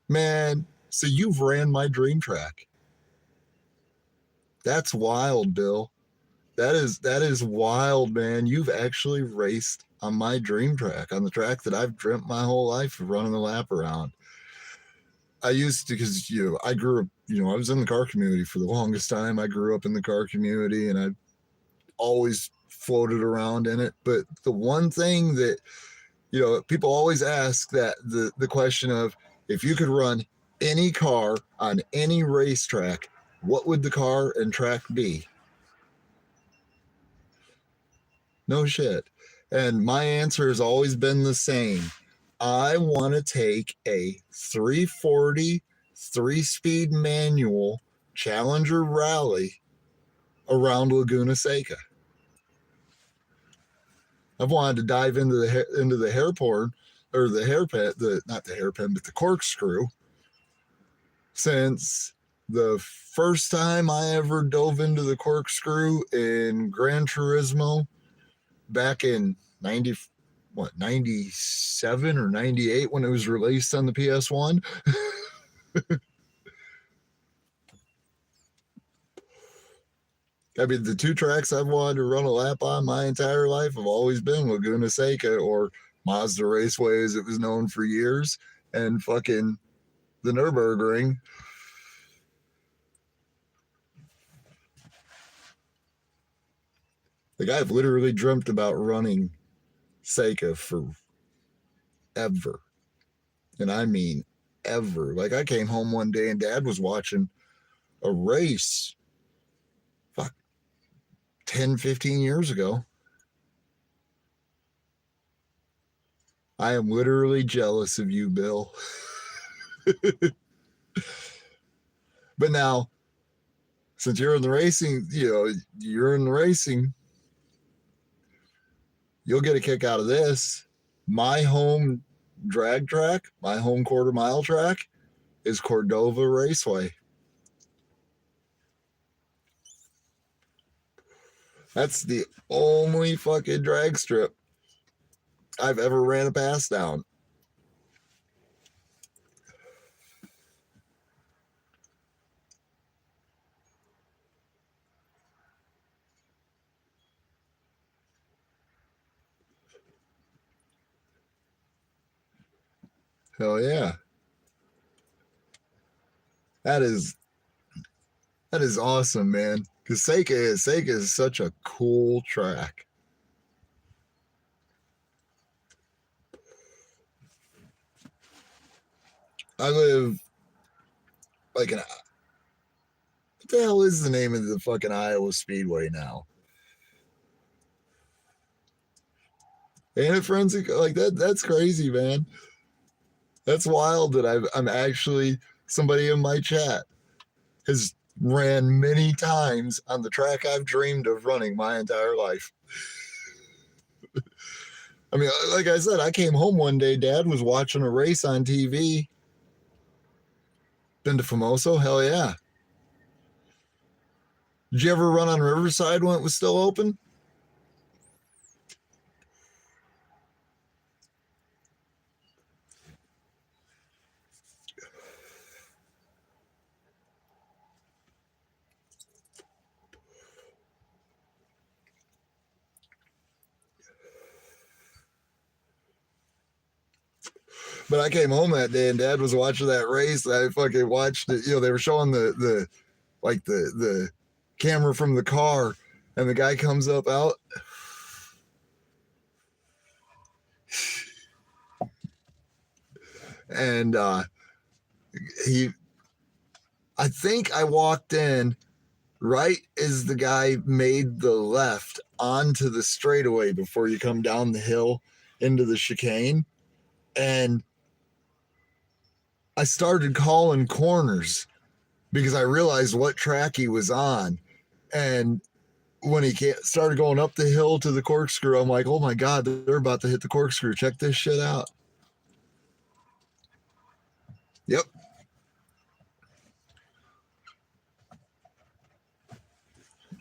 A: Man, so you've ran my dream track. That's wild, Bill. That is wild, man. You've actually raced on my dream track, on the track that I've dreamt my whole life of running the lap around. I used to, because I grew up, I was in the car community for the longest time. I grew up in the car community and I always floated around in it. But the one thing that, people always ask that the question of, if you could run any car on any racetrack, what would the car and track be? No shit. And my answer has always been the same. I want to take a 340 3-speed manual Challenger Rally around Laguna Seca. I've wanted to dive into the hairpin, or the hairpin, not the hairpin, but the corkscrew, since the first time I ever dove into the corkscrew in Gran Turismo back in 97 or 98 when it was released on the PS1. I mean, the two tracks I've wanted to run a lap on my entire life have always been Laguna Seca, or Mazda Raceway as it was known for years, and fucking the Nürburgring. Like, I've literally dreamt about running Seca for ever. And I mean ever. Like, I came home one day and Dad was watching a race 10, 15 years ago. I am literally jealous of you, Bill. But now, since you're in the racing, you'll get a kick out of this. My home drag track, my home quarter-mile track, is Cordova Raceway. That's the only fucking drag strip I've ever ran a pass down. Hell yeah. That is awesome, man. Because Seca is such a cool track. I live like what the hell is the name of the fucking Iowa Speedway now? Ain't it Forensic? Like that's crazy, man. That's wild that I'm actually, somebody in my chat has ran many times on the track I've dreamed of running my entire life. I mean, like I said, I came home one day. Dad was watching a race on TV. Been to Famoso? Hell yeah. Did you ever run on Riverside when it was still open? But I came home that day and Dad was watching that race. I fucking watched it. You know, they were showing the like the camera from the car, and the guy comes up out. And he, I think I walked in right as the guy made the left onto the straightaway before you come down the hill into the chicane. And I started calling corners because I realized what track he was on. And when he started going up the hill to the corkscrew, I'm like, oh my God, they're about to hit the corkscrew. Check this shit out. Yep.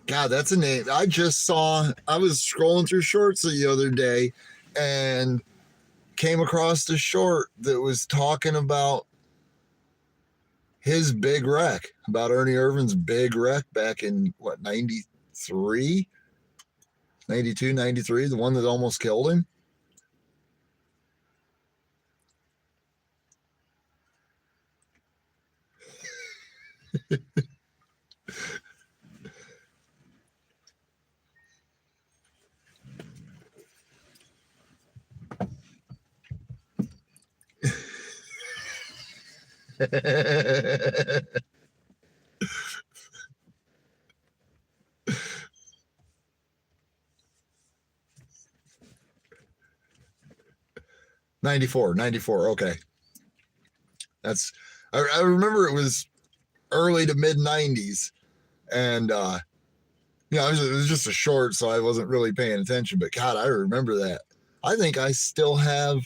A: God, that's a name. I was scrolling through shorts the other day and came across a short that was talking about his big wreck, about Ernie Irvan's big wreck back in what, 93, 92, 93, the one that almost killed him. '94. Okay. I remember it was early to mid 90s. And, it was just a short, so I wasn't really paying attention. But God, I remember that. I think I still have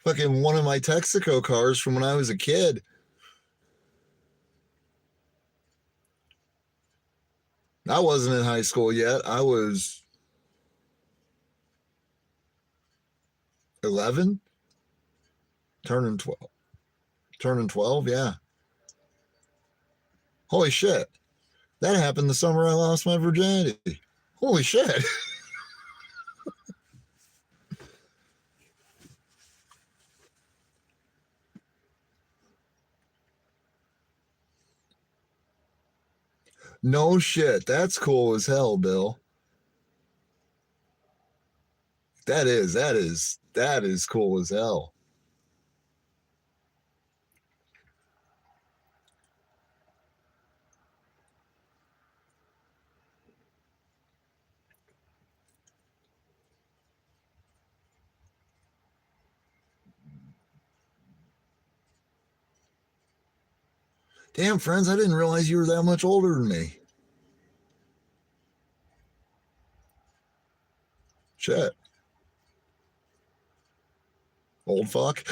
A: fucking one of my Texaco cars from when I was a kid. I wasn't in high school yet. I was 11, turning 12. Turning 12, yeah. Holy shit. That happened the summer I lost my virginity. Holy shit. No shit. That's cool as hell, Bill. That is cool as hell. Damn, friends, I didn't realize you were that much older than me. Shit. Old fuck.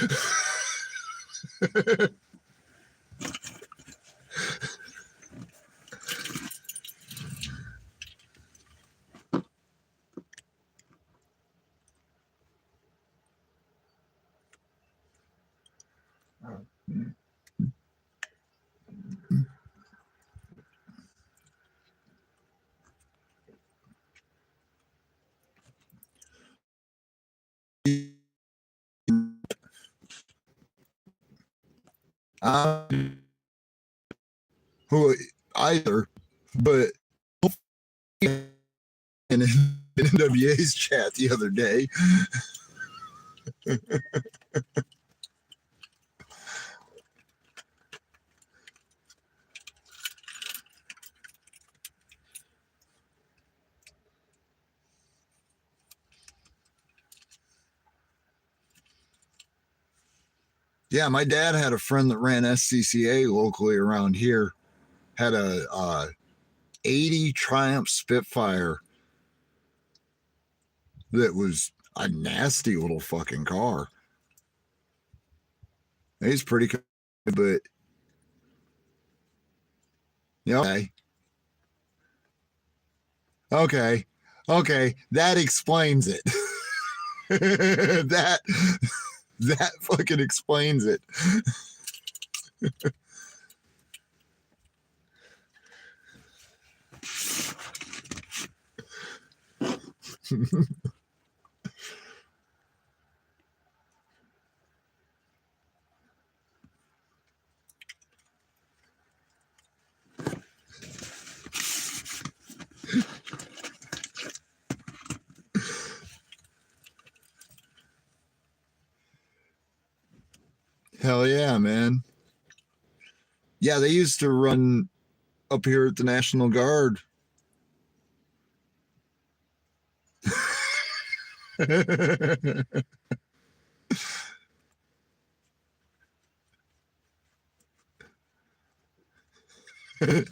A: Who either, but in NWA's chat the other day. Yeah, my dad had a friend that ran SCCA locally around here. Had a 80 Triumph Spitfire that was a nasty little fucking car. He's pretty good, but okay. Okay, that explains it. that fucking explains it. Hell yeah, man. Yeah, they used to run up here at the National Guard.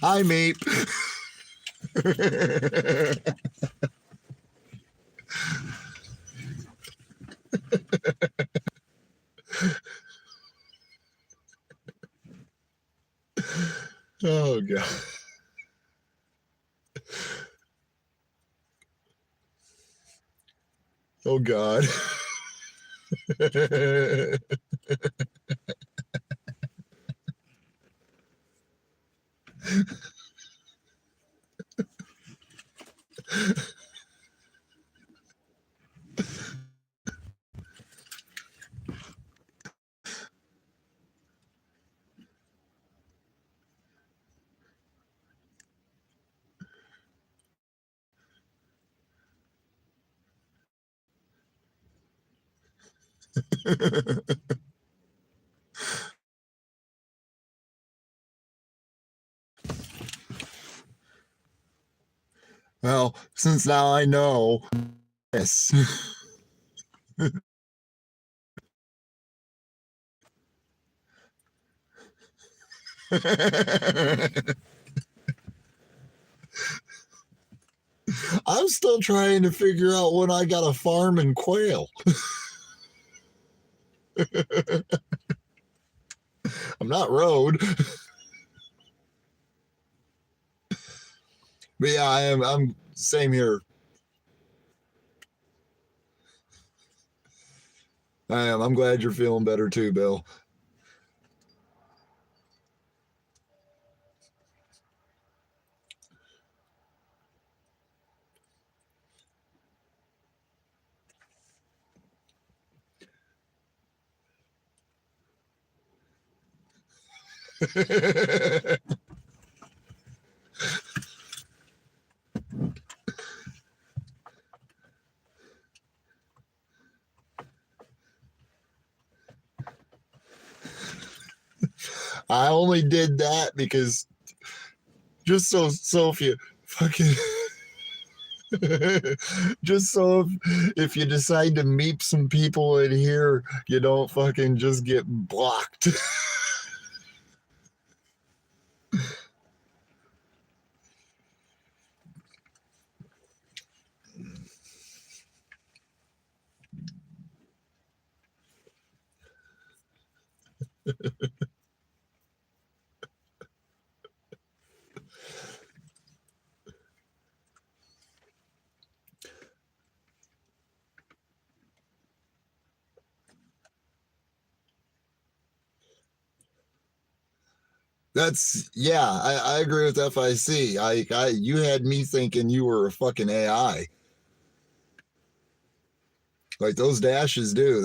A: Hi, Meep. Oh, God. Oh, God. Well, since now I know, yes. I'm still trying to figure out when I got a farm and quail. I'm not road. But yeah, I'm same here. I am. I'm glad you're feeling better too, Bill. I only did that because just so if you fucking just so if you decide to meet some people in here, you don't fucking just get blocked. That's yeah, I agree with FIC. You had me thinking you were a fucking AI. Like those dashes do.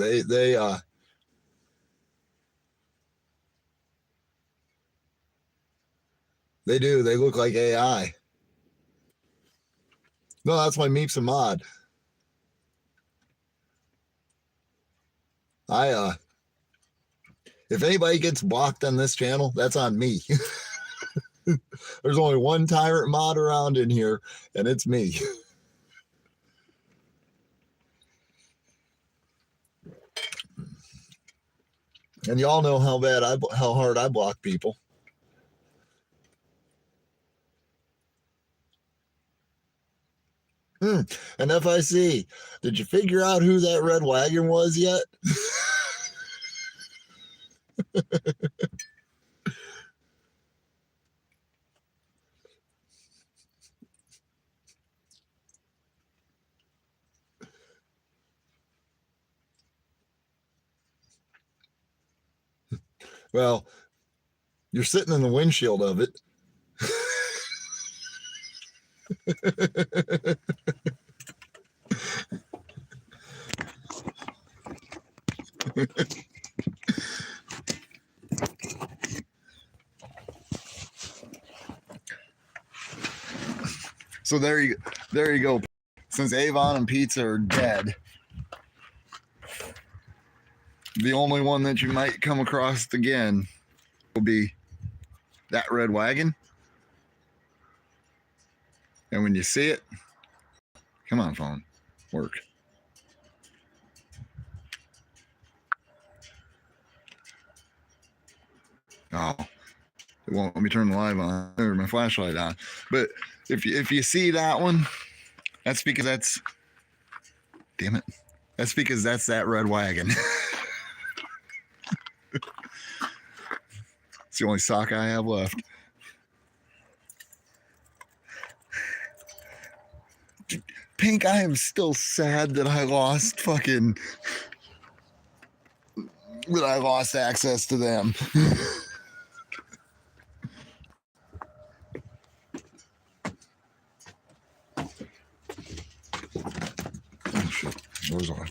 A: They do. They look like AI. No, that's my Meeps and Mod. If anybody gets blocked on this channel, that's on me. There's only one tyrant mod around in here, and it's me. And y'all know how hard I block people. And FIC, did you figure out who that red wagon was yet? Well, you're sitting in the windshield of it. So there you go. Since Avon and Pizza are dead, the only one that you might come across again will be that red wagon. And when you see it, come on, phone, work. Oh, it won't let me turn the live on or my flashlight on. But if you see that one, that's because that's that red wagon. It's the only sock I have left. Pink, I am still sad that I lost access to them. Oh shit, doors on.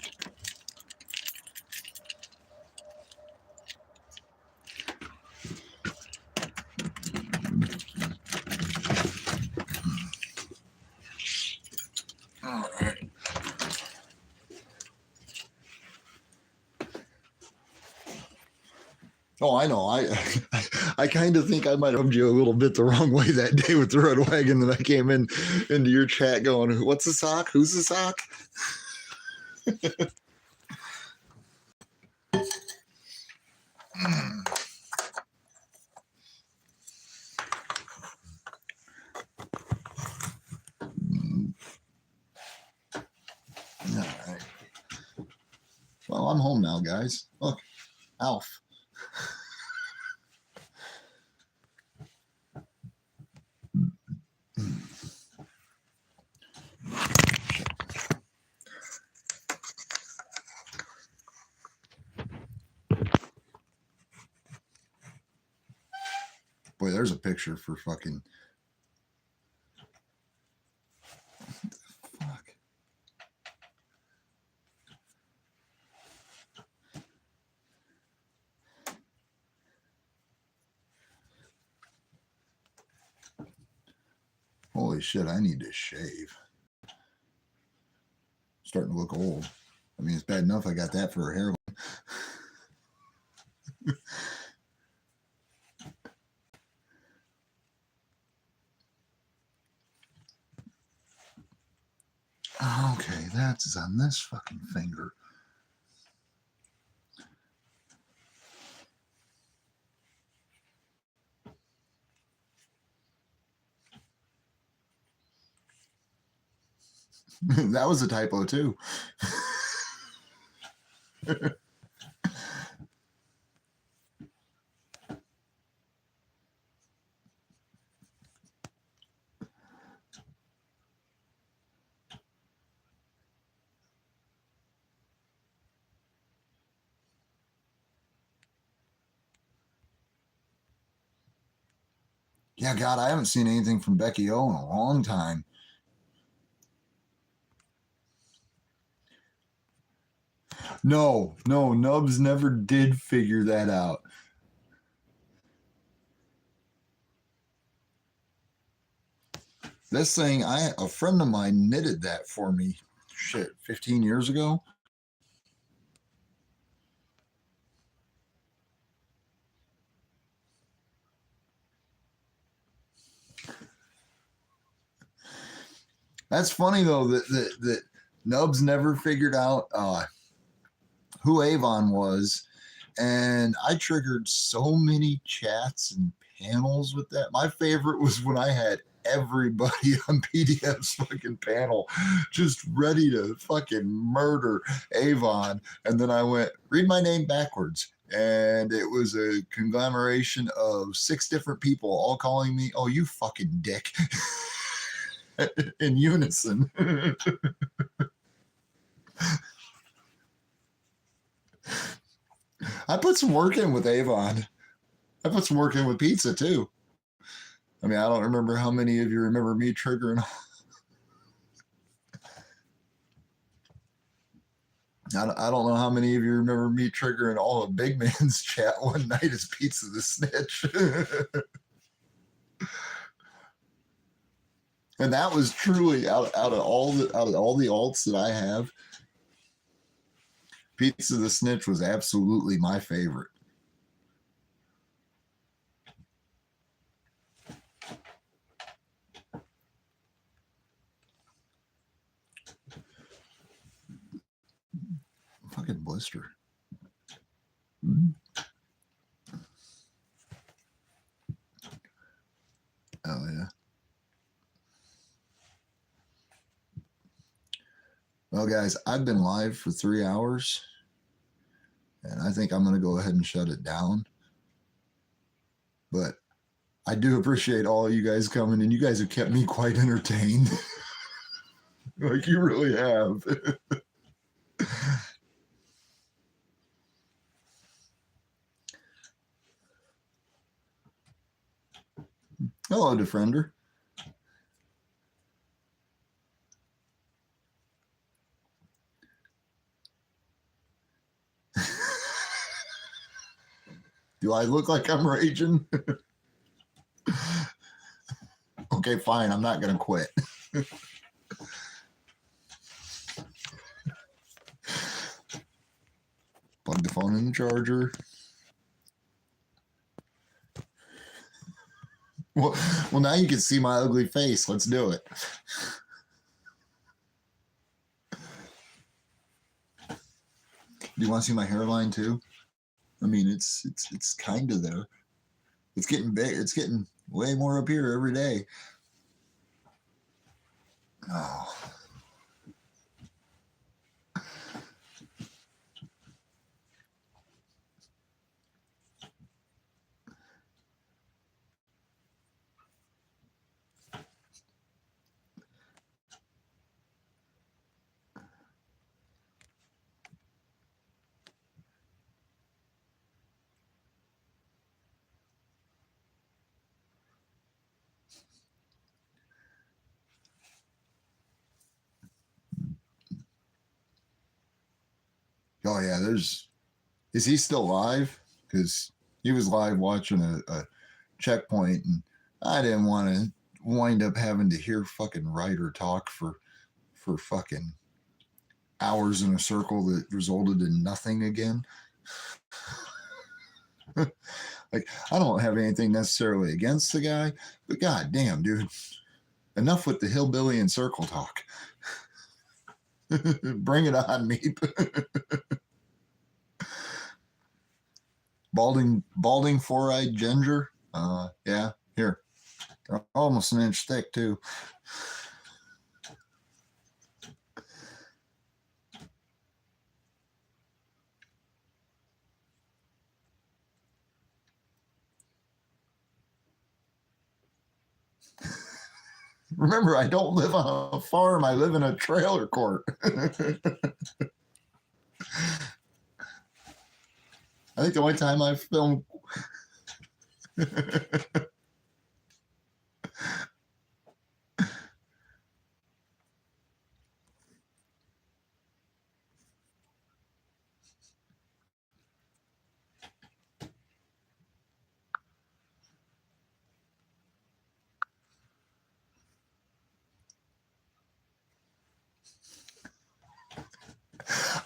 A: All right. Oh, I know. I kind of think I might have rubbed you a little bit the wrong way that day with the red wagon that I came into your chat going, what's the sock? Who's the sock? All right. Well, I'm home now, guys. Look, Alf. Boy, there's a picture for fucking. Fuck. Holy shit, I need to shave. Starting to look old. I mean, it's bad enough I got that for a hairline. Okay, that's on this fucking finger. That was a typo too. Yeah, God, I haven't seen anything from Becky O in a long time. No, Nubs never did figure that out. This thing, a friend of mine knitted that for me, 15 years ago. That's funny though that Nubs never figured out who Avon was, and I triggered so many chats and panels with that. My favorite was when I had everybody on PDF's fucking panel just ready to fucking murder Avon. And then I went, read my name backwards. And it was a conglomeration of 6 different people all calling me, oh, you fucking dick, in unison. I put some work in with Avon. I put some work in with pizza too. I mean, I don't remember how many of you remember me triggering. I don't know how many of you remember me triggering all of Big Man's chat one night as Pizza the Snitch. And that was truly out of all the alts that I have, Pizza the Snitch was absolutely my favorite. Fucking blister. Oh yeah. Well, guys, I've been live for 3 hours, and I think I'm going to go ahead and shut it down. But I do appreciate all of you guys coming, and you guys have kept me quite entertained. Like, you really have. Hello, Defender. Do I look like I'm raging? Okay, fine. I'm not going to quit. Plug the phone in the charger. Well, now you can see my ugly face. Let's do it. Do you want to see my hairline too? I mean, it's kind of there. It's getting big. It's getting way more up here every day. Oh. Oh yeah, is he still live? Because he was live watching a checkpoint, and I didn't want to wind up having to hear fucking Ryder talk for fucking hours in a circle that resulted in nothing again. Like, I don't have anything necessarily against the guy, but god damn, dude, enough with the hillbilly and circle talk. Bring it on, Meep. Balding four-eyed ginger. Yeah, here. They're almost an inch thick too. Remember, I don't live on a farm. I live in a trailer court. I think the only time I filmed.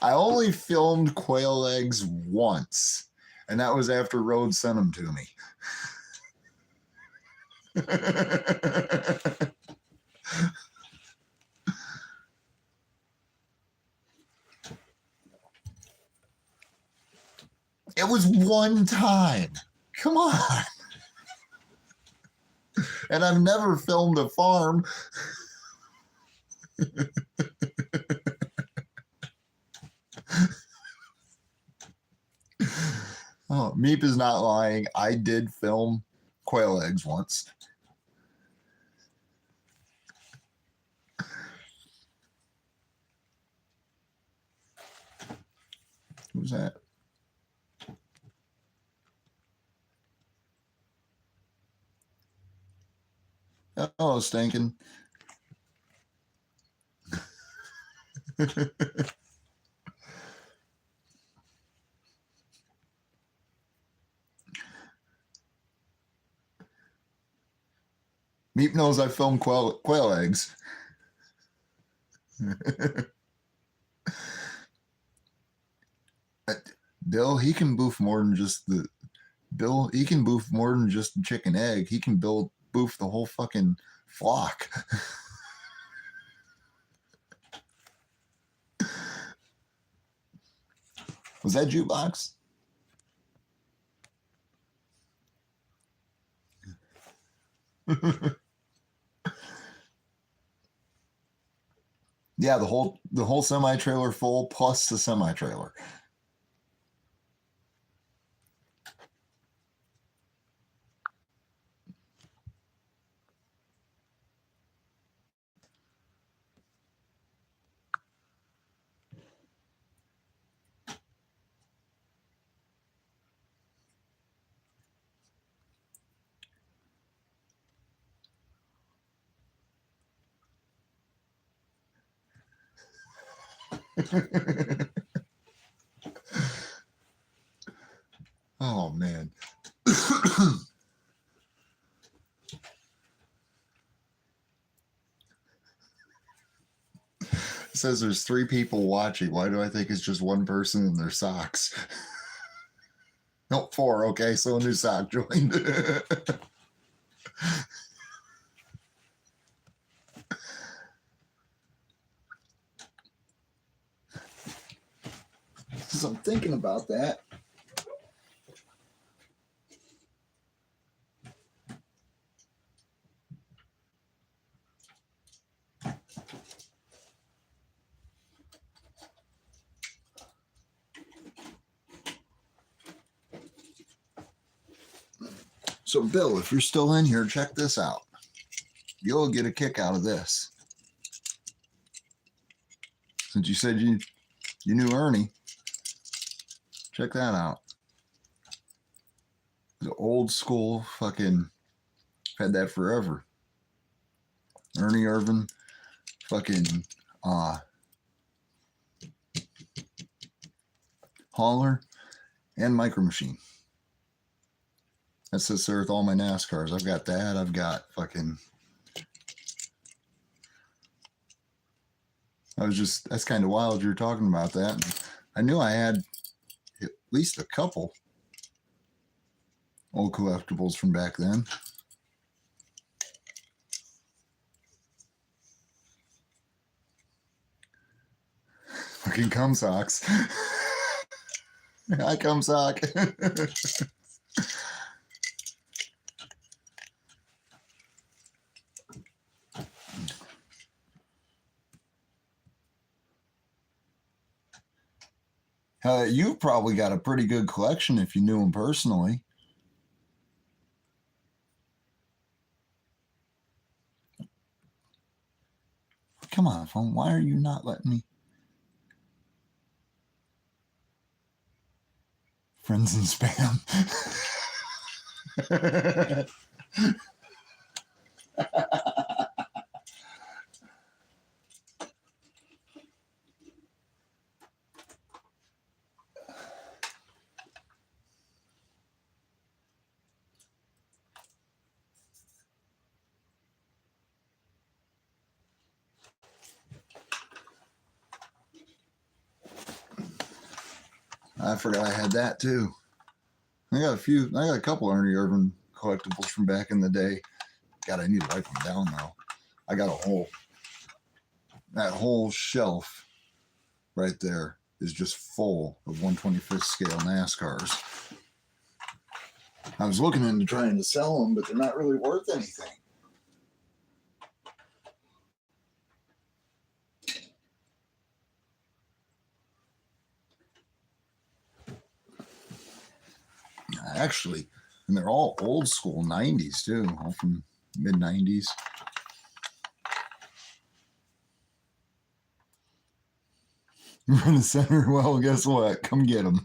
A: I only filmed quail eggs once, and that was after Rhodes sent them to me. It was one time. Come on. And I've never filmed a farm. Oh, Meep is not lying. I did film quail eggs once. Who's that? Oh, stinking. Meep knows I filmed quail eggs. Bill, he can boof more than just the Bill. He can boof more than just the chicken egg. He can boof the whole fucking flock. Was that jukebox? Yeah, the whole semi trailer full plus the semi trailer. Oh man. It says there's 3 people watching. Why do I think it's just one person in their socks? No, 4. Okay, so a new sock joined. So I'm thinking about that. So, Bill, if you're still in here, check this out. You'll get a kick out of this. Since you said you knew Ernie, check that out. The old school fucking, had that forever. Ernie Irvan, fucking hauler, and Micro Machine. That sits there with all my NASCARs. I've got that. I've got fucking. That's kind of wild you were talking about that. I knew I had at least a couple old collectibles from back then. Fucking cum socks. I cum sock. You've probably got a pretty good collection if you knew him personally. Come on, phone. Why are you not letting me? Friends and spam. I forgot I had that too. I got a couple Ernie Irvan collectibles from back in the day. God, I need to write them down now. I got that whole shelf right there is just full of 1/25th scale NASCARs. I was looking into trying to sell them, but they're not really worth anything. actually, and they're all old school 90s too, all from mid 90s. Run a center. Well, guess what? Come get them.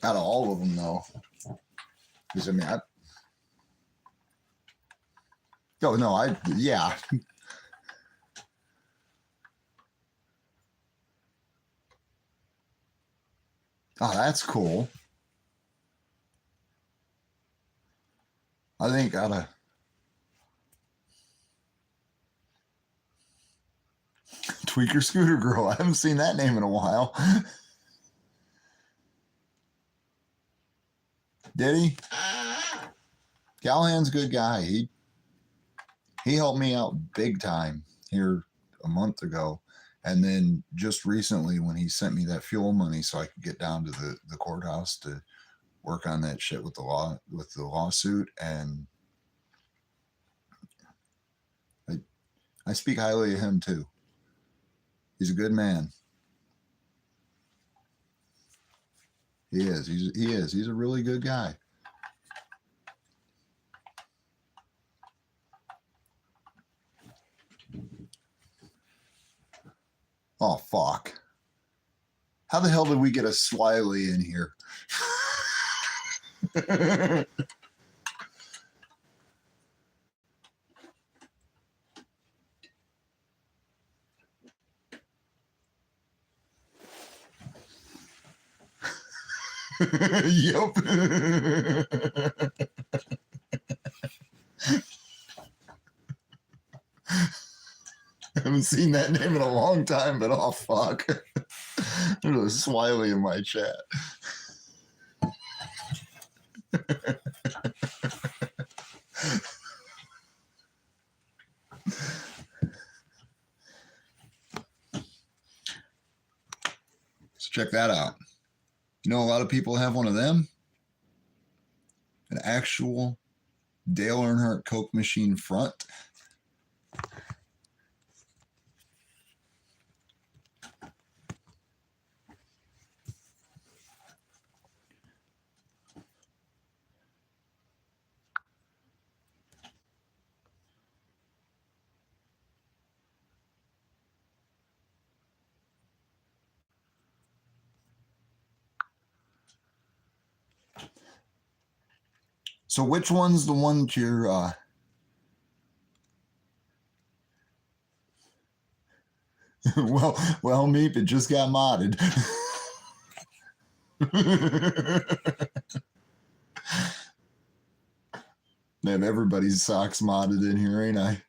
A: Out of all of them, though, because I mean, yeah. Oh, that's cool. I think out of Tweaker Scooter Girl, I haven't seen that name in a while. Did he? Callahan's a good guy. He helped me out big time here a month ago. And then just recently when he sent me that fuel money so I could get down to the courthouse to work on that shit with the lawsuit. And I speak highly of him too. He's a good man. He is. He's a really good guy. Oh, fuck. How the hell did we get a Swiley in here? Yep. I haven't seen that name in a long time, but oh, fuck. There's a Swiley in my chat. So check that out. You know, a lot of people have one of them. An actual Dale Earnhardt Coke machine front. So which one's the one that you're well, Meep, it just got modded. I have everybody's socks modded in here, ain't I?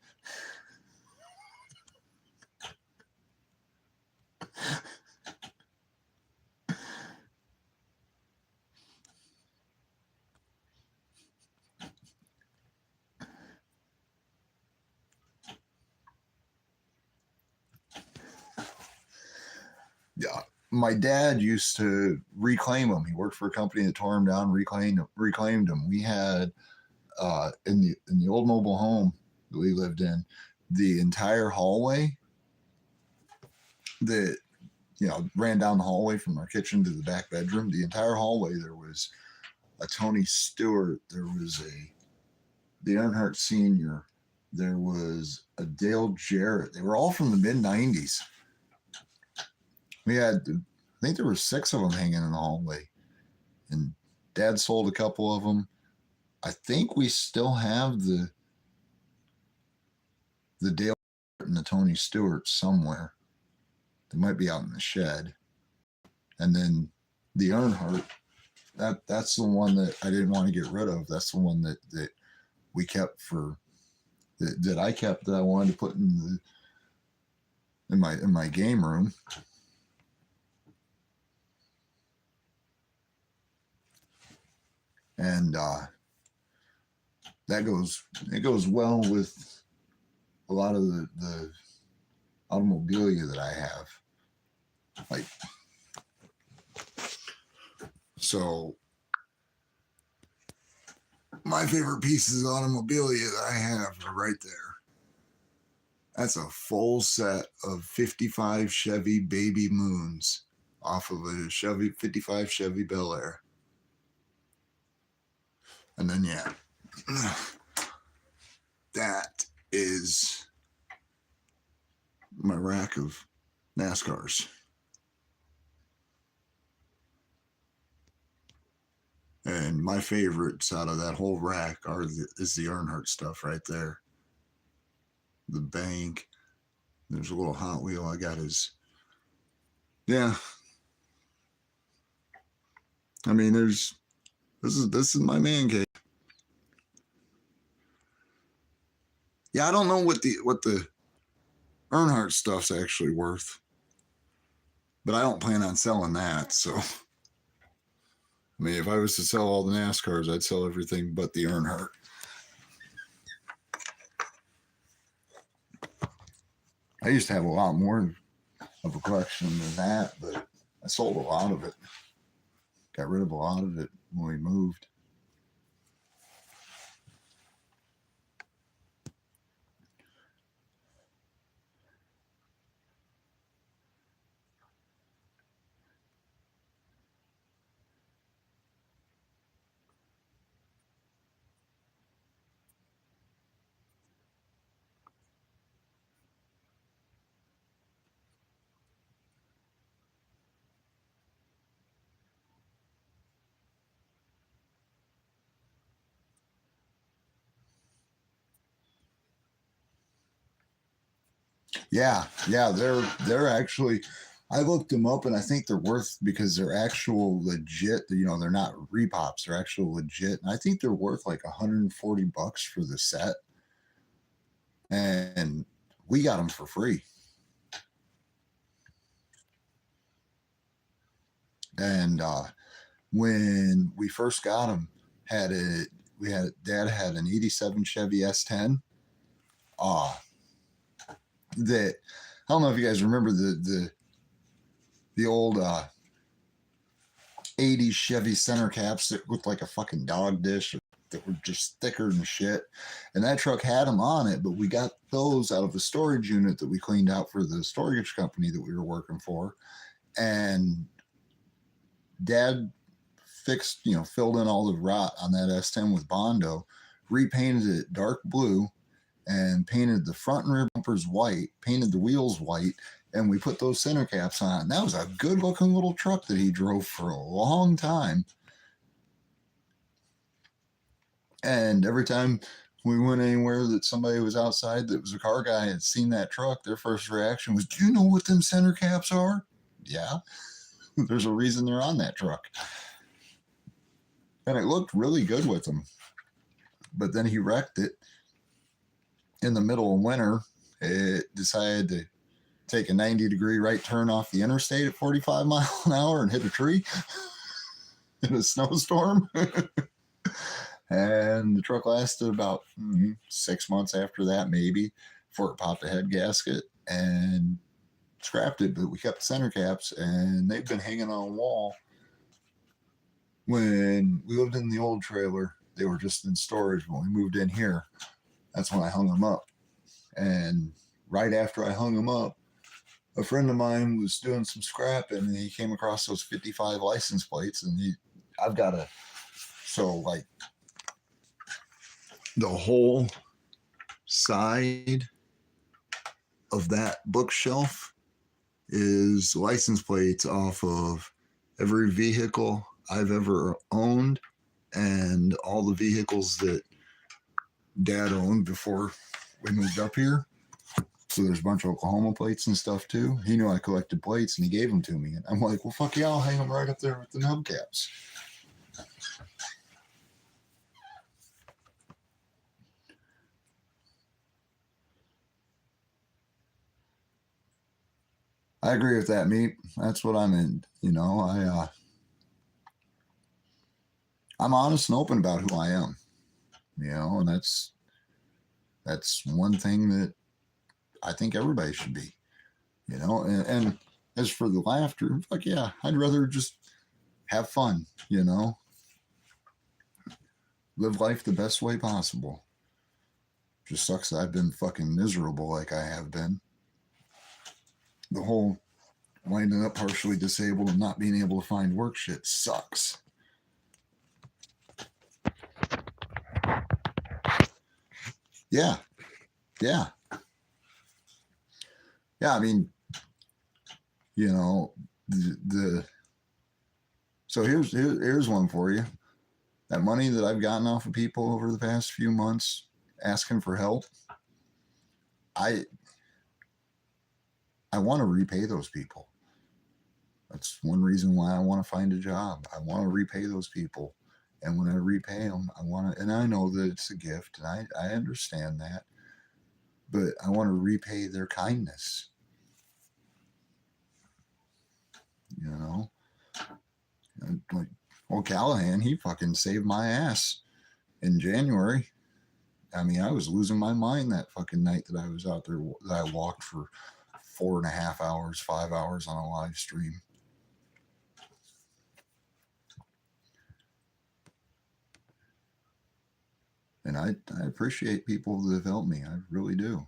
A: Yeah. My dad used to reclaim them. He worked for a company that tore them down, reclaimed them. We had in the old mobile home that we lived in, the entire hallway that ran down the hallway from our kitchen to the back bedroom. The entire hallway, there was a Tony Stewart, there was the Earnhardt Sr., there was a Dale Jarrett. They were all from the mid 90s. We had, I think there were 6 of them hanging in the hallway, and Dad sold a couple of them. I think we still have the Dale and the Tony Stewart somewhere. They might be out in the shed. And then the Earnhardt, that's the one that I didn't want to get rid of. That's the one that we kept that I kept, that I wanted to put in my game room. And it goes well with a lot of the automobilia that I have. Like, so my favorite pieces of automobilia that I have are right there. That's a full set of 55 Chevy Baby Moons off of a 55 Chevy Bel Air. And then, yeah, that is my rack of NASCARs. And my favorites out of that whole rack is the Earnhardt stuff right there. The bank. There's a little Hot Wheel I got yeah. I mean, this is my man cave. Yeah, I don't know what the Earnhardt stuff's actually worth, but I don't plan on selling that. So, I mean, if I was to sell all the NASCARs, I'd sell everything but the Earnhardt. I used to have a lot more of a collection than that, but I sold a lot of it. Got rid of a lot of it when we moved. Yeah, they're actually. I looked them up, and I think they're worth because they're actual legit. You know, they're not repops; they're actual legit. And I think they're worth like $140 for the set. And we got them for free. And when we first got them, Dad had an '87 Chevy S10. That I don't know if you guys remember the old 80s Chevy center caps that looked like a fucking dog dish, that were just thicker than shit. And that truck had them on it, but we got those out of a storage unit that we cleaned out for the storage company that we were working for. And Dad filled in all the rot on that S10 with Bondo, repainted it dark blue, and painted the front and rear bumpers white, painted the wheels white, and we put those center caps on. And that was a good looking little truck that he drove for a long time. And every time we went anywhere that somebody was outside that was a car guy had seen that truck, their first reaction was, "Do you know what them center caps are?" Yeah. There's a reason they're on that truck. And it looked really good with them. But then he wrecked it in the middle of winter. It decided to take a 90-degree right turn off the interstate at 45 miles an hour and hit a tree in a snowstorm. And the truck lasted about 6 months after that, maybe, before it popped a head gasket and scrapped it. But we kept the center caps, and they've been hanging on a wall. When we lived in the old trailer, they were just in storage. When we moved in here, that's when I hung them up. And right after I hung them up, a friend of mine was doing some scrapping, and he came across those 55 license plates. And the whole side of that bookshelf is license plates off of every vehicle I've ever owned and all the vehicles that Dad owned before we moved up here. So there's a bunch of Oklahoma plates and stuff too. He knew I collected plates and he gave them to me. And I'm like, well, fuck yeah, I'll hang them right up there with the hubcaps. I agree with that, Meat. That's what I'm in. I'm honest and open about who I am. you know, and that's one thing that I think everybody should be, you know. And as for the laughter, fuck yeah, I'd rather just have fun, you know, live life the best way possible. Just sucks that I've been fucking miserable like I have been. The whole winding up partially disabled and not being able to find work shit sucks. Yeah. Yeah. Yeah. I mean, you know, so here's one for you. That money that I've gotten off of people over the past few months asking for help, I want to repay those people. That's one reason why I want to find a job. I want to repay those people. And when I repay them, I want to, and I know that it's a gift, and I understand that, but I want to repay their kindness. You know? And like, well, Callahan, he fucking saved my ass in January. I mean, I was losing my mind that fucking night that I was out there, that I walked for 4.5 hours, 5 hours on a live stream. And I appreciate people that have helped me. I really do.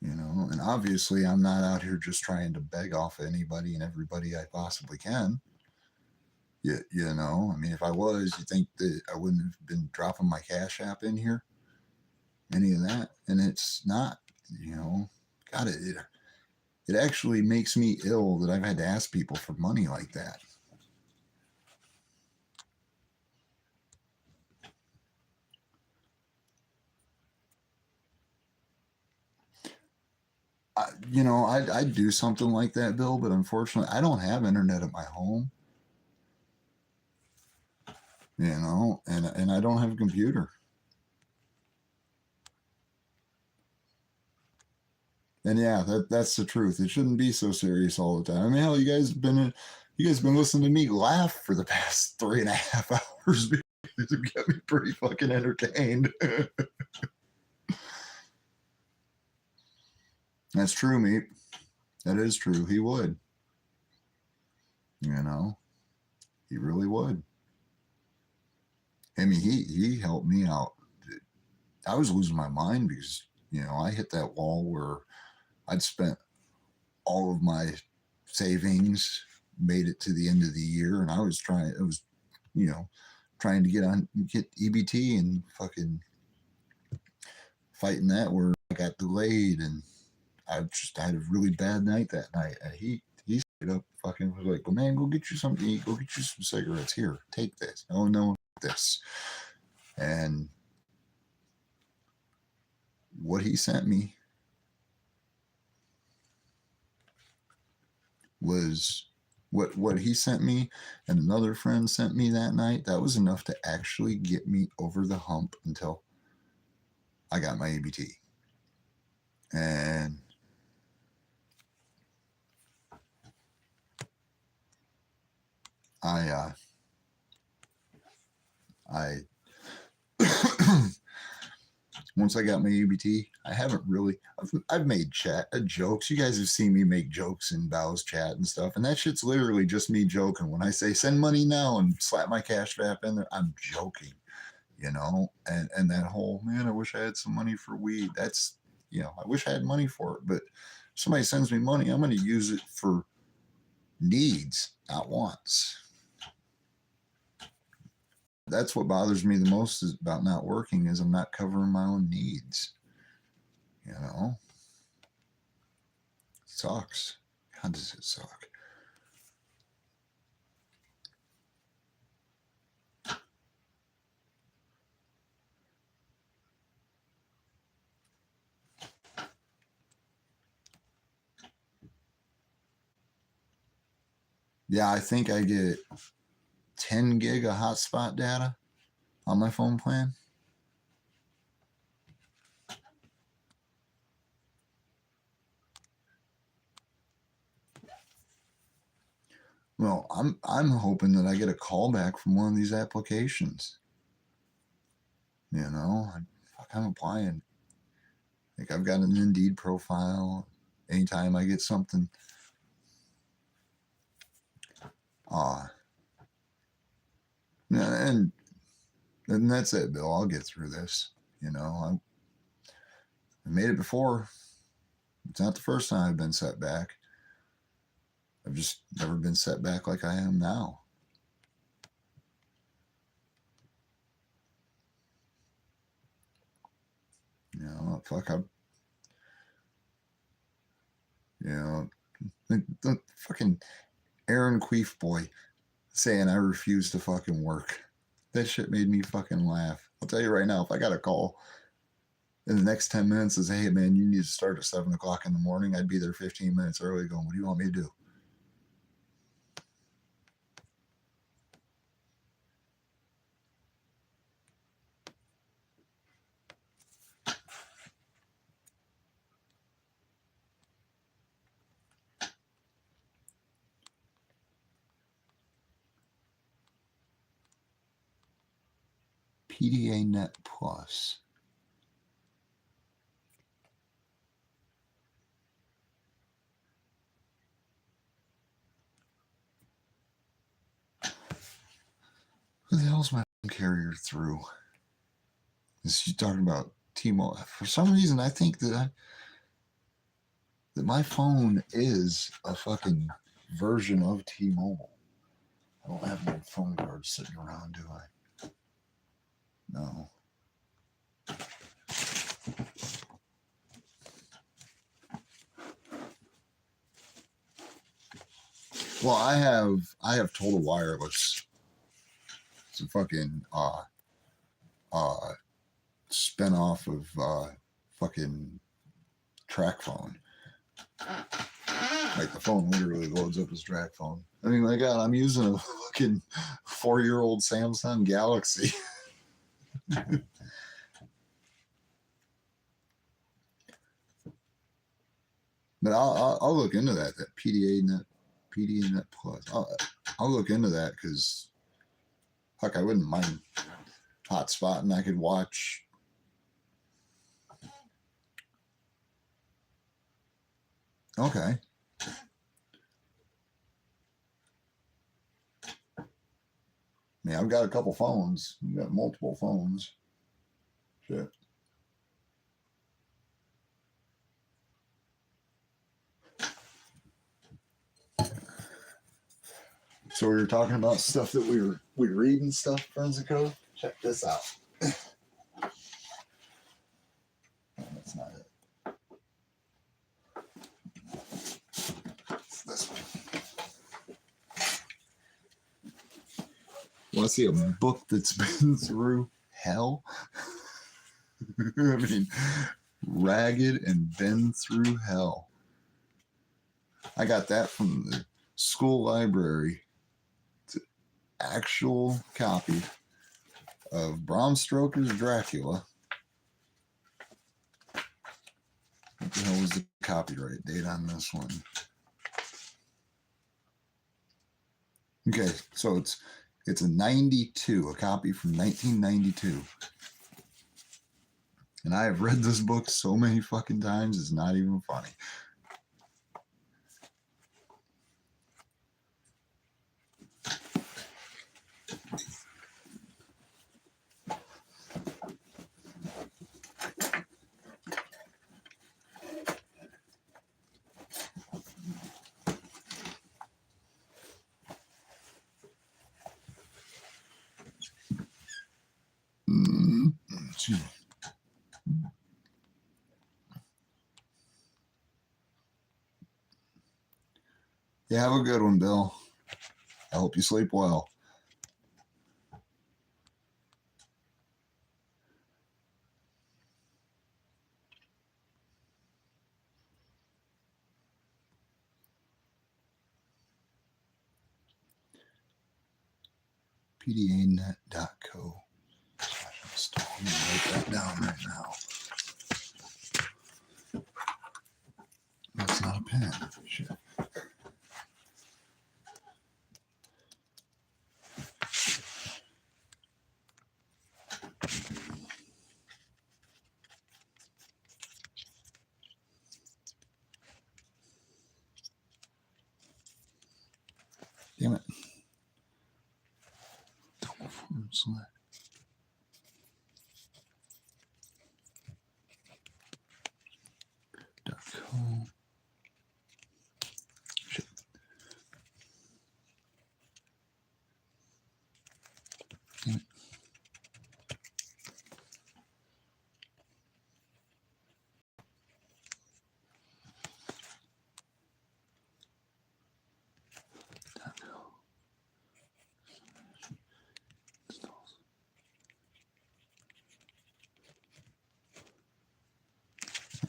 A: You know, and obviously I'm not out here just trying to beg off anybody and everybody I possibly can. You know, I mean, if I was, you think that I wouldn't have been dropping my Cash App in here? Any of that? And it's not, you know, God, it actually makes me ill that I've had to ask people for money like that. You know, I'd do something like that, Bill, but unfortunately, I don't have internet at my home. You know, and I don't have a computer. And yeah, that's the truth. It shouldn't be so serious all the time. I mean, hell, you guys been listening to me laugh for the past 3.5 hours because it got me pretty fucking entertained. That's true, mate. That is true. He would. You know, he really would. I mean, he helped me out. I was losing my mind because, you know, I hit that wall where I'd spent all of my savings, made it to the end of the year, and I was trying. It was, you know, trying to get EBT and fucking fighting that where I got delayed, and I had a really bad night that night. And he straight up fucking was like, "Well, man, go get you something to eat. Go get you some cigarettes. Here, take this. Oh no, this." And what he sent me was what he sent me and another friend sent me that night. That was enough to actually get me over the hump until I got my EBT. And I once I got my EBT, I haven't really. I've made jokes. You guys have seen me make jokes in Bow's chat and stuff, and that shit's literally just me joking. When I say send money now and slap my Cash App in there, I'm joking, you know. And that whole, man, I wish I had some money for weed. That's, you know, I wish I had money for it, but if somebody sends me money, I'm going to use it for needs, not wants. That's what bothers me the most is about not working is I'm not covering my own needs. You know, it sucks. How does it suck? Yeah, I think I get 10 gig of hotspot data on my phone plan. Well, I'm hoping that I get a call back from one of these applications. You know, I'm applying. Like I've got an Indeed profile. Anytime I get something, and that's it, Bill. I'll get through this. You know, I made it before. It's not the first time I've been set back. I've just never been set back like I am now. You know, fuck up. You know, the fucking Aaron Queef boy saying I refuse to fucking work. That shit made me fucking laugh. I'll tell you right now, if I got a call in the next 10 minutes and say, hey man, you need to start at 7 o'clock in the morning, I'd be there 15 minutes early going, what do you want me to do? PDA Net Plus. Who the hell's my carrier through? Is she talking about T-Mobile? For some reason, I think that my phone is a fucking version of T-Mobile. I don't have no phone cards sitting around, do I? No. Well, I have Total Wireless. It's a fucking spin off of fucking track phone. Like the phone literally loads up as track phone. I mean, my God, I'm using a fucking 4-year-old Samsung Galaxy. But I'll look into that PDA Net Plus. I'll look into that because fuck, I wouldn't mind hotspotting. I could watch. Okay. Yeah, I've got a couple phones. I've got multiple phones. Shit. So we were talking about stuff that we read and stuff, Friends of Code. Check this out. No, that's not it. It's this one. Want to see a book that's been through hell? I mean, ragged and been through hell. I got that from the school library. It's an actual copy of Bram Stoker's Dracula. What the hell was the copyright date on this one? Okay, so it's a 92, a copy from 1992. And I have read this book so many fucking times, it's not even funny. Excuse me. Yeah, have a good one, Bill. I hope you sleep well. PDAnet.co. I'm going to write that down right now. That's not a pen. Shit. Damn it. Shit. Damn it.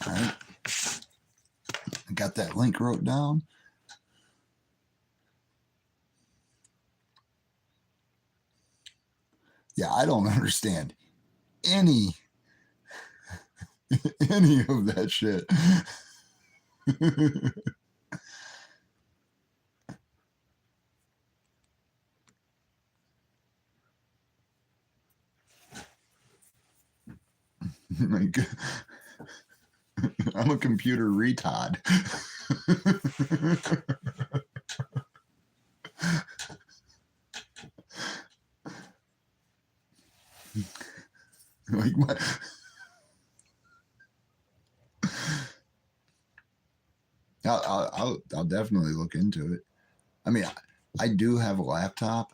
A: All right. I got that link wrote down. Yeah, I don't understand any of that shit. Like, I'm a computer retard. Like my, I'll definitely look into it. I mean, I do have a laptop.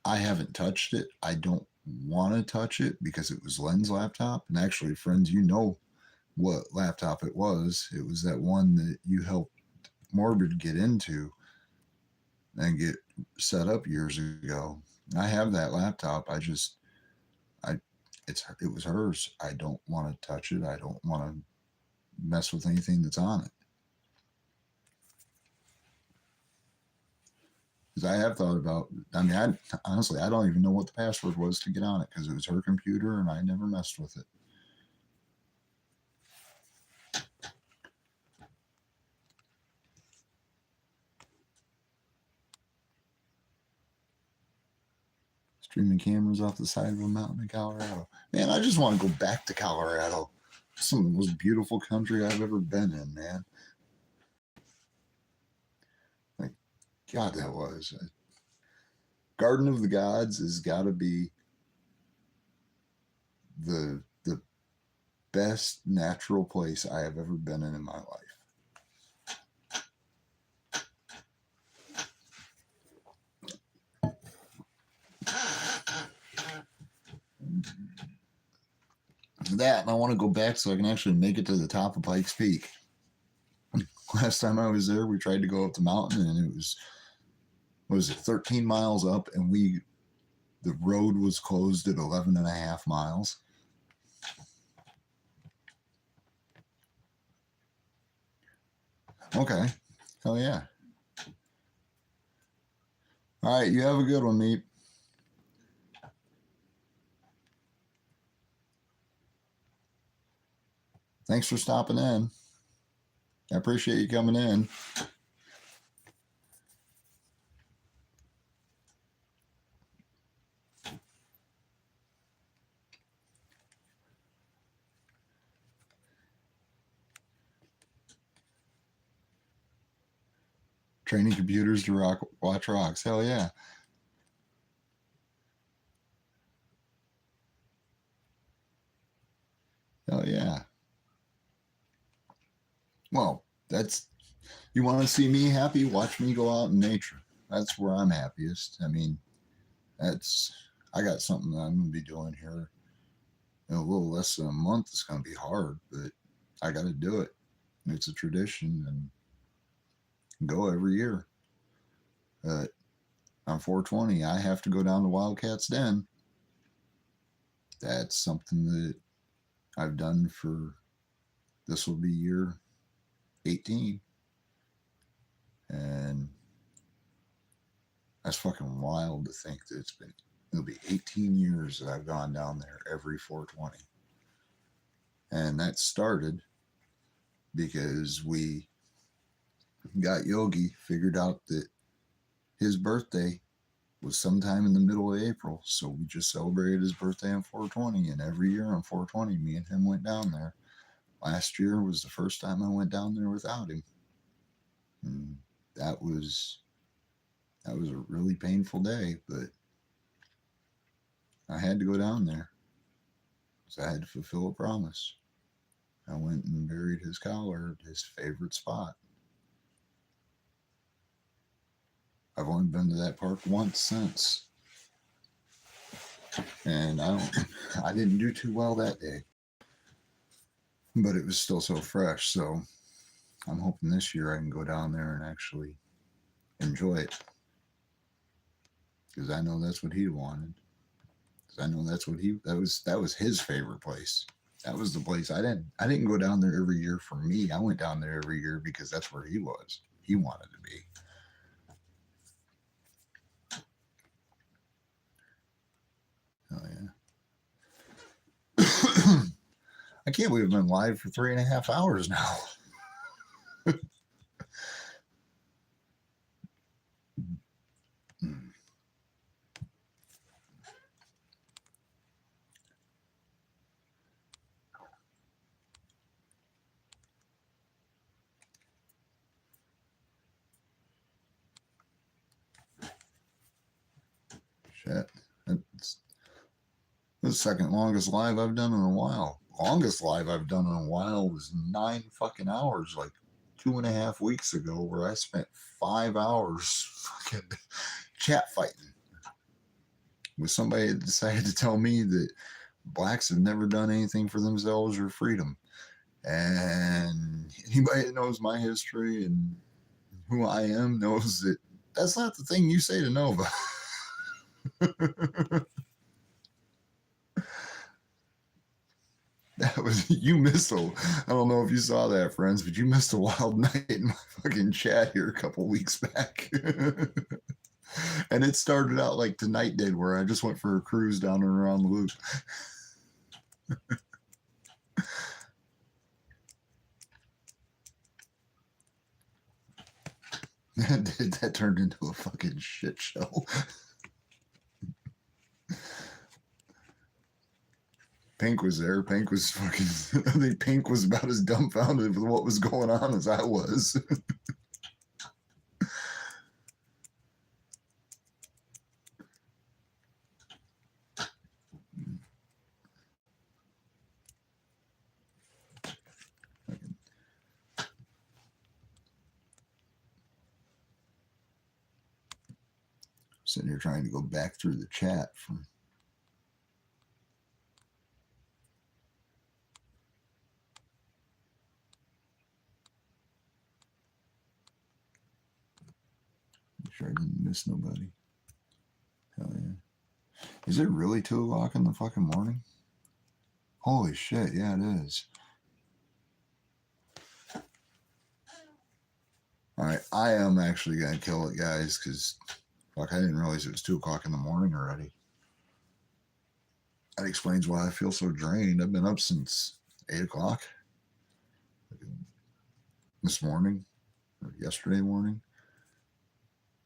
A: I haven't touched it. I don't want to touch it because it was Len's laptop. And actually, friends, you know what laptop it was. It was that one that you helped Morbid get into and get set up years ago. I have that laptop. It was hers. I don't want to touch it. I don't want to mess with anything that's on it. Because I have thought about, I mean, honestly, I don't even know what the password was to get on it because it was her computer and I never messed with it. Streaming cameras off the side of a mountain in Colorado. Man, I just want to go back to Colorado. Some of the most beautiful country I've ever been in, man. Like, God, that was. Garden of the Gods has got to be the best natural place I have ever been in my life. That, and I want to go back so I can actually make it to the top of Pikes Peak. Last time I was there, we tried to go up the mountain, and it was, what was it, 13 miles up, and the road was closed at 11 and a half miles. Okay. Hell yeah. All right, you have a good one, Meep. Thanks for stopping in. I appreciate you coming in. Training computers to watch rocks. Hell yeah. Hell yeah. Well, you want to see me happy? Watch me go out in nature. That's where I'm happiest. I mean, I got something that I'm going to be doing here in a little less than a month. It's going to be hard, but I got to do it. It's a tradition and go every year. But on 420, I have to go down to Wildcats Den. That's something that I've done this will be year 18. And that's fucking wild to think that it'll be 18 years that I've gone down there every 420. And that started because we got Yogi figured out that his birthday was sometime in the middle of April. So we just celebrated his birthday on 420. And every year on 420, me and him went down there. Last year was the first time I went down there without him. And that was a really painful day, but I had to go down there because I had to fulfill a promise. I went and buried his collar at his favorite spot. I've only been to that park once since, and I didn't do too well that day, but it was still so fresh. So I'm hoping this year I can go down there and actually enjoy it, because I know that's what he wanted. Because I know that was his favorite place. That was the place. I didn't go down there every year for me. I went down there every year because that's where he was. He wanted to be. Oh yeah. I can't believe I've been live for 3.5 hours now. Shit. That's the second longest live I've done in a while. Longest live I've done in a while was 9 fucking hours, like 2.5 weeks ago, where I spent 5 hours fucking chat fighting with somebody that decided to tell me that blacks have never done anything for themselves or freedom. And anybody that knows my history and who I am knows that that's not the thing you say to Nova. That was, you missed I don't know if you saw that, friends, but you missed a wild night in my fucking chat here a couple weeks back. And it started out like tonight did, where I just went for a cruise down and around the loop. That turned into a fucking shit show. Pink was there. Pink was fucking. I think Pink was about as dumbfounded with what was going on as I was. Sitting here trying to go back through the chat from. Make sure I didn't miss nobody. Hell yeah. Is it really 2 o'clock in the fucking morning? Holy shit, yeah, it is. Alright, I am actually gonna kill it, guys, because fuck, I didn't realize it was 2 o'clock in the morning already. That explains why I feel so drained. I've been up since 8 o'clock this morning, or yesterday morning.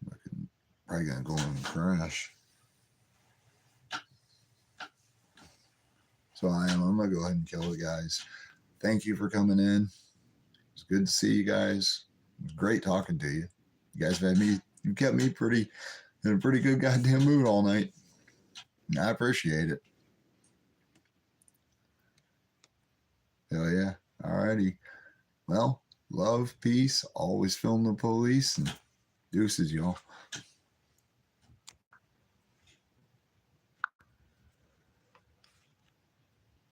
A: I'm probably gonna go and crash. So I'm gonna go ahead and kill it, guys. Thank you for coming in. It's good to see you guys. It was great talking to you. You guys have you kept me in a pretty good goddamn mood all night. And I appreciate it. Hell yeah. Alrighty. Well, love, peace, always film the police, and deuces, y'all.